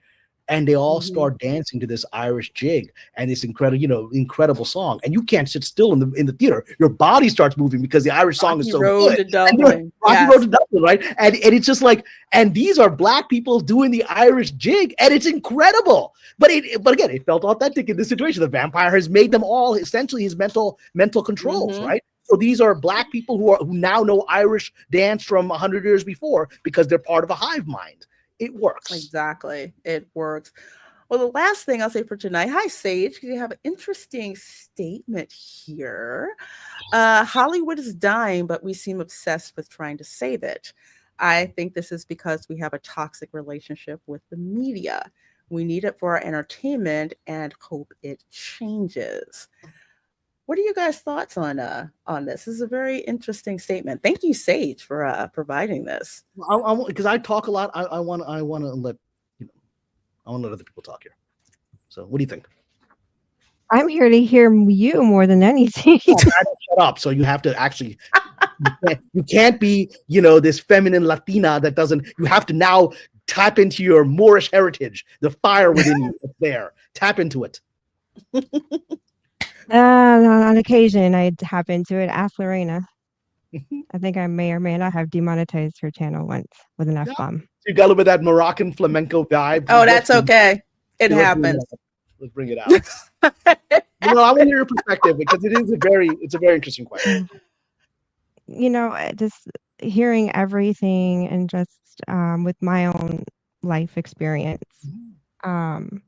And they all start dancing to this Irish jig and this incredible song. And you can't sit still in the theater. Your body starts moving because the Irish song is so good. Rocky Road to Dublin, right? And it's just like, and these are black people doing the Irish jig, and it's incredible. But again, it felt authentic in this situation. The vampire has made them all essentially his mental controls, right? So these are black people who now know Irish dance from 100 years before because they're part of a hive mind. It works. Exactly. It works. Well, the last thing I'll say for tonight, hi, Sage. You have an interesting statement here. Hollywood is dying, but we seem obsessed with trying to save it. I think this is because we have a toxic relationship with the media. We need it for our entertainment and hope it changes. What are you guys' thoughts on this? This is a very interesting statement. Thank you, Sage, for providing this. Because I talk a lot. I want to let I want to let other people talk here. So, what do you think? I'm here to hear you more than anything. Shut up. So you have to actually. You can't be this feminine Latina that doesn't. You have to now tap into your Moorish heritage, the fire within you. It's there. Tap into it. On occasion, I tap into it. Ask Lorena. I think I may or may not have demonetized her channel once with an F-bomb. You got a little bit of that Moroccan flamenco vibe. Oh, that's okay. It happens. Let's bring it out. I want to hear your perspective because it's a very interesting question. Just hearing everything and just with my own life experience. And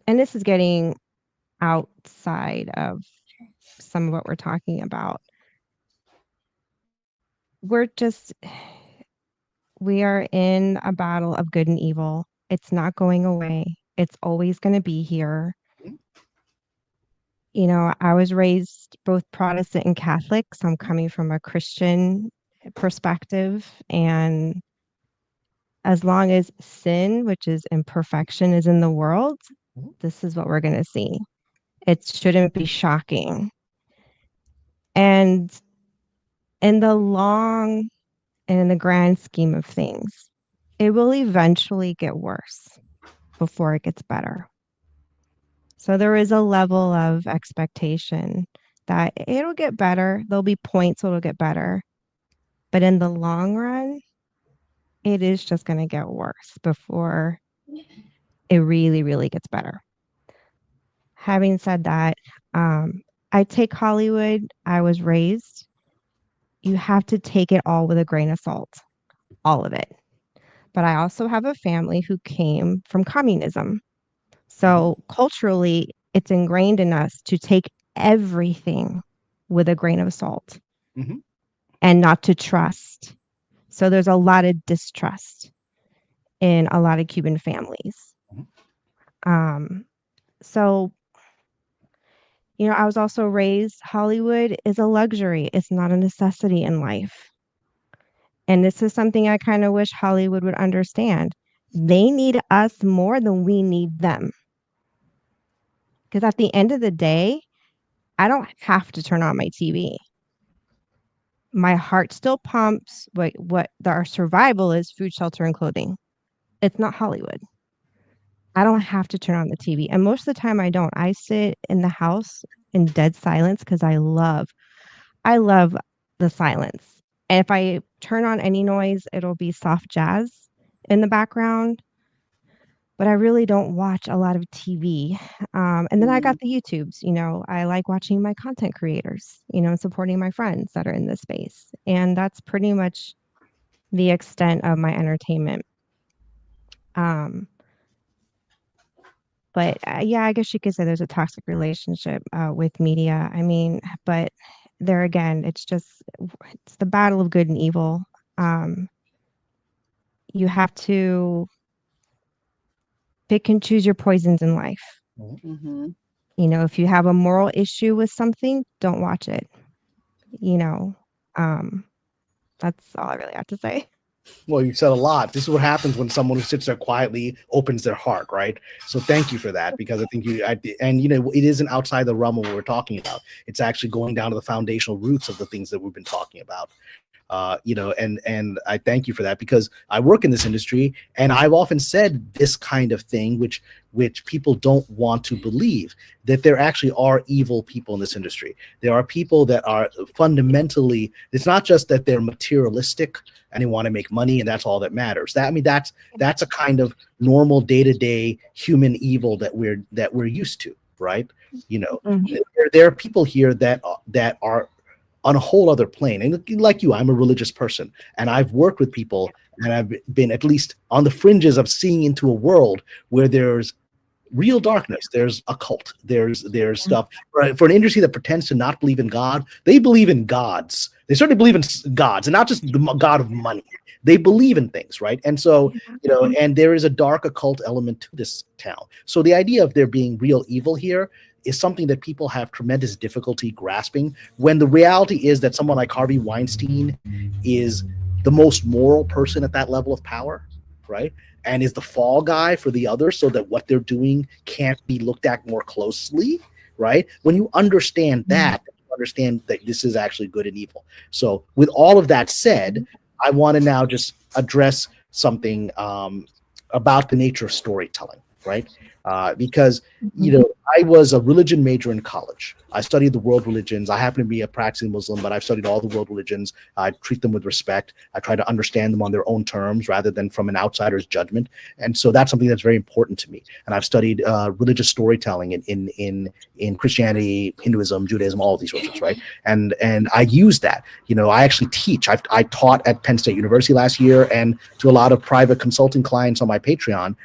this is getting outside of some of what we're talking about. We are in a battle of good and evil. It's not going away. It's always going to be here. I was raised both Protestant and Catholic, so I'm coming from a Christian perspective. And as long as sin, which is imperfection, is in the world, this is what we're going to see. It shouldn't be shocking. And in the long and in the grand scheme of things, it will eventually get worse before it gets better. So there is a level of expectation that it'll get better. There'll be points where it'll get better. But in the long run, it is just going to get worse before it really, really gets better. Having said that, I take Hollywood. I was raised. You have to take it all with a grain of salt, all of it. But I also have a family who came from communism. So culturally, it's ingrained in us to take everything with a grain of salt and not to trust. So there's a lot of distrust in a lot of Cuban families. So I was also raised, Hollywood is a luxury. It's not a necessity in life. And this is something I kind of wish Hollywood would understand. They need us more than we need them. Because at the end of the day, I don't have to turn on my TV. My heart still pumps. Our survival is food, shelter, and clothing. It's not Hollywood. I don't have to turn on the TV. And most of the time I don't. I sit in the house in dead silence because I love the silence. And if I turn on any noise, it'll be soft jazz in the background. But I really don't watch a lot of TV. And then I got the YouTubes, I like watching my content creators, supporting my friends that are in this space. And that's pretty much the extent of my entertainment. But yeah, I guess you could say there's a toxic relationship with media. I mean, but there again, it's the battle of good and evil. You have to pick and choose your poisons in life. Mm-hmm. If you have a moral issue with something, don't watch it. That's all I really have to say. Well, you said a lot. This is what happens when someone who sits there quietly opens their heart, right? So thank you for that, because I think it isn't outside the realm of what we're talking about. It's actually going down to the foundational roots of the things that we've been talking about. And I thank you for that, because I work in this industry and I've often said this kind of thing, which people don't want to believe, that there actually are evil people in this industry. There are people that are fundamentally, it's not just that they're materialistic and they want to make money and that's all that matters. That's a kind of normal day-to-day human evil that we're used to, right? There are people here that are on a whole other plane. And like you, I'm a religious person, and I've worked with people, and I've been at least on the fringes of seeing into a world where there's real darkness, there's occult, there's stuff. Right? For an industry that pretends to not believe in God, they believe in gods. They certainly believe in gods, and not just the god of money. They believe in things, right? And so, and there is a dark occult element to this town. So the idea of there being real evil here is something that people have tremendous difficulty grasping, when the reality is that someone like Harvey Weinstein is the most moral person at that level of power, right? And is the fall guy for the others, so that what they're doing can't be looked at more closely, right? When you understand that, you understand that this is actually good and evil. So with all of that said, I want to now just address something about the nature of storytelling, right? Because, I was a religion major in college. I studied the world religions. I happen to be a practicing Muslim, but I've studied all the world religions. I treat them with respect. I try to understand them on their own terms rather than from an outsider's judgment. And so that's something that's very important to me. And I've studied religious storytelling in Christianity, Hinduism, Judaism, all of these religions, right? And I use that. I actually teach. I taught at Penn State University last year, and to a lot of private consulting clients on my Patreon,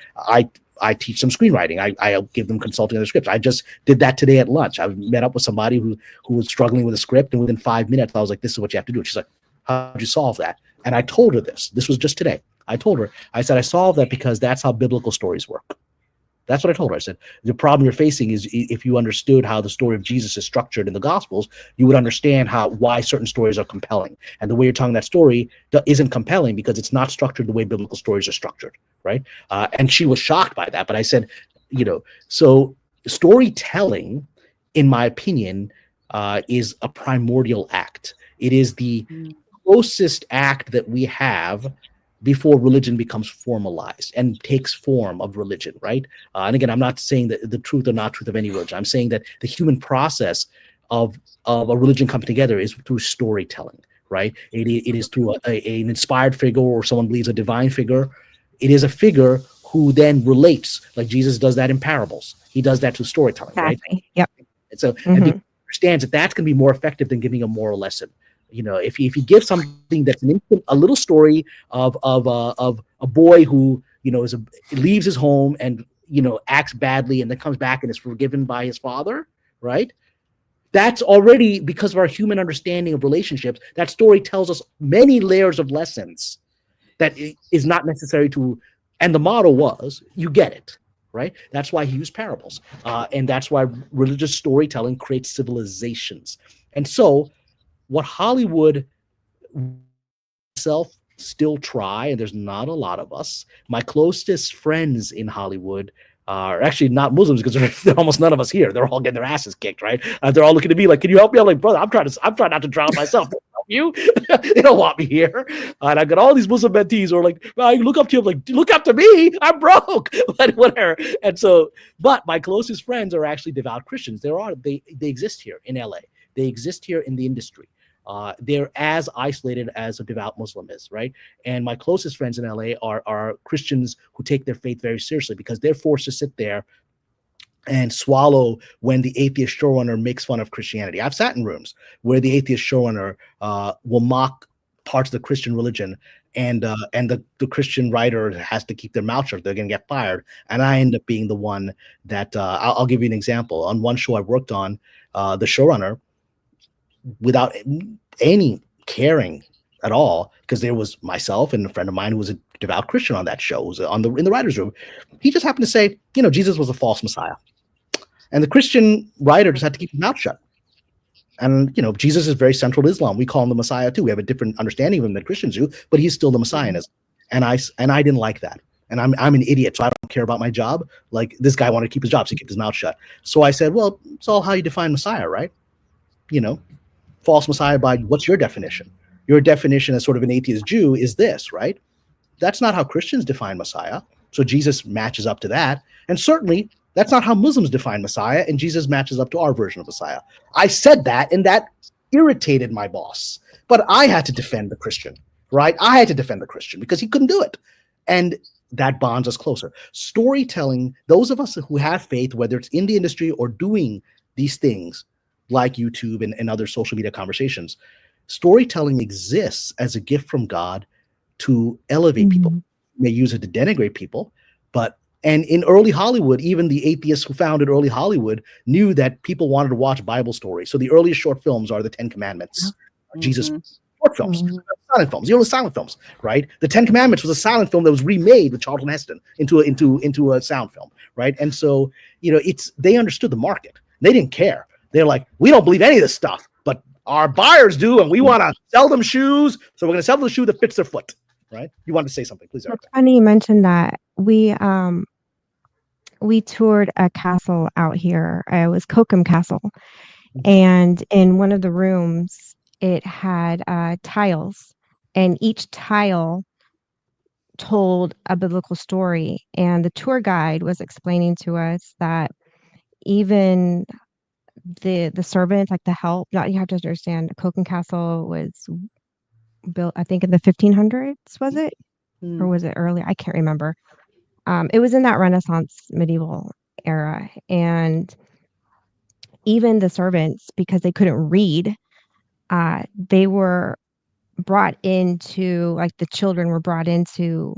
I teach them screenwriting. I'll give them consulting on their scripts. I just did that today at lunch. I met up with somebody who was struggling with a script, and within 5 minutes, I was like, this is what you have to do. And she's like, how did you solve that? And I told her this. This was just today. I told her, I said, I solved that because that's how biblical stories work. That's what I told her. I said, the problem you're facing is if you understood how the story of Jesus is structured in the Gospels, you would understand why certain stories are compelling. And the way you're telling that story isn't compelling because it's not structured the way biblical stories are structured, right? And she was shocked by that. But I said, so storytelling, in my opinion, is a primordial act. It is the closest act that we have before religion becomes formalized and takes form of religion, right? And again, I'm not saying that the truth or not truth of any religion. I'm saying that the human process of a religion coming together is through storytelling, right? It is through an inspired figure, or someone believes a divine figure. It is a figure who then relates, like Jesus does that in parables. He does that through storytelling, right? Yep. And so and he understands that that's going to be more effective than giving a moral lesson. If you give something that's a little story of a boy who leaves his home and acts badly and then comes back and is forgiven by his father, right? That's already, because of our human understanding of relationships, that story tells us many layers of lessons that is not necessary to. And the model was, you get it, right? That's why he used parables, and that's why religious storytelling creates civilizations. And so, what Hollywood itself still try, and there's not a lot of us. My closest friends in Hollywood Are actually not Muslims because there are almost none of us here. They're all getting their asses kicked, right? They're all looking at me like, "Can you help me?" I'm like, "Brother, I'm trying not to drown myself." You, they don't want me here. And I got all these Muslim mentees who are like, "I look up to you." I'm like, "Look up to me. I'm broke," but whatever. And so, but my closest friends are actually devout Christians. They exist here in LA. They exist here in the industry. They're as isolated as a devout Muslim is, right? And my closest friends in LA are Christians who take their faith very seriously because they're forced to sit there and swallow when the atheist showrunner makes fun of Christianity. I've sat in rooms where the atheist showrunner will mock parts of the Christian religion, and the Christian writer has to keep their mouth shut. They're going to get fired, and I end up being the one that I'll give you an example. On one show I worked on, the showrunner, without any caring at all, because there was myself and a friend of mine who was a devout Christian on that show, was in the writer's room. He just happened to say, Jesus was a false Messiah. And the Christian writer just had to keep his mouth shut. And, Jesus is very central to Islam. We call him the Messiah too. We have a different understanding of him than Christians do, but he's still the Messiahism. And I didn't like that. And I'm an idiot, so I don't care about my job. Like, this guy wanted to keep his job, so he kept his mouth shut. So I said, well, it's all how you define Messiah, right? False Messiah by what's your definition? Your definition as sort of an atheist Jew is this, right? That's not how Christians define Messiah. So Jesus matches up to that. And certainly that's not how Muslims define Messiah, and Jesus matches up to our version of Messiah. I said that, and that irritated my boss. But I had to defend the Christian, right? I had to defend the Christian because he couldn't do it. And that bonds us closer. Storytelling, those of us who have faith, whether it's in the industry or doing these things, like YouTube and other social media conversations, storytelling exists as a gift from God to elevate people. You may use it to denigrate people, and in early Hollywood, even the atheists who founded early Hollywood knew that people wanted to watch Bible stories. So the earliest short films are the 10 Commandments, Jesus short films, silent films, the early silent films, right? The 10 Commandments was a silent film that was remade with Charlton Heston into a sound film, right? And so, they understood the market. They didn't care. They're like, we don't believe any of this stuff, but our buyers do, and we want to sell them shoes, so we're going to sell them the shoe that fits their foot, right? You wanted to say something, please, Erica. It's funny you mentioned that. We toured a castle out here. It was Kokum Castle, and in one of the rooms, it had tiles, and each tile told a biblical story. And the tour guide was explaining to us that even the servant, like the help, you have to understand, Kokum Castle was built, I think, in the 1500s, was it? Or was it early? I can't remember. It was in that Renaissance medieval era. And even the servants, because they couldn't read, they were brought into, like, the children were brought into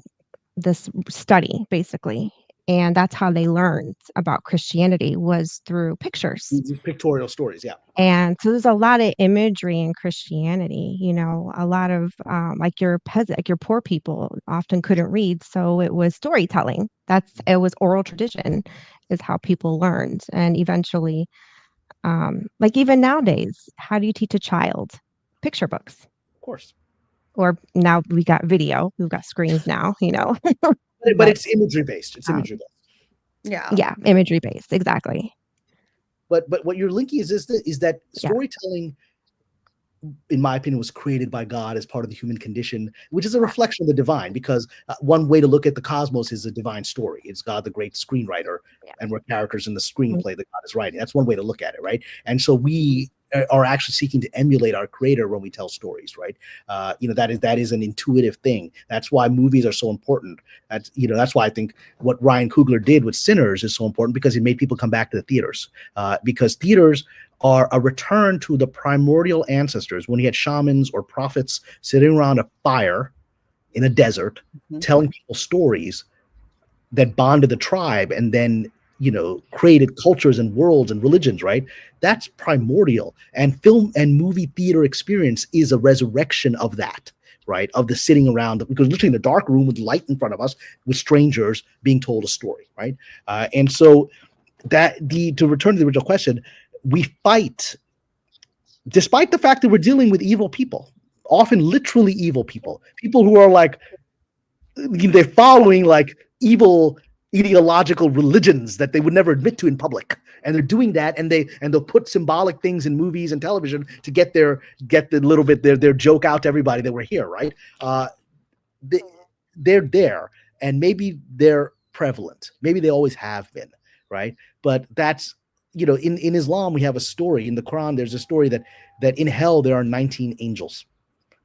this study, basically. And that's how they learned about Christianity, was through pictures. These pictorial stories, yeah. And so there's a lot of imagery in Christianity, a lot of like your poor people often couldn't read. So it was storytelling. It was oral tradition is how people learned. And eventually, like even nowadays, how do you teach a child? Picture books. Of course. Or now we got video, we've got screens now, But it's imagery based. It's imagery based. Yeah, imagery based, exactly. But what you're linking is that storytelling, in my opinion, was created by God as part of the human condition, which is a reflection of the divine. Because one way to look at the cosmos is a divine story. It's God, the great screenwriter, and we're characters in the screenplay that God is writing. That's one way to look at it, right? And so we are actually seeking to emulate our creator when we tell stories, right? That is an intuitive thing. That's why movies are so important. That's why I think what Ryan Coogler did with Sinners is so important, because it made people come back to the theaters, because theaters are a return to the primordial ancestors when he had shamans or prophets sitting around a fire in a desert, telling people stories that bonded the tribe and then created cultures and worlds and religions, right? That's primordial. And film and movie theater experience is a resurrection of that, right? Of the sitting around, because literally in a dark room with light in front of us, with strangers being told a story, right? And so to return to the original question, we fight, despite the fact that we're dealing with evil people, often literally evil people who are like, they're following like evil ideological religions that they would never admit to in public, and they're doing that, and they'll put symbolic things in movies and television to get the little bit their joke out to everybody that we're here, right? They're there, and maybe they're prevalent, maybe they always have been, right? But that's, in Islam we have a story, in the Quran there's a story that in hell there are 19 angels,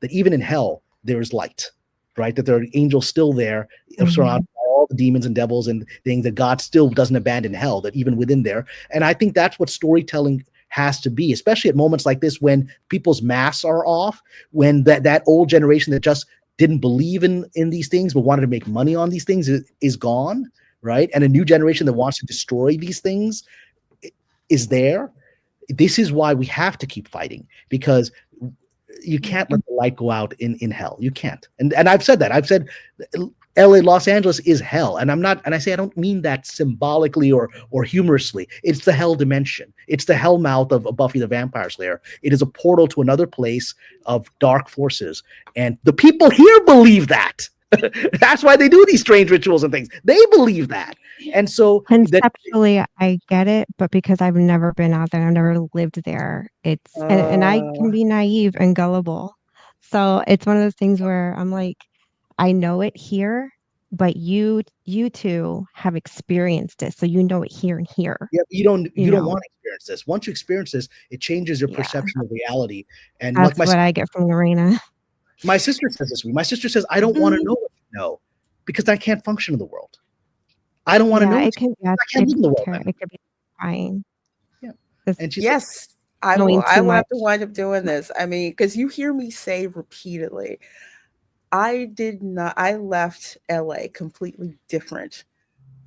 that even in hell there is light, right? That there are angels still there, surrounded by all the demons and devils and things, that God still doesn't abandon hell, that even within there. And I think that's what storytelling has to be, especially at moments like this when people's masks are off, when that old generation that just didn't believe in these things but wanted to make money on these things is gone, right? And a new generation that wants to destroy these things is there. This is why we have to keep fighting, because you can't let the light go out in hell. You can't. And I've said that. I've said LA, Los Angeles is hell. And I say I don't mean that symbolically or humorously. It's the hell dimension. It's the hell mouth of Buffy the Vampire Slayer. It is a portal to another place of dark forces. And the people here believe that. That's why they do these strange rituals and things. They believe that. And so conceptually, I get it, but because I've never been out there, I've never lived there. It's and I can be naive and gullible. So it's one of those things where I'm like, I know it here, but you two have experienced it, so you know it here and here. Yeah, you don't want to experience this. Once you experience this, it changes your perception of reality. And that's what I get from Lorena. My sister says this to me. My sister says, I don't want to know what you know, because I can't function in the world. I don't want to know. I can't live in the world. It could be fine. Yeah. And yes, I will have to wind up doing this. I mean, because you hear me say repeatedly, I left LA completely different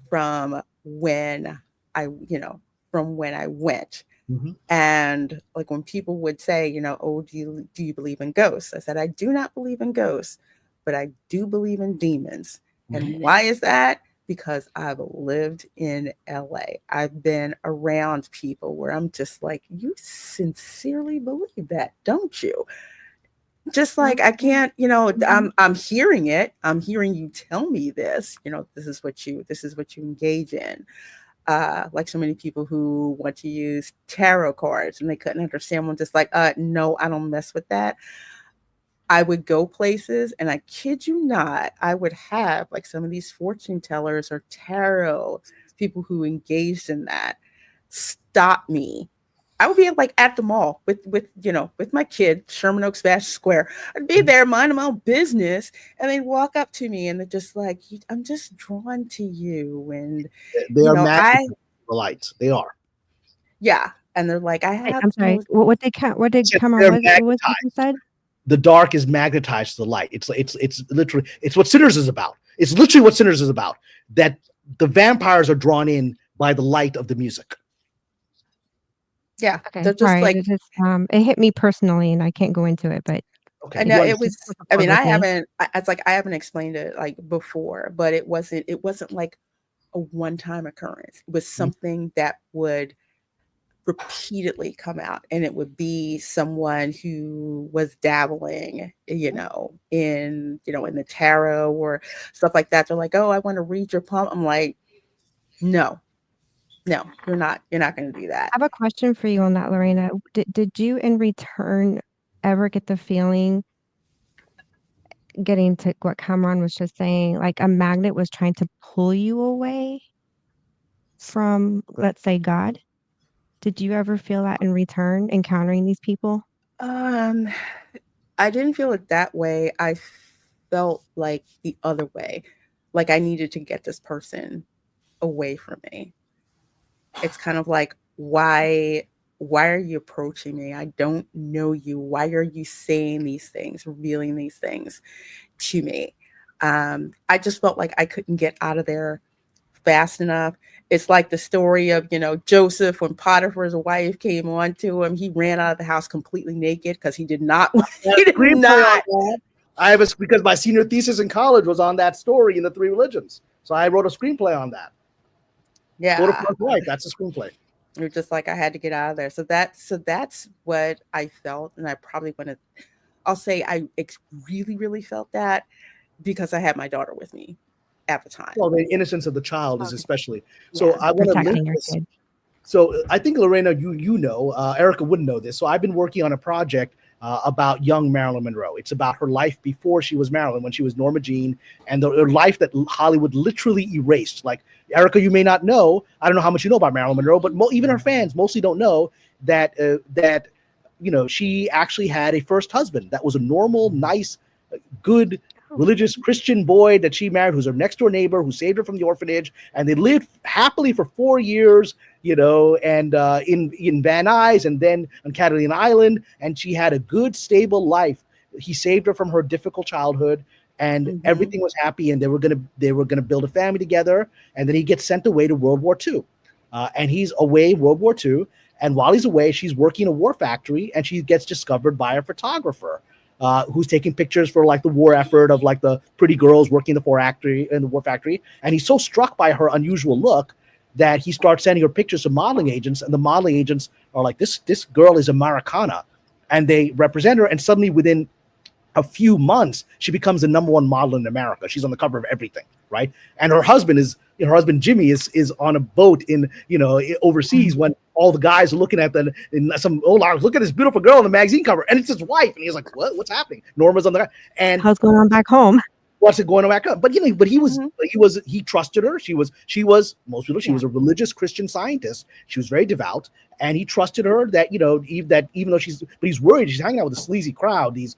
from when I went. Mm-hmm. And like when people would say, oh, do you believe in ghosts? I said, I do not believe in ghosts, but I do believe in demons. And why is that? Because I've lived in LA. I've been around people where I'm just like, you sincerely believe that, don't you? Just like I can't, I'm hearing it. I'm hearing you tell me this, this is what you engage in. Like so many people who want to use tarot cards and they couldn't understand. I'm just like, no, I don't mess with that. I would go places, and I kid you not, I would have like some of these fortune tellers or tarot people who engaged in that stop me. I would be like at the mall with my kid, Sherman Oaks Fashion Square. I'd be there minding my own business, and they'd walk up to me and they're just like, I'm just drawn to you. And they are magic the lights. They are. Yeah. And they're like, I'm sorry. What did Kamran what you said? The dark is magnetized to the light. It's literally, it's what Sinners is about. It's literally what Sinners is about. That the vampires are drawn in by the light of the music. Yeah, okay. They're just like it hit me personally, and I can't go into it, but okay. I know it was. I mean, I haven't explained it like before, but it wasn't like a one-time occurrence. It was something that would repeatedly come out, and it would be someone who was dabbling, in the tarot or stuff like that. They're like, oh, I want to read your palm. I'm like, no, you're not going to do that. I have a question for you on that, Lorena. Did you in return ever get the feeling, getting to what Kamran was just saying, like a magnet was trying to pull you away from, let's say, God? Did you ever feel that in return, encountering these people? I didn't feel it that way. I felt like the other way, like I needed to get this person away from me. It's kind of like, why are you approaching me? I don't know you. Why are you saying these things, revealing these things to me? I just felt like I couldn't get out of there fast enough. It's like the story of, Joseph, when Potiphar's wife came on to him, he ran out of the house completely naked because he did not. Because my senior thesis in college was on that story in the Three Religions. So I wrote a screenplay on that. Yeah. That's a screenplay. You're just like, I had to get out of there. So that's what I felt. And I probably I'll say I really, really felt that because I had my daughter with me. at the time. Well, the innocence of the child is especially. So I want to Protecting link your this. kid. So I think Lorena, you know, Erica wouldn't know this. So I've been working on a project about young Marilyn Monroe. It's about her life before she was Marilyn, when she was Norma Jean, and her life that Hollywood literally erased. Like Erica, you may not know. I don't know how much you know about Marilyn Monroe, but even her fans mostly don't know that you know, she actually had a first husband that was a normal, nice, good, religious Christian boy that she married, who's her next door neighbor, who saved her from the orphanage, and they lived happily for 4 years, you know, and in Van Nuys and then on Catalina Island, and she had a good, stable life. He saved her from her difficult childhood, and everything was happy, and they were gonna build a family together. And then he gets sent away to World War II, and he's away World War II. And while he's away, she's working in a war factory, and she gets discovered by a photographer who's taking pictures for like the war effort of like the pretty girls working in the war factory. And he's so struck by her unusual look that he starts sending her pictures to modeling agents, and the modeling agents are like, this girl is Americana, and they represent her. And suddenly, within a few months, she becomes the #1 model in America. She's on the cover of everything, right? And her husband Jimmy is on a boat in, you know, overseas when all the guys are looking at look at this beautiful girl on the magazine cover, and it's his wife, and he's like, what's happening? Norma's on the, and how's going on back home? What's it going on back up? But you know, he trusted her. She was most people. She was a religious Christian Scientist. She was very devout, and he trusted her that, you know, even though he's worried she's hanging out with a sleazy crowd, these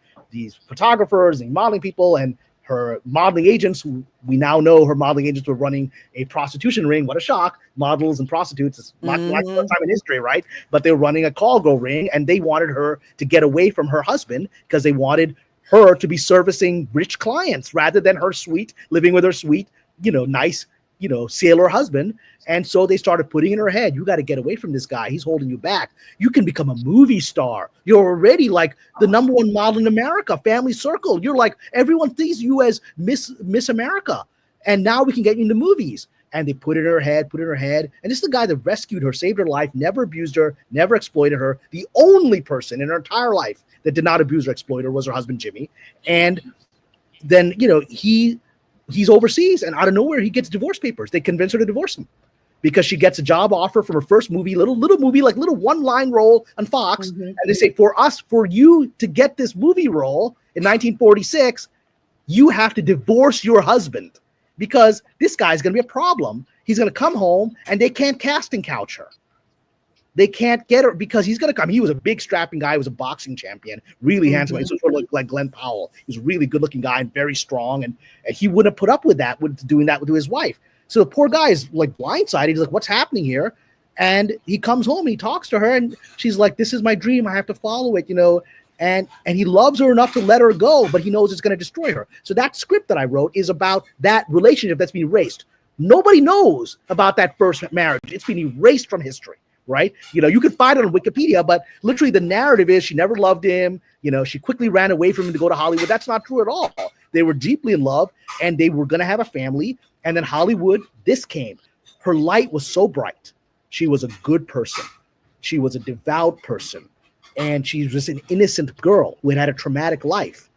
photographers and modeling people, and her modeling agents, who we now know her modeling agents were running a prostitution ring. What a shock. Models and prostitutes is not like the first time in history, right? But they were running a call girl ring, and they wanted her to get away from her husband because they wanted her to be servicing rich clients rather than her living with her sweet, you know, nice, you know, sailor husband. And so they started putting in her head, you got to get away from this guy. He's holding you back. You can become a movie star. You're already like the #1 model in America, family circle. You're like, everyone sees you as Miss America. And now we can get you into movies. And they put it in her head. And this is the guy that rescued her, saved her life, never abused her, never exploited her. The only person in her entire life that did not abuse or exploit her was her husband, Jimmy. And then, you know, he's overseas, and out of nowhere, he gets divorce papers. They convince her to divorce him because she gets a job offer from her first movie, little movie, like little one-line role on Fox. And they say, for you to get this movie role in 1946, you have to divorce your husband, because this guy's going to be a problem. He's going to come home, and they can't casting couch her. They can't get her because he's going to come. He was a big strapping guy. He was a boxing champion, really handsome. He was sort of like Glenn Powell. He was a really good looking guy and very strong. And he wouldn't have put up with that, with doing that to his wife. So the poor guy is like blindsided. He's like, what's happening here? And he comes home, he talks to her, and she's like, this is my dream. I have to follow it, you know. And he loves her enough to let her go, but he knows it's going to destroy her. So that script that I wrote is about that relationship that's been erased. Nobody knows about that first marriage. It's been erased from history. Right? You know, you can find it on Wikipedia, but literally the narrative is she never loved him. You know, she quickly ran away from him to go to Hollywood. That's not true at all. They were deeply in love, and they were going to have a family. And then Hollywood, this came. Her light was so bright. She was a good person. She was a devout person. And she was an innocent girl who had a traumatic life.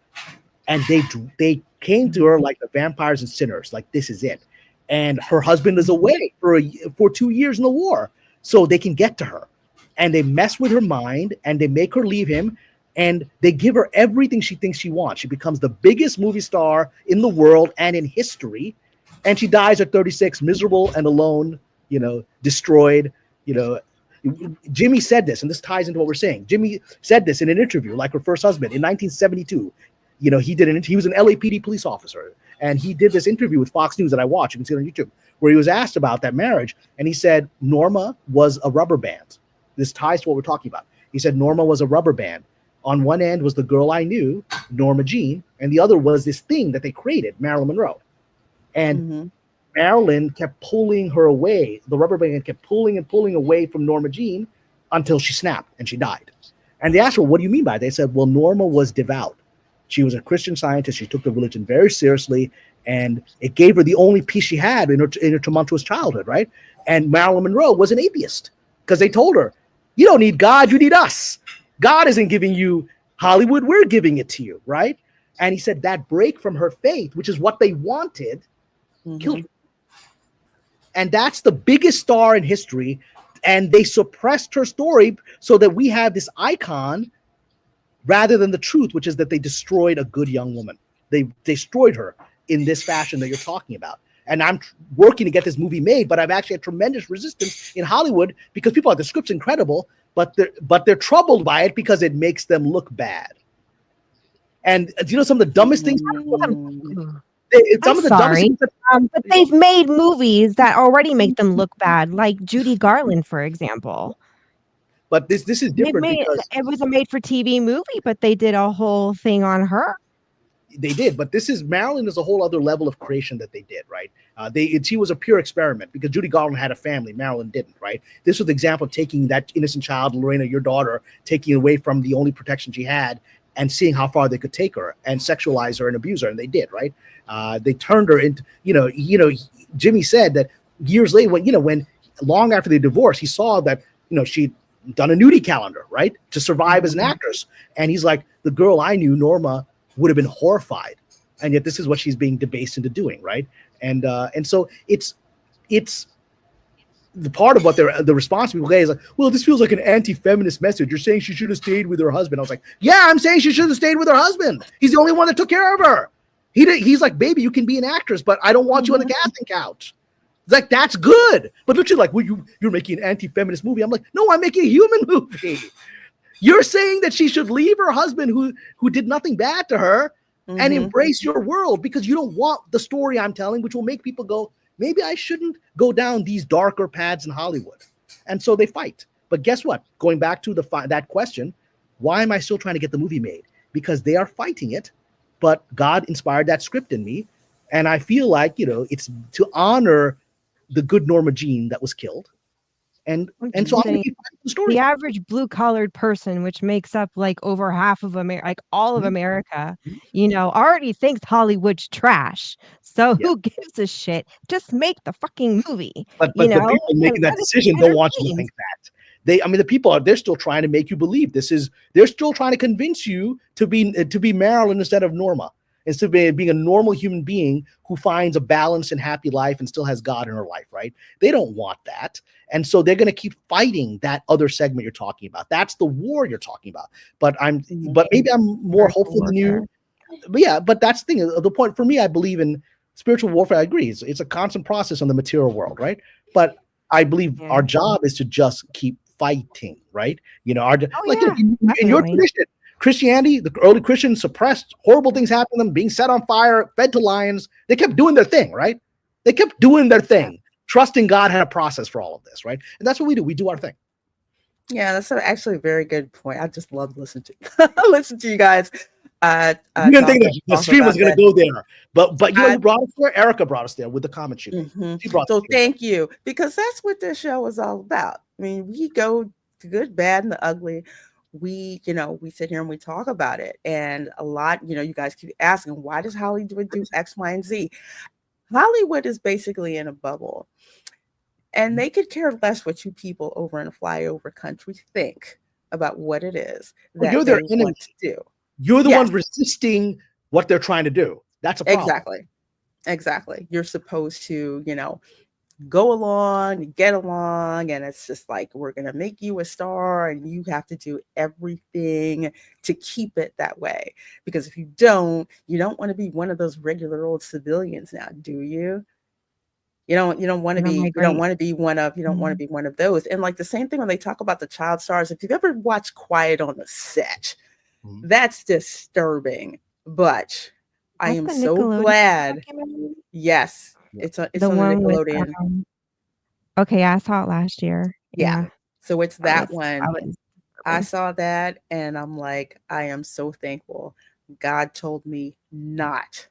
And they came to her like the vampires and sinners, like this is it. And her husband is away for 2 years in the war. So they can get to her, and they mess with her mind, and they make her leave him, and they give her everything she thinks she wants. She becomes the biggest movie star in the world and in history, and she dies at 36, miserable and alone, you know, destroyed. You know, Jimmy said this, and this ties into what we're saying. Jimmy said this in an interview, like her first husband in 1972. You know, he was an LAPD police officer, and he did this interview with Fox News that I watch. You can see it on YouTube, where he was asked about that marriage. And he said, Norma was a rubber band. This ties to what we're talking about. He said, Norma was a rubber band. On one end was the girl I knew, Norma Jean, and the other was this thing that they created, Marilyn Monroe. And Marilyn kept pulling her away. The rubber band kept pulling and pulling away from Norma Jean until she snapped and she died. And they asked her, what do you mean by it? They said, well, Norma was devout. She was a Christian Scientist. She took the religion very seriously, and it gave her the only peace she had in her tumultuous childhood, right? And Marilyn Monroe was an atheist because they told her, you don't need God, you need us. God isn't giving you Hollywood, we're giving it to you, right? And he said that break from her faith, which is what they wanted, killed her. And that's the biggest star in history. And they suppressed her story so that we have this icon rather than the truth, which is that they destroyed a good young woman. They destroyed her in this fashion that you're talking about. And I'm working to get this movie made, but I've actually had tremendous resistance in Hollywood because people are, the script's incredible, but they're troubled by it because it makes them look bad. And do you know some of the dumbest things? But they've made movies that already make them look bad, like Judy Garland, for example. But this is different because it was a made-for-TV movie, but they did a whole thing on her. They did, but Marilyn is a whole other level of creation that they did, right? She was a pure experiment because Judy Garland had a family, Marilyn didn't, right? This was the example of taking that innocent child, Lorena, your daughter, taking away from the only protection she had and seeing how far they could take her and sexualize her and abuse her, and they did, right? They turned her into, Jimmy said that years later, when long after they divorced, he saw that, she'd done a nudie calendar, right, to survive as an actress, and he's like, the girl I knew, Norma, would have been horrified, and yet this is what she's being debased into doing, right? And so it's the part of what the response people get is like, well, this feels like an anti-feminist message. You're saying she should have stayed with her husband. I was like, yeah, I'm saying she should have stayed with her husband. He's the only one that took care of her. He's like, baby, you can be an actress, but I don't want you on the casting couch. It's like, that's good. But look, you're like, well, you're making an anti-feminist movie. I'm like, no, I'm making a human movie. You're saying that she should leave her husband who did nothing bad to her and embrace your world because you don't want the story I'm telling, which will make people go, maybe I shouldn't go down these darker paths in Hollywood. And so they fight. But guess what? Going back to that question, why am I still trying to get the movie made? Because they are fighting it, but God inspired that script in me. And I feel like, it's to honor the good Norma Jean that was killed. And so I'm going to keep the story. The average blue-collared person, which makes up like over half of America, like all of America, already thinks Hollywood's trash. So who gives a shit? Just make the fucking movie. But the people making that decision don't want you to think that. The people they're still trying to make you believe they're still trying to convince you to be Marilyn instead of Norma. Instead of being a normal human being who finds a balanced and happy life and still has God in her life, right? They don't want that. And so they're going to keep fighting that other segment you're talking about. That's the war you're talking about. But maybe I'm more hopeful than you. But yeah, but that's the thing. The point for me, I believe in spiritual warfare. I agree. It's a constant process on the material world, right? But I believe our job is to just keep fighting, right? In your tradition, Christianity, the early Christians suppressed, horrible things happened to them, being set on fire, fed to lions. They kept doing their thing, right? They kept doing their thing, trusting God had a process for all of this, right? And that's what we do. We do our thing. Yeah, that's actually a very good point. I just love listening to you guys. You didn't think that the stream was going to go there, but who brought us there? Erica brought us there with the comment sheet. So thank you, because that's what this show is all about. I mean, we go the good, bad, and the ugly. We sit here and we talk about it, and a lot, you guys keep asking, why does Hollywood do X, Y, and Z? Hollywood is basically in a bubble, and they could care less what you people over in a flyover country think about what it is that you're their they want to do. You're the ones resisting what they're trying to do. That's a problem. Exactly. You're supposed to, go along, get along, and it's just like, we're going to make you a star and you have to do everything to keep it that way. Because if you don't want to be one of those regular old civilians now, do you? You don't want to be one of those. And like the same thing when they talk about the child stars, if you've ever watched Quiet on the Set, that's disturbing. But I am so glad. Yes. It's on Nickelodeon. Okay, I saw it last year. Yeah. So it's that one. I saw that and I'm like, I am so thankful. God told me not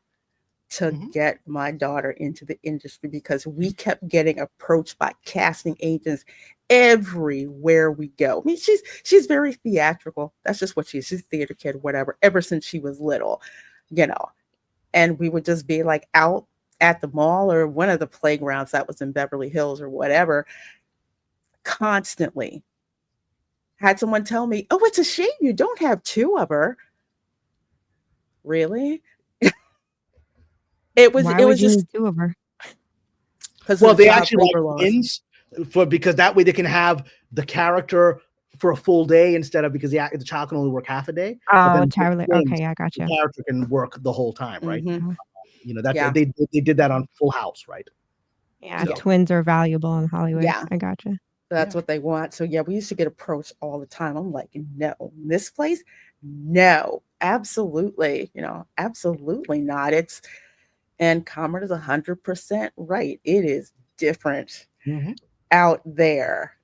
to get my daughter into the industry because we kept getting approached by casting agents everywhere we go. I mean, she's very theatrical. That's just what she is. She's a theater kid, whatever, ever since she was little, and we would just be like out at the mall or one of the playgrounds that was in Beverly Hills or whatever, constantly. Had someone tell me, oh, it's a shame you don't have two of her. Really? It was just 2 of her. Well, they actually like twins because that way they can have the character for a full day instead of because the child can only work half a day. Oh, child. Okay, I got The you. character can work the whole time, right? Mhm. You know, that's Yeah. they did that on Full House, right? Yeah, So- twins are valuable in Hollywood. Yeah. I got you. That's what they want. So yeah, we used to get approached all the time. I'm like, no, this place, no, absolutely, absolutely not. And Kamran is 100% right. It is different out there.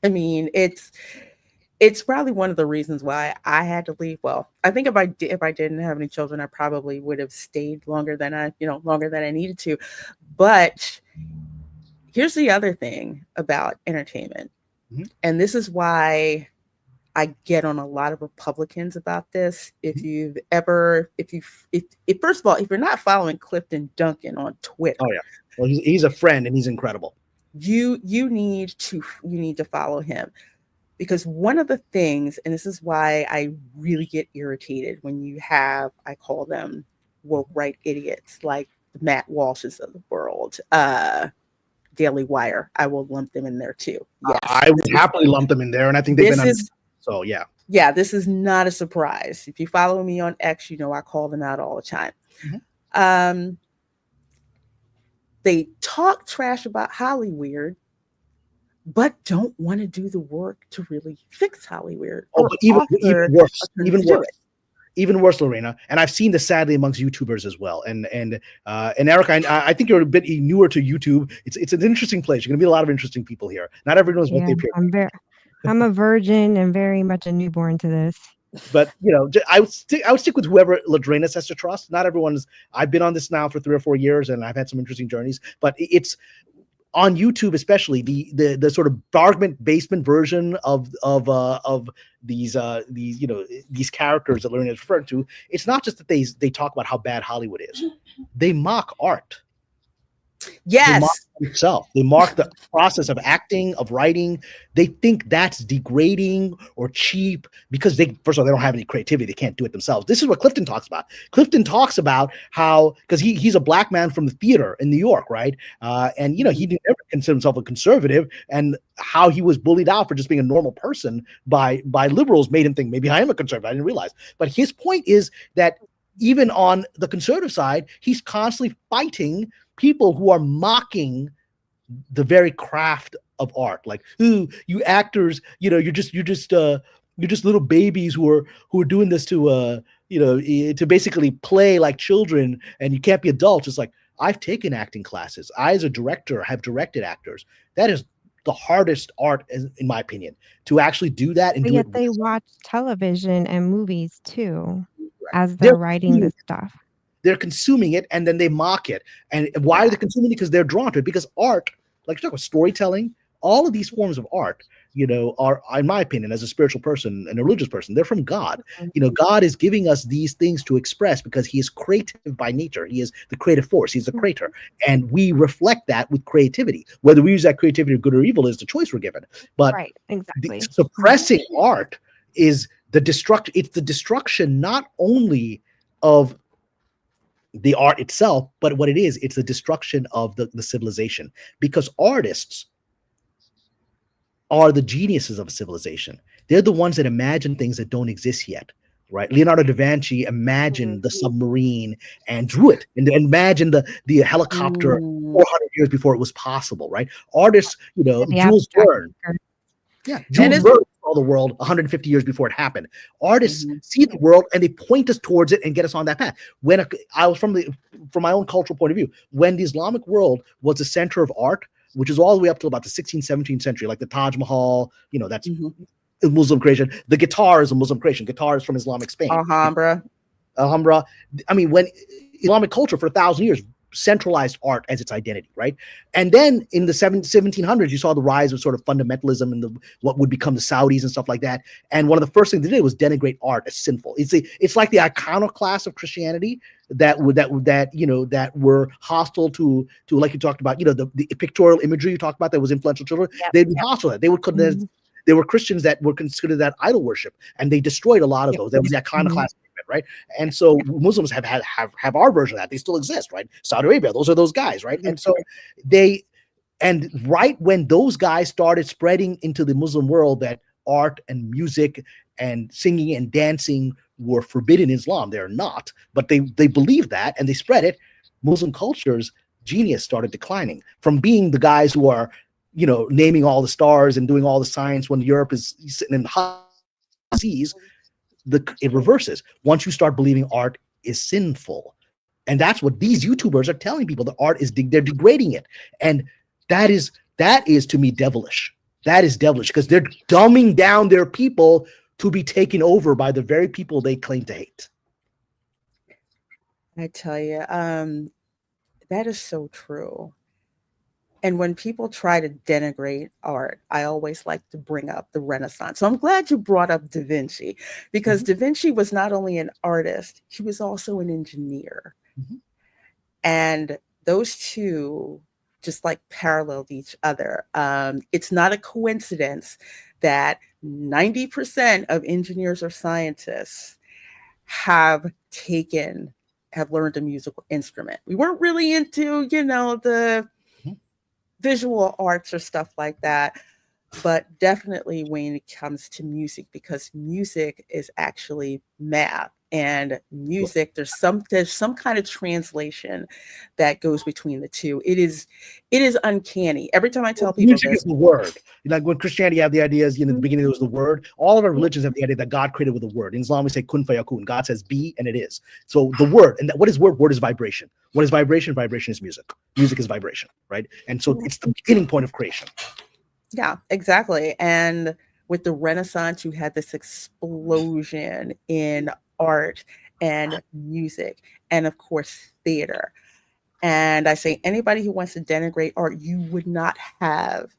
I mean, it's probably one of the reasons why I had to leave. Well, I think if I didn't have any children, I probably would have stayed longer than I needed to. But here's the other thing about entertainment. And this is why I get on a lot of Republicans about this. If first of all, if you're not following Clifton Duncan on Twitter. Oh yeah. Well, he's a friend and he's incredible. You need to follow him. Because one of the things, and this is why I really get irritated when you have, I call them woke right idiots, like the Matt Walshes of the world, Daily Wire. I will lump them in there too. Yes. I would happily lump them in there, and I think they've been so yeah. Yeah, this is not a surprise. If you follow me on X, I call them out all the time. They talk trash about HollyWIERD, but don't want to do the work to really fix HollyWIERD. Oh, but even worse, Lorena. And I've seen this sadly amongst YouTubers as well. And Erica, I think you're a bit newer to YouTube. It's an interesting place. You're going to meet a lot of interesting people here. Not everyone knows what they appear. I'm a virgin and very much a newborn to this. But I would stick with whoever Lorena says to trust. Not everyone's. I've been on this now for 3 or 4 years, and I've had some interesting journeys. But it's on YouTube, especially the sort of basement version of these characters that Lorena is referring to. It's not just that they talk about how bad Hollywood is; they mock art. Yes. They mock themselves. They mock the process of acting, of writing. They think that's degrading or cheap because first of all, they don't have any creativity. They can't do it themselves. This is what Clifton talks about. Clifton talks about how, because he's a black man from the theater in New York, right? And he didn't ever consider himself a conservative, and how he was bullied out for just being a normal person by liberals made him think maybe I am a conservative. I didn't realize. But his point is that even on the conservative side, he's constantly fighting people who are mocking the very craft of art, like, ooh, you actors, you're just little babies who are doing this to basically play like children, and you can't be adults. It's like, I've taken acting classes. I, as a director, have directed actors. That is the hardest art, in my opinion, to actually do that. And but yet they watch television and movies too, as they're writing this stuff. They're consuming it, and then they mock it. And why are they consuming it? Because they're drawn to it. Because art, like you talk about storytelling, all of these forms of art, are, in my opinion, as a spiritual person and a religious person, they're from God. God is giving us these things to express because he is creative by nature. He is the creative force. He's the creator. And we reflect that with creativity. Whether we use that creativity for good or evil is the choice we're given. But right, exactly. Suppressing art is the destruction. It's the destruction not only of the art itself, but what it is, it's the destruction of the civilization, because artists are the geniuses of a civilization. They're the ones that imagine things that don't exist yet, right? Leonardo da Vinci imagined the submarine and drew it, and imagined the helicopter 400 years before it was possible, right? Artists, Jules Verne. Yeah, Jules Verne saw the world 150 years before it happened. Artists see the world and they point us towards it and get us on that path. When I was from my own cultural point of view, when the Islamic world was the center of art, which is all the way up to about the 16th, 17th century, like the Taj Mahal, that's Muslim creation. The guitar is a Muslim creation. Guitar is from Islamic Spain. Alhambra. I mean, when Islamic culture for 1,000 years centralized art as its identity, right? And then in the 1700s, you saw the rise of sort of fundamentalism and what would become the Saudis and stuff like that. And one of the first things they did was denigrate art as sinful. It's like the iconoclasts of Christianity that were hostile to like you talked about, the pictorial imagery you talked about that was influential children. They'd be hostile to that. They there were Christians that were considered that idol worship, and they destroyed a lot of those. That was the iconoclast movement, right? And so Muslims have our version of that. They still exist, right? Saudi Arabia, those are those guys, right? And so and right when those guys started spreading into the Muslim world that art and music and singing and dancing were forbidden in Islam, they're not, but they believe that and they spread it. Muslim culture's genius started declining from being the guys who are, naming all the stars and doing all the science when Europe is sitting in the high seas. It reverses once you start believing art is sinful, and that's what these YouTubers are telling people. The art is they're degrading it, and that is to me devilish. That is devilish because they're dumbing down their people to be taken over by the very people they claim to hate. I tell you, that is so true. And when people try to denigrate art, I always like to bring up the Renaissance. So I'm glad you brought up Da Vinci, because Da Vinci was not only an artist, he was also an engineer. And those two just like paralleled each other. It's not a coincidence that 90% of engineers or scientists have learned a musical instrument. We weren't really into, the visual arts or stuff like that, but definitely when it comes to music, because music is actually math. And music, there's some kind of translation that goes between the two. It is uncanny. Every time I tell people music is the word. Like when Christianity have the ideas, in the beginning it was the word. All of our religions have the idea that God created with a word. In Islam we say kun fayakun. God says be, and it is. So the word, and what is word? Word is vibration. What is vibration? Vibration is music. Music is vibration, right? And so it's the beginning point of creation. Yeah, exactly. And with the Renaissance, you had this explosion in art and music, and of course theater. And I say anybody who wants to denigrate art, you would not have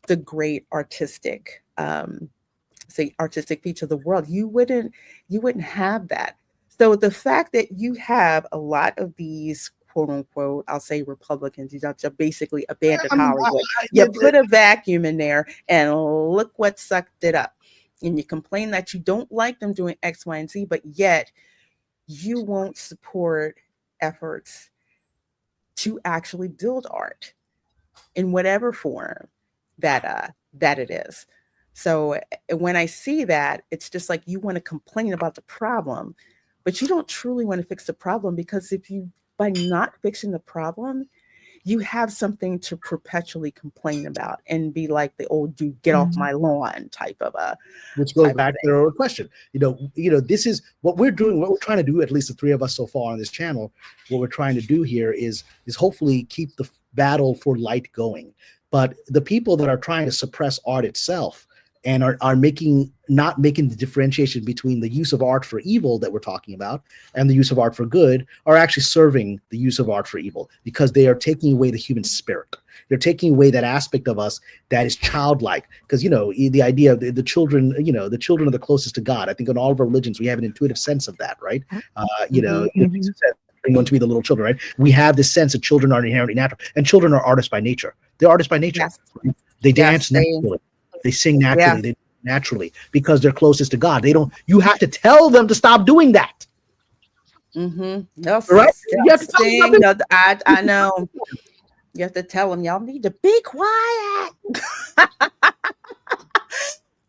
the great artistic feature of the world. You wouldn't have that. So the fact that you have a lot of these quote unquote, I'll say Republicans, these are basically abandoned Hollywood. You put a vacuum in there and look what sucked it up. And you complain that you don't like them doing X, Y, and Z, but yet you won't support efforts to actually build art in whatever form that it is. So when I see that, it's just like you want to complain about the problem, but you don't truly want to fix the problem, because by not fixing the problem, you have something to perpetually complain about and be like the old dude, get off my lawn type of which goes back to our question. This is what we're doing, what we're trying to do, at least the three of us so far on this channel. What we're trying to do here is hopefully keep the battle for light going. But the people that are trying to suppress art itself and are not making the differentiation between the use of art for evil that we're talking about and the use of art for good are actually serving the use of art for evil, because they are taking away the human spirit. They're taking away that aspect of us that is childlike, because the idea of the children, the children are the closest to God. I think in all of our religions we have an intuitive sense of that, right? Jesus said, bring one to be the little children, right? We have this sense that children are inherently natural, and children are artists by nature. They're artists by nature. Yes. Right? They dance naturally. They sing naturally. They naturally, because they're closest to God. You have to tell them to stop doing that. No, right? You have to sing. I know. You have to tell them, y'all need to be quiet.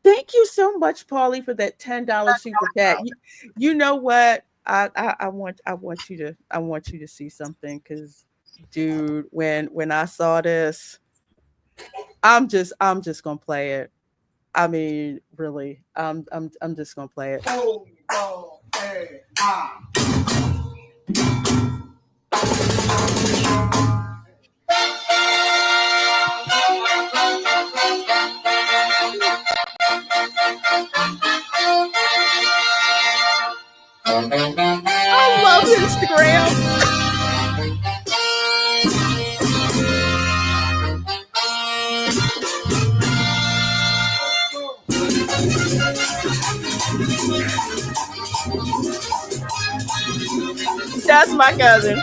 Thank you so much, Paulie, for that $10 super chat. You know what? I want you to see something, because, dude, when I saw this, I'm just gonna play it. I mean, really, I'm just gonna play it. I love Instagram. That's my cousin.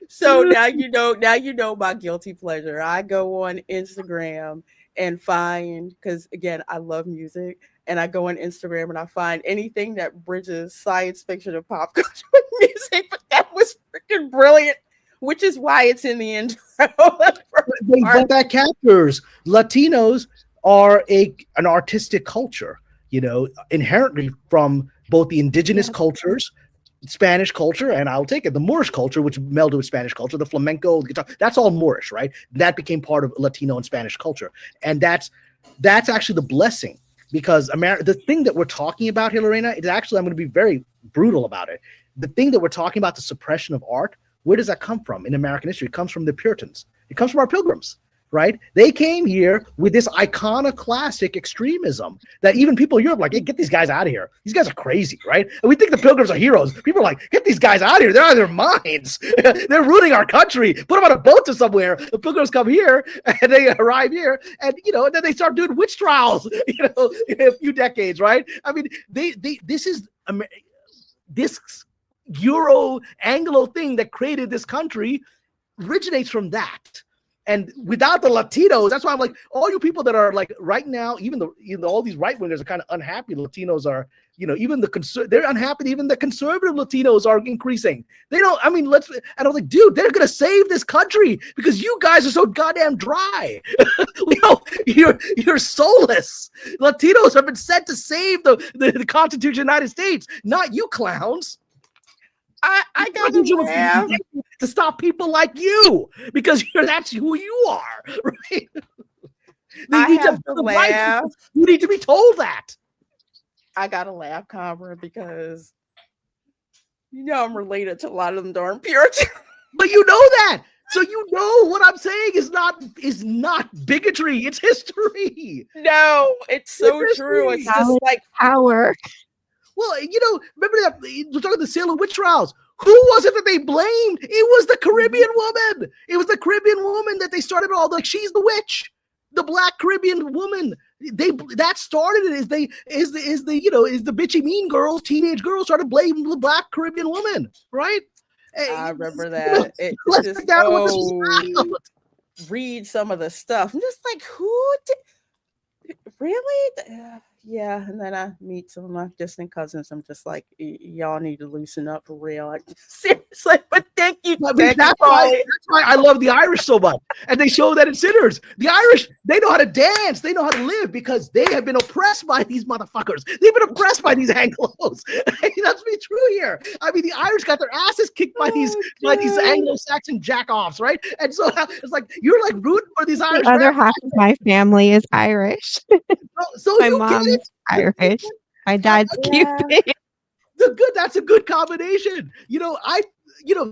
So now you know my guilty pleasure. I go on Instagram and find, because again, I love music, and I go on Instagram and I find anything that bridges science fiction and pop culture with music. But that was freaking brilliant, which is why it's in the intro. But that captures Latinos are an artistic culture, you know, inherently from both the indigenous cultures, Spanish culture, and I'll take it, the Moorish culture, which melded with Spanish culture, the flamenco, the guitar, that's all Moorish, right? That became part of Latino and Spanish culture. And that's actually the blessing, because the thing that we're talking about here, Lorena, is actually, I'm going to be very brutal about it. The thing that we're talking about, the suppression of art, where does that come from in American history? It comes from the Puritans. It comes from our Pilgrims, right? They came here with this iconoclastic extremism that even people in Europe are like, hey, get these guys out of here. These guys are crazy, right? And we think the Pilgrims are heroes. People are like, get these guys out of here. They're out of their minds. They're ruining our country. Put them on a boat to somewhere. The Pilgrims come here and they arrive here, and and then they start doing witch trials, in a few decades, right? I mean, this is this Euro Anglo thing that created this country originates from that. And without the Latinos, that's why I'm like, all you people that are like right now, even all these right wingers are kind of unhappy. Latinos are, even they're unhappy. Even the conservative Latinos are increasing. They don't. I mean, and I was like, dude, they're gonna save this country because you guys are so goddamn dry. You're soulless. Latinos have been sent to save the Constitution of the United States, not you clowns. I gotta laugh. To stop people like you, because that's who you are, right? I have to laugh. You need to be told that. I gotta laugh, Kamran, because I'm related to a lot of them darn Puritans. But you know that. So what I'm saying is not bigotry, it's history. No, it's so true. It's just like power. Well, remember that we're talking the Salem witch trials. Who was it that they blamed? It was the Caribbean woman. It was the Caribbean woman that they started all she's the witch, the Black Caribbean woman. That started it. Is the bitchy mean girls, teenage girls started blaming the Black Caribbean woman, right? I remember that. It's just read some of the stuff. I'm just like, who did really? Yeah, and then I meet some of my distant cousins. I'm just like, y'all need to loosen up for real. Like, seriously, but thank you. That's why I love the Irish so much. And they show that in Sinners. The Irish, they know how to dance. They know how to live because they have been oppressed by these motherfuckers. They've been oppressed by these Anglos. That's be true here. I mean, the Irish got their asses kicked by these Anglo-Saxon jack-offs, right? And so it's like, you're like rooting for these Irish. The other half of my family is Irish. So my mom's Irish. My dad's Cuban. That's a good combination.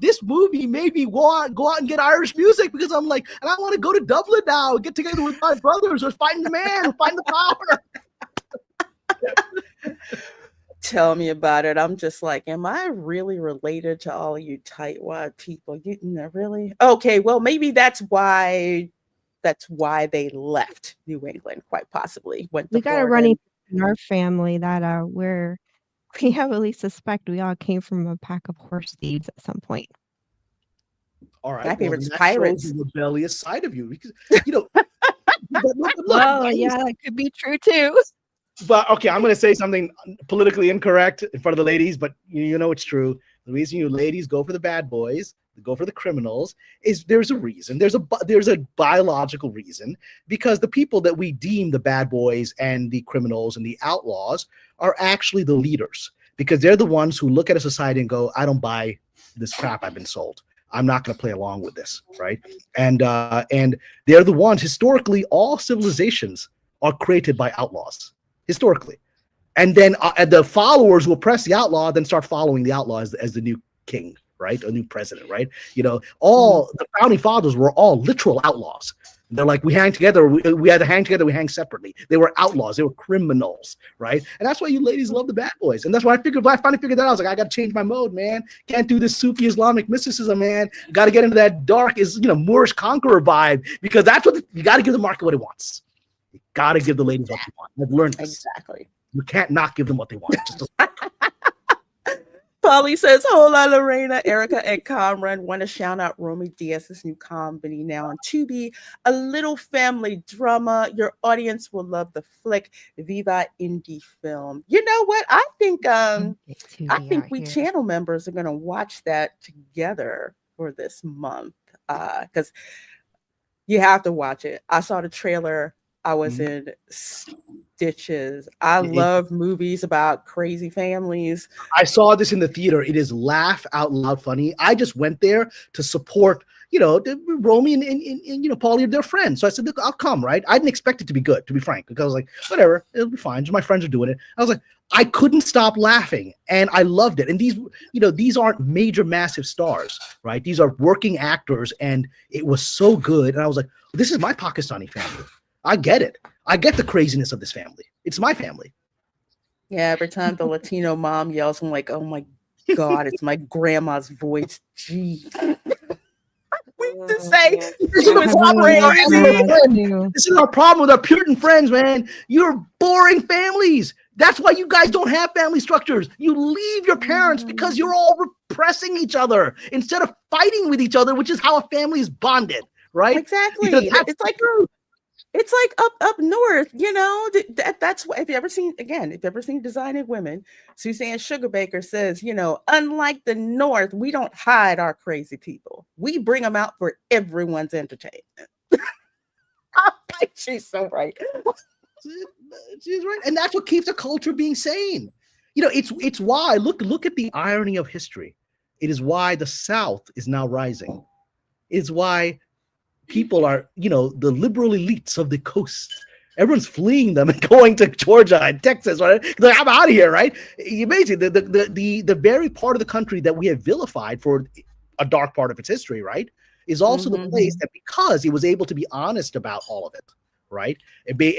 This movie made me go out and get Irish music because I'm like, and I want to go to Dublin now and get together with my brothers or fighting the man or fighting the power. Tell me about it. I'm just like, am I really related to all you tightwad people? Really? Okay, well, maybe that's why they left New England, quite possibly. We got a running in our family that we heavily suspect we all came from a pack of horse thieves at some point. All right, my favorite's that pirates. shows the rebellious side of you, because Well, yeah, that could be true too. But okay, I'm going to say something politically incorrect in front of the ladies, but it's true. The reason you ladies go for the bad boys, go for the criminals, is there's a reason. There's a biological reason, because the people that we deem the bad boys and the criminals and the outlaws are actually the leaders, because they're the ones who look at a society and go, I don't buy this crap I've been sold. I'm not going to play along with this, right? And they're the ones, historically, all civilizations are created by outlaws, historically. And then the followers who oppress the outlaw then start following the outlaw as the new king, right? A new president, right? All the founding fathers were all literal outlaws. They're like, we hang together. We had to hang together. We hang separately. They were outlaws. They were criminals, right? And that's why you ladies love the bad boys. And that's why I finally figured that out. I was like, I got to change my mode, man. Can't do this Sufi Islamic mysticism, man. Got to get into that dark, Moorish conqueror vibe, because that's what you got to give the market what it wants. You got to give the ladies what they want. I've learned this. Exactly. You can't not give them what they want. Polly says, hola, Lorena, Erica, and Kamran. Want to shout out Romy Diaz's new comedy now on Tubi, a little family drama. Your audience will love the flick. Viva indie film. You know what? I think we channel members are going to watch that together for this month, because you have to watch it. I saw the trailer. I was in stitches. I love movies about crazy families. I saw this in the theater. It is laugh out loud funny. I just went there to support, Romy and Paulie, their friends. So I said, look, I'll come, right? I didn't expect it to be good, to be frank, because I was like, whatever, it'll be fine. Just my friends are doing it. I was like, I couldn't stop laughing, and I loved it. And these aren't major, massive stars, right? These are working actors, and it was so good. And I was like, this is my Pakistani family. I get it. I get the craziness of this family. It's my family. Yeah, every time the Latino mom yells, I'm like, oh my God, it's my grandma's voice. Gee. To say this is our problem with our Puritan friends, man. You're boring families. That's why you guys don't have family structures. You leave your parents because you're all repressing each other instead of fighting with each other, which is how a family is bonded, right? Exactly. It's like up north, that's what, if you ever seen Designing Women, Suzanne Sugarbaker says, unlike the North, we don't hide our crazy people. We bring them out for everyone's entertainment. She's so right. She's right. And that's what keeps a culture being sane. It's why, look at the irony of history. It is why the South is now rising. It's why people are, the liberal elites of the coast. Everyone's fleeing them and going to Georgia and Texas, right? They're like, I'm out of here, right? Amazing. The very part of the country that we have vilified for a dark part of its history, right, is also the place that, because he was able to be honest about all of it, right?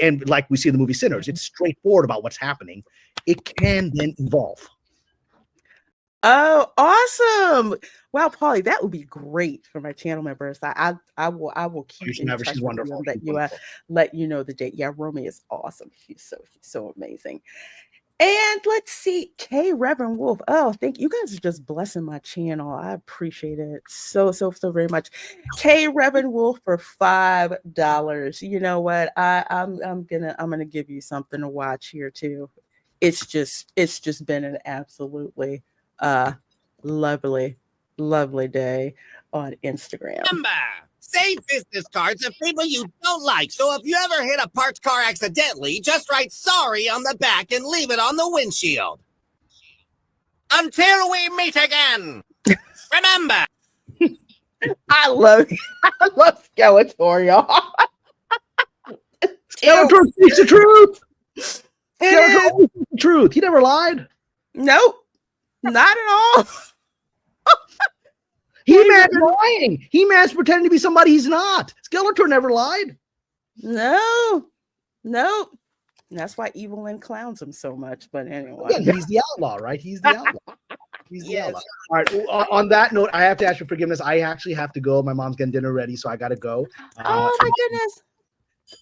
And like we see in the movie Sinners, it's straightforward about what's happening. It can then evolve. Oh, awesome! Wow, Paulie, that would be great for my channel members. I will keep in touch she's wonderful. Let you know the date. Yeah, Romy is awesome. She's so amazing. And let's see, K Reverend Wolf. Oh, thank you. You guys are just blessing my channel. I appreciate it so very much. K Reverend Wolf for $5. You know what? I'm gonna give you something to watch here too. It's just been an absolutely lovely day on Instagram. Remember, save business cards of people you don't like. So if you ever hit a parked car accidentally, just write sorry on the back and leave it on the windshield. Until we meet again. Remember. I love Skeletor, y'all. Skeletor speaks the truth. Skeletor speaks the truth. He never lied. Nope. Not at all. He-Man's lying. He-Man's pretending to be somebody he's not. Skeletor never lied. No. That's why Evelyn clowns him so much. But anyway. Yeah, he's the outlaw, right? He's the outlaw. He's the outlaw. All right. On that note, I have to ask for forgiveness. I actually have to go. My mom's getting dinner ready, so I got to go. Oh, my goodness.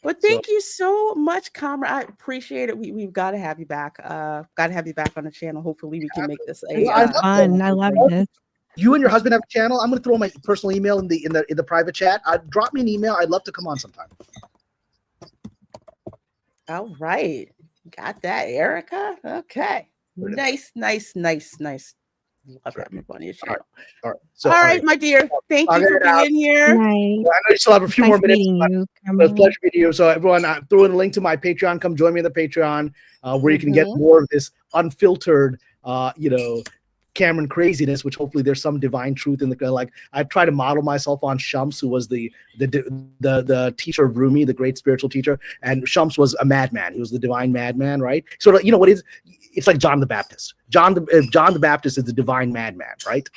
Well, thank you so much, Kamran. I appreciate it. We've got to have you back. Got to have you back on the channel. Hopefully, we can make this fun. I love this. You and your husband have a channel. I'm going to throw my personal email in the private chat. Drop me an email. I'd love to come on sometime. All right, got that, Erica. Okay, nice. Love having fun on your channel. All right. So, all right, my dear. Thank you for being here. I know you still have a few more minutes. It's a pleasure meeting you. So everyone, I'm throwing a link to my Patreon. Come join me on the Patreon, where you can get more of this unfiltered, Kamran craziness, which hopefully there's some divine truth in the, like, I try to model myself on Shams, who was the teacher of Rumi, the great spiritual teacher, and Shams was a madman. He was the divine madman, right? So what is, it's like John the Baptist. John the Baptist is the divine madman, right?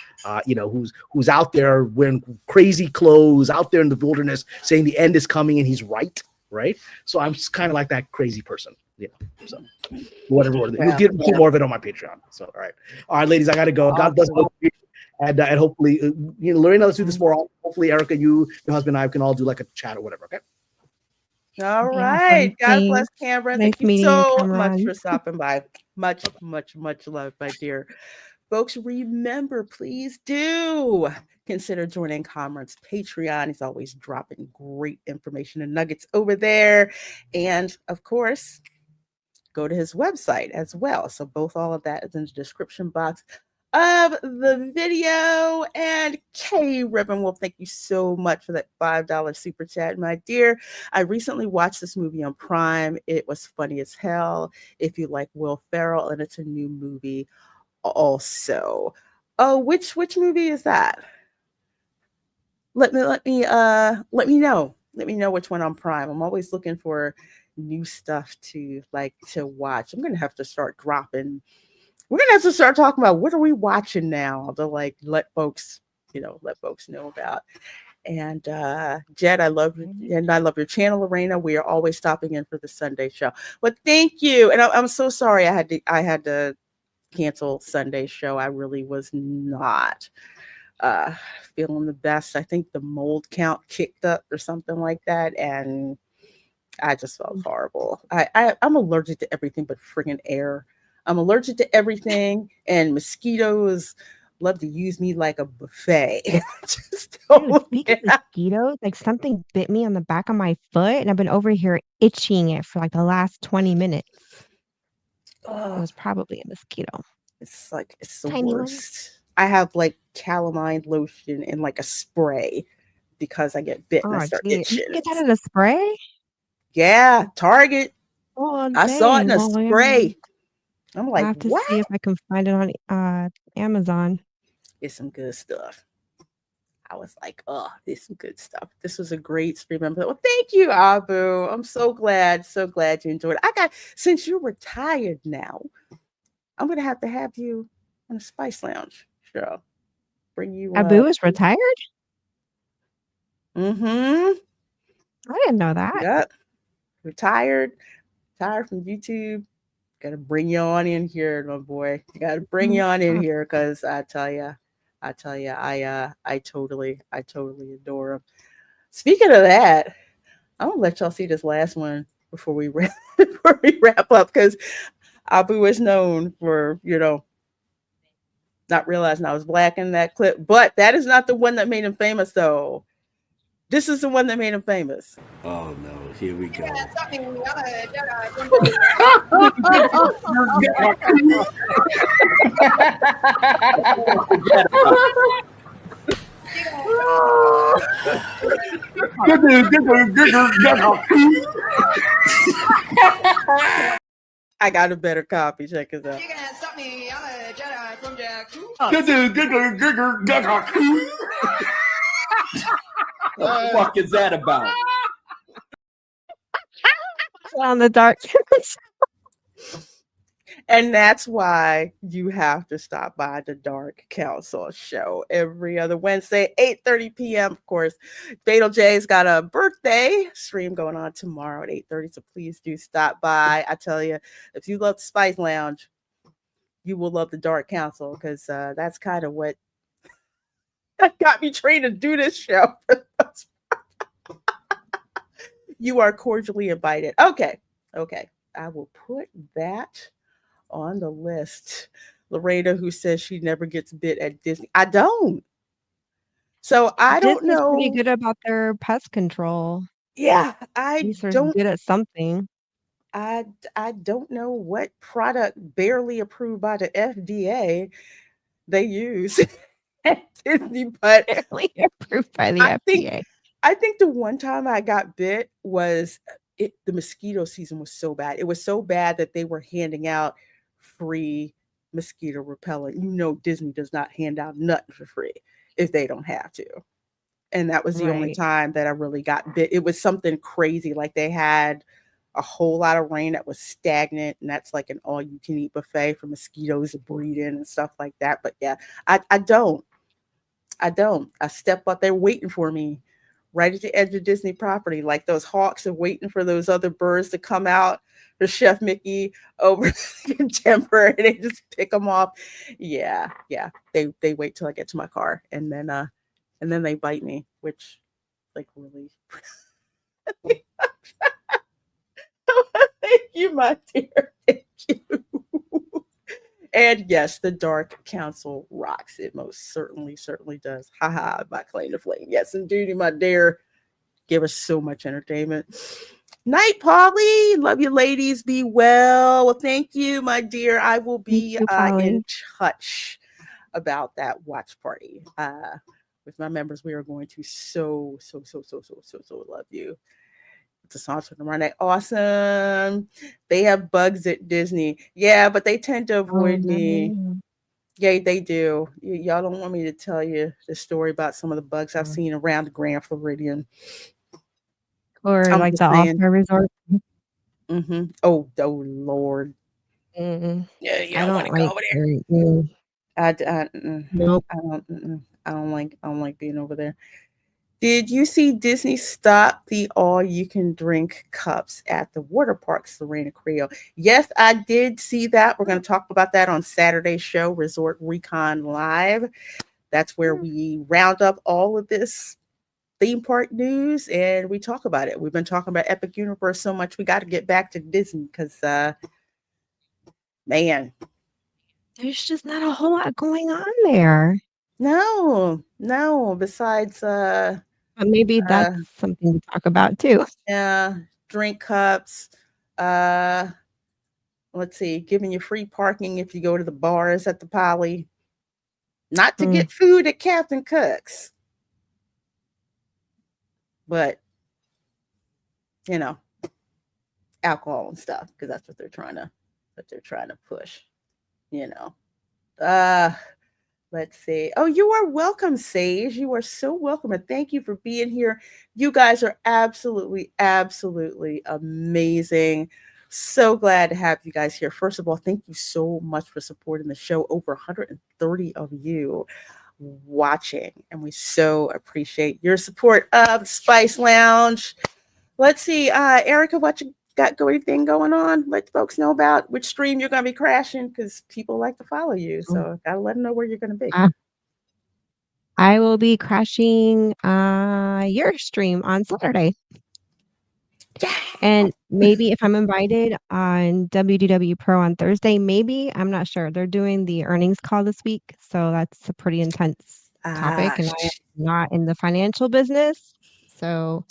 Who's out there wearing crazy clothes, out there in the wilderness, saying the end is coming, and he's right. So I'm just kind of like that crazy person. So whatever. You'll get more of it on my Patreon. So all right, ladies, I gotta go. God bless both of you. And hopefully, Lorena, let's do this more often. Hopefully, Erica, your husband, and I can all do like a chat or whatever. Okay. All right. God bless Cameron. Nice Thank you meeting you, so much Kamran. for stopping by. Much, much, much love, my dear. Folks, remember, please do consider joining Kamran's Patreon. He's always dropping great information and nuggets over there. And of course, go to his website as well. So all of that is in the description box of the video. And Kay Ribbon, well, thank you so much for that $5 super chat, my dear. I recently watched this movie on Prime. It was funny as hell if you like Will Ferrell, and it's a new movie also. Oh, which movie is that? Let me know. Let me know which one on Prime. I'm always looking for new stuff to watch. I'm gonna have to start dropping. We're gonna have to start talking about what are we watching now to let folks know about. And Jed, I love you, and I love your channel, Lorena. We are always stopping in for the Sunday show. But thank you, and I'm so sorry I had to cancel Sunday's show. I really was not feeling the best. I think the mold count kicked up or something like that, and I just felt horrible. I'm allergic to everything but friggin' air. I'm allergic to everything, and mosquitoes love to use me like a buffet. Speaking of mosquitoes, something bit me on the back of my foot, and I've been over here itching it for the last 20 minutes. It was probably a mosquito. It's the Tiny worst. I have calamine lotion and a spray because I get bit and I start itching. You get that in a spray? Yeah, Target. Oh, I saw it in a spray. I'm I have to see if I can find it on Amazon. It's some good stuff. I was like, oh, this is some good stuff. This was a great stream. Well, thank you, Abu. I'm so glad you enjoyed it. Since you're retired now, I'm gonna have you on a Spice Lounge show. Bring you Abu is retired? Mm-hmm. I didn't know that. Yep. Retired from YouTube. Gotta bring you on in here, my boy. Gotta bring you on in here because I tell you, I totally adore him. Speaking of that, I'm gonna let y'all see this last one before we wrap up, because Abu is known for, not realizing I was black in that clip, but that is not the one that made him famous, though. This is the one that made him famous. Oh no, here we go. I got a better copy. Check it out. What the fuck is that about? On the dark. And that's why you have to stop by the Dark Council show every other Wednesday, 8:30 p.m. Of course, Fatal J's got a birthday stream going on tomorrow at 8:30, so please do stop by. I tell you, if you love the Spice Lounge, you will love the Dark Council, because that's kind of what got me trained to do this show. You are cordially invited. Okay. I will put that on the list. Lorena, who says she never gets bit at Disney. I don't. So I don't Disney's know. pretty good about their pest control. Yeah, I don't. Good at something. I don't know what product barely approved by the FDA they use at Disney, but barely approved by the FDA. I think the one time I got bit was the mosquito season was so bad. It was so bad that they were handing out free mosquito repellent. Disney does not hand out nothing for free if they don't have to. And that was the only time that I really got bit. It was something crazy. Like they had a whole lot of rain that was stagnant, and that's like an all-you-can-eat buffet for mosquitoes to breed in and stuff like that. But yeah, I don't. I step out there waiting for me right at the edge of Disney property, like those hawks are waiting for those other birds to come out for Chef Mickey over in Denver, and they just pick them off. Yeah. They wait till I get to my car, and then they bite me, which like really. Thank you, my dear. Thank you. And yes, the Dark Council rocks. It most certainly does. Haha, my claim to flame. Yes, indeed, my dear. Give us so much entertainment. Night, Polly. Love you, ladies. Be well. Well, thank you, my dear. I will be in touch about that watch party. With my members, we are going to so love you. The songs from the Running awesome. They have bugs at Disney. Yeah, but they tend to avoid me. Yeah, they do. Y'all don't want me to tell you the story about some of the bugs I've seen around the Grand Floridian. Or I'm like just the saying. All-Star Resort. Mm-hmm. Oh Lord. Mm-mm. Yeah, you I don't want don't to go like over there. Nope. I don't like being over there. Did you see Disney stop the all-you-can-drink cups at the water parks, the Reina Creole? Yes, I did see that. We're going to talk about that on Saturday's show, Resort Recon Live. That's where we round up all of this theme park news and we talk about it. We've been talking about Epic Universe so much, we got to get back to Disney because, man. There's just not a whole lot going on there. No. Besides, but maybe that's something to talk about too. Yeah, drink cups. Let's see, giving you free parking if you go to the bars at the Poly. Not to get food at Captain Cook's, but alcohol and stuff because that's what they're trying to push. Let's see. Oh, you are welcome, Sage. You are so welcome. And thank you for being here. You guys are absolutely amazing. So glad to have you guys here. First of all, thank you so much for supporting the show. Over 130 of you watching. And we so appreciate your support of Spice Lounge. Let's see. Erica, what you got anything going on? Let folks know about which stream you're going to be crashing because people like to follow you. So gotta let them know where you're going to be. I will be crashing your stream on Saturday. Yeah. And maybe if I'm invited on WDW Pro on Thursday, maybe, I'm not sure. They're doing the earnings call this week. So that's a pretty intense topic. And I am not in the financial business. So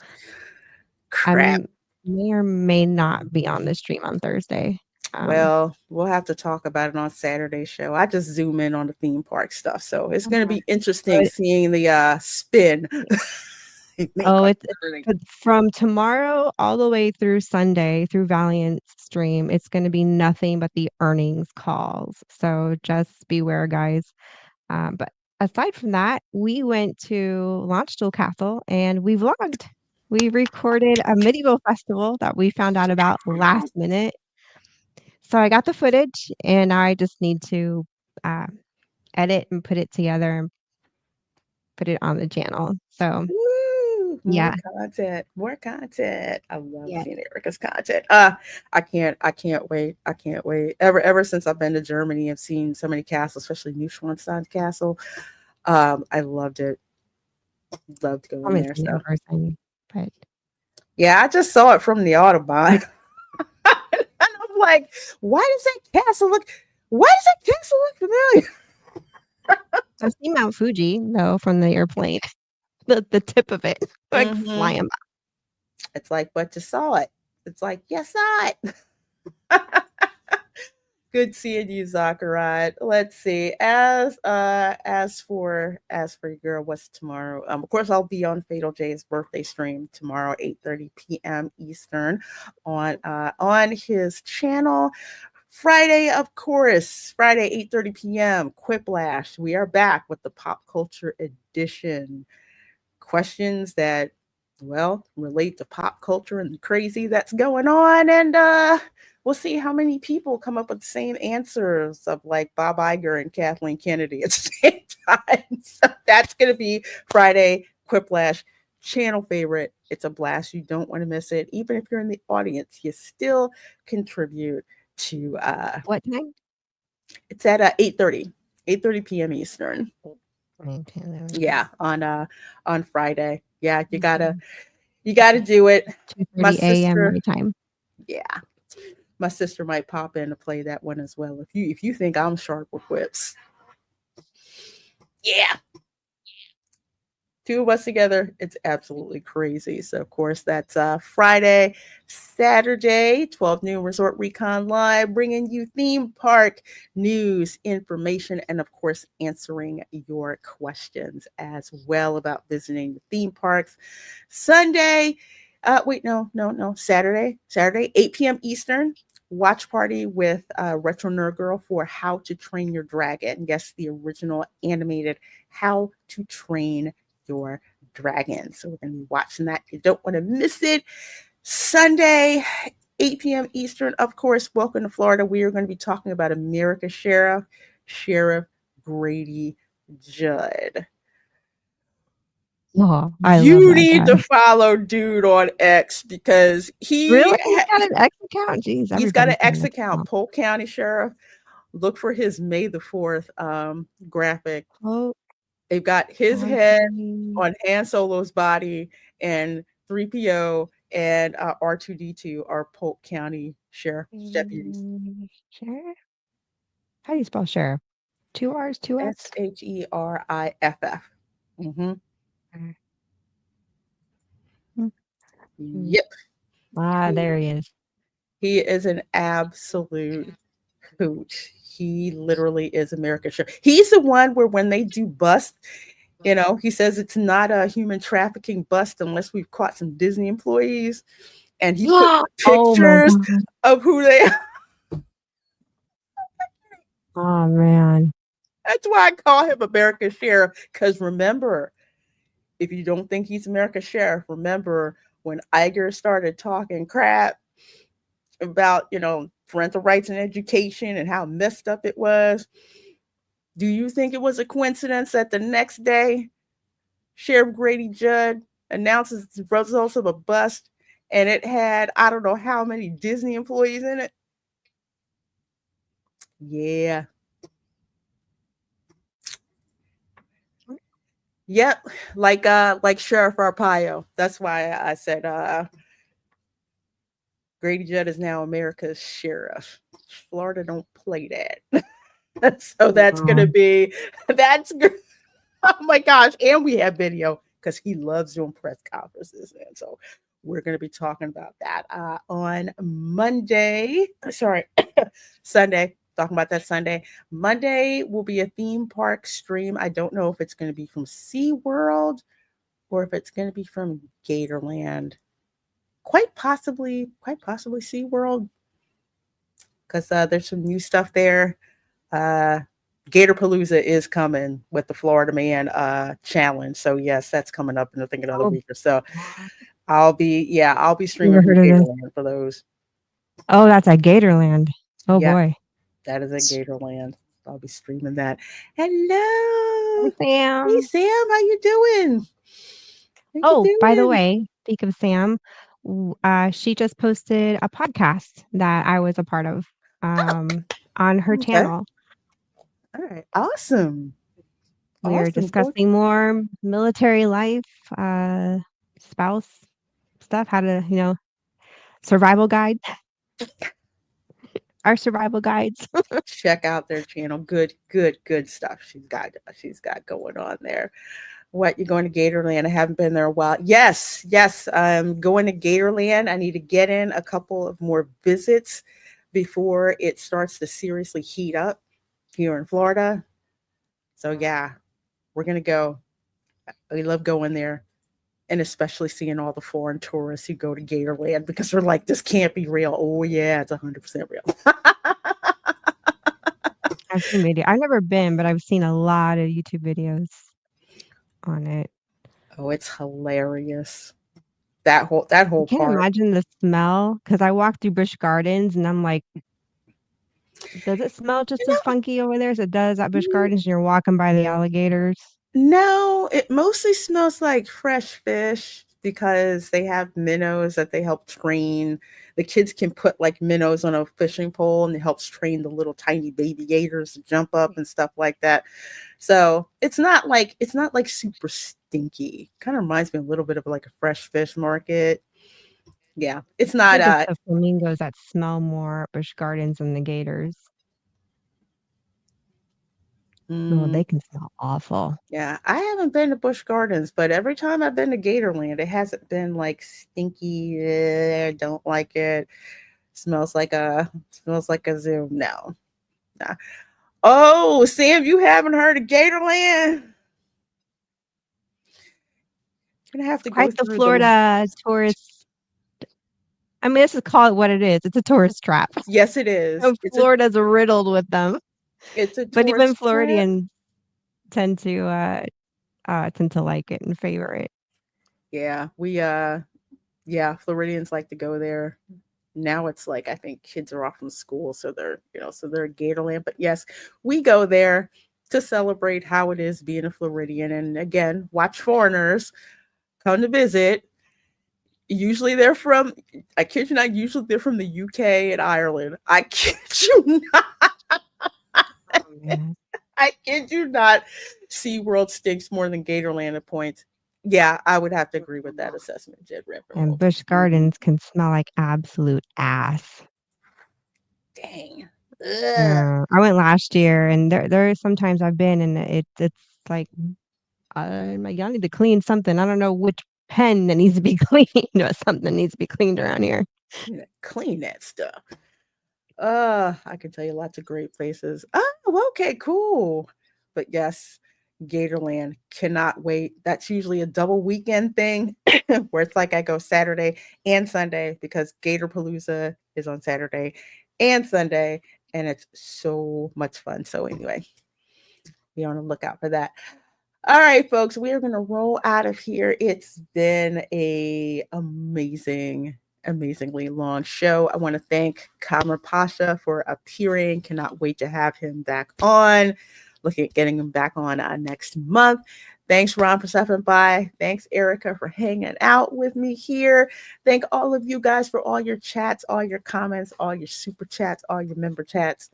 I may or may not be on the stream on Thursday. Well, we'll have to talk about it on Saturday's show. I just zoom in on the theme park stuff. So it's going to be interesting seeing the spin. It's from tomorrow all the way through Sunday through Valiant stream. It's going to be nothing but the earnings calls. So just beware, guys. But aside from that, we went to Launchstool Castle and we vlogged. We recorded a medieval festival that we found out about last minute. So I got the footage and I just need to edit and put it together and put it on the channel. So more content. I love seeing Erica's content. I can't wait. Ever since I've been to Germany, I've seen so many castles, especially Neuschwanstein Castle. I loved it. Loved going there. So. But yeah, I just saw it from the Autobahn. And I'm like, why does that castle look familiar? I've seen Mount Fuji though from the airplane. The tip of it, like flying by. It's like, but you saw it. It's like, yes, I saw it. Good seeing you, Zachariah. Let's see. As for your girl, what's tomorrow? Of course, I'll be on Fatal J's birthday stream tomorrow, 8:30 p.m. Eastern, on his channel. Friday, of course, Friday, 8:30 p.m. Quiplash. We are back with the pop culture edition. Questions that well, relate to pop culture and the crazy that's going on. And we'll see how many people come up with the same answers of like Bob Iger and Kathleen Kennedy at the same time. So that's going to be Friday, Quiplash, channel favorite. It's a blast. You don't want to miss it. Even if you're in the audience, you still contribute to What time? it's at 8:30 p.m. Eastern. Yeah, on Friday. Yeah, you gotta do it. My 2:30 a.m. sister, my time. yeah, my sister might pop in to play that one as well. If you think I'm sharp with whips, yeah, two of us together, it's absolutely crazy. So of course that's Friday, Saturday, 12 noon Resort Recon Live, bringing you theme park news, information, and of course answering your questions as well about visiting the theme parks. Sunday, Saturday, 8 p.m. Eastern. Watch party with Retro Nerd Girl for How to Train Your Dragon. Yes, the original animated How to Train Your Dragon. So we're going to be watching that. You don't want to miss it. Sunday, 8 p.m. Eastern. Of course, welcome to Florida. We are going to be talking about America's Sheriff Grady Judd. Oh, I love You that need guy. to follow dude on X because Really? He's got an X account? Jeez, he's got an everybody's got X account. Polk County Sheriff. Look for his May the 4th graphic. Oh, They've got his head on Han Solo's body, and 3PO and R2D2 are Polk County Sheriff's deputies. Sheriff? How do you spell sheriff? 2 R's, 2 F's? Sheriff. Mm-hmm. Yep. Ah, there he is. He is an absolute hoot. He literally is America's Sheriff. He's the one where when they do bust, he says it's not a human trafficking bust unless we've caught some Disney employees. And he put pictures of who they are. Oh, man. That's why I call him America's Sheriff. Because remember, if you don't think he's America's Sheriff, remember when Iger started talking crap about, parental rights and education and how messed up it was. Do you think it was a coincidence that the next day, Sheriff Grady Judd announces the results of a bust and it had, I don't know how many Disney employees in it? Yeah. Yep. Like Sheriff Arpaio. That's why I said Grady Judd is now America's sheriff. Florida don't play that. So that's going to be, oh my gosh. And we have video because he loves doing press conferences. And so we're going to be talking about that on Sunday. Talking about that Sunday. Monday will be a theme park stream. I don't know if it's going to be from SeaWorld or if it's going to be from Gatorland. Quite possibly SeaWorld, because there's some new stuff there. Gatorpalooza is coming with the Florida Man challenge. So yes, that's coming up in I think another week or so. I'll be streaming from Gatorland for those. Oh, that's at Gatorland. Oh boy. That is at Gatorland. I'll be streaming that. Hello. Sam. Hey Sam, how you doing? By the way, speak of Sam, she just posted a podcast that I was a part of on her channel. All right. Awesome. We are discussing more military life, spouse stuff, how to, survival guide. Our survival guides. Check out their channel. Good stuff she's got going on there. What, you're going to Gatorland? I haven't been there a while. Yes, I'm going to Gatorland. I need to get in a couple of more visits before it starts to seriously heat up here in Florida. So yeah, we're going to go. We love going there, and especially seeing all the foreign tourists who go to Gatorland because they're like, this can't be real. Oh yeah, it's 100% real. I've seen video. I've never been, but I've seen a lot of YouTube videos on it. Oh, it's hilarious. that whole I can't part. imagine the smell because I walk through Busch Gardens and I'm like, does it smell just as funky over there as it does at Busch Gardens? And you're walking by the alligators. No, it mostly smells like fresh fish because they have minnows that they help train. The kids can put like minnows on a fishing pole and it helps train the little tiny baby gators to jump up and stuff like that. So it's not like super stinky. Kind of reminds me a little bit of like a fresh fish market. Yeah, it's I not think it's the flamingos that smell more at Busch Gardens than the gators. Oh, they can smell awful. Yeah, I haven't been to Busch Gardens, but every time I've been to Gatorland, it hasn't been like stinky. I don't like it. Smells like a zoo. No. Nah. Oh, Sam, you haven't heard of Gatorland? Gonna have to go Quite the through Florida tourist. I mean, let's just call it what it is. It's a tourist trap. Yes, it is. So Florida's riddled with them. It's a But even tourist trap. Floridians tend to like it and favor it. Yeah, Floridians like to go there. Now it's like I think kids are off from school, so they're at Gatorland. But yes, we go there to celebrate how it is being a Floridian, and again, watch foreigners come to visit. Usually they're from, I kid you not, usually they're from the UK and Ireland. I kid you not. I kid you not. SeaWorld stinks more than Gatorland at points. Yeah, I would have to agree with that assessment, Jed Ripper. And Busch Gardens can smell like absolute ass. Dang. I went last year, and there are sometimes I've been, and it's like, I need to clean something. I don't know which pen that needs to be cleaned, but something needs to be cleaned around here. Clean that stuff. I can tell you lots of great places. Oh, okay, cool. But yes, Gatorland, cannot wait. That's usually a double weekend thing where it's like I go Saturday and Sunday because Gatorpalooza is on Saturday and Sunday, and it's so much fun. So anyway, be on the lookout for that. All right, folks, we are going to roll out of here. It's been a amazingly long show. I want to thank Kamran Pasha for appearing. Cannot wait to have him back on. Looking at getting him back on next month. Thanks, Ron, for stopping by. Thanks, Erica, for hanging out with me here. Thank all of you guys for all your chats, all your comments, all your super chats, all your member chats.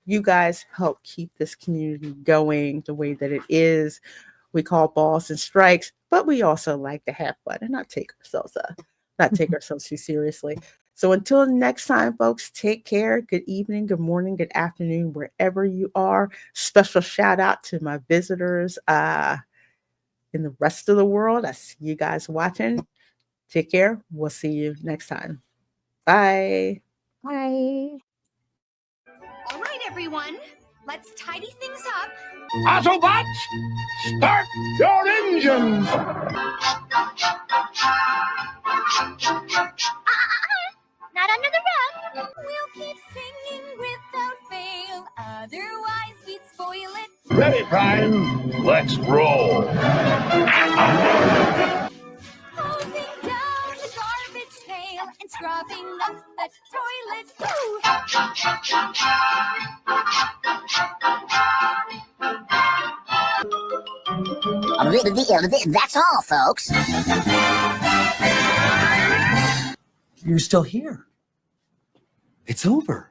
You guys help keep this community going the way that it is. We call balls and strikes, but we also like to have fun and not take ourselves too seriously. So until next time, folks, take care. Good evening, good morning, good afternoon, wherever you are. Special shout out to my visitors in the rest of the world. I see you guys watching. Take care. We'll see you next time. Bye. Bye. All right, everyone. Let's tidy things up. Autobots, start your engines! Not under the rug. We'll keep singing without fail, otherwise we'd spoil it. Ready, Prime? Let's roll. Hosing down the garbage pail and scrubbing up the toilet. That's all, folks. You're still here. It's over.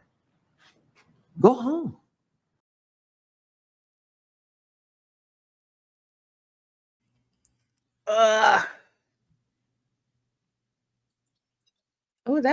Go home. Ugh.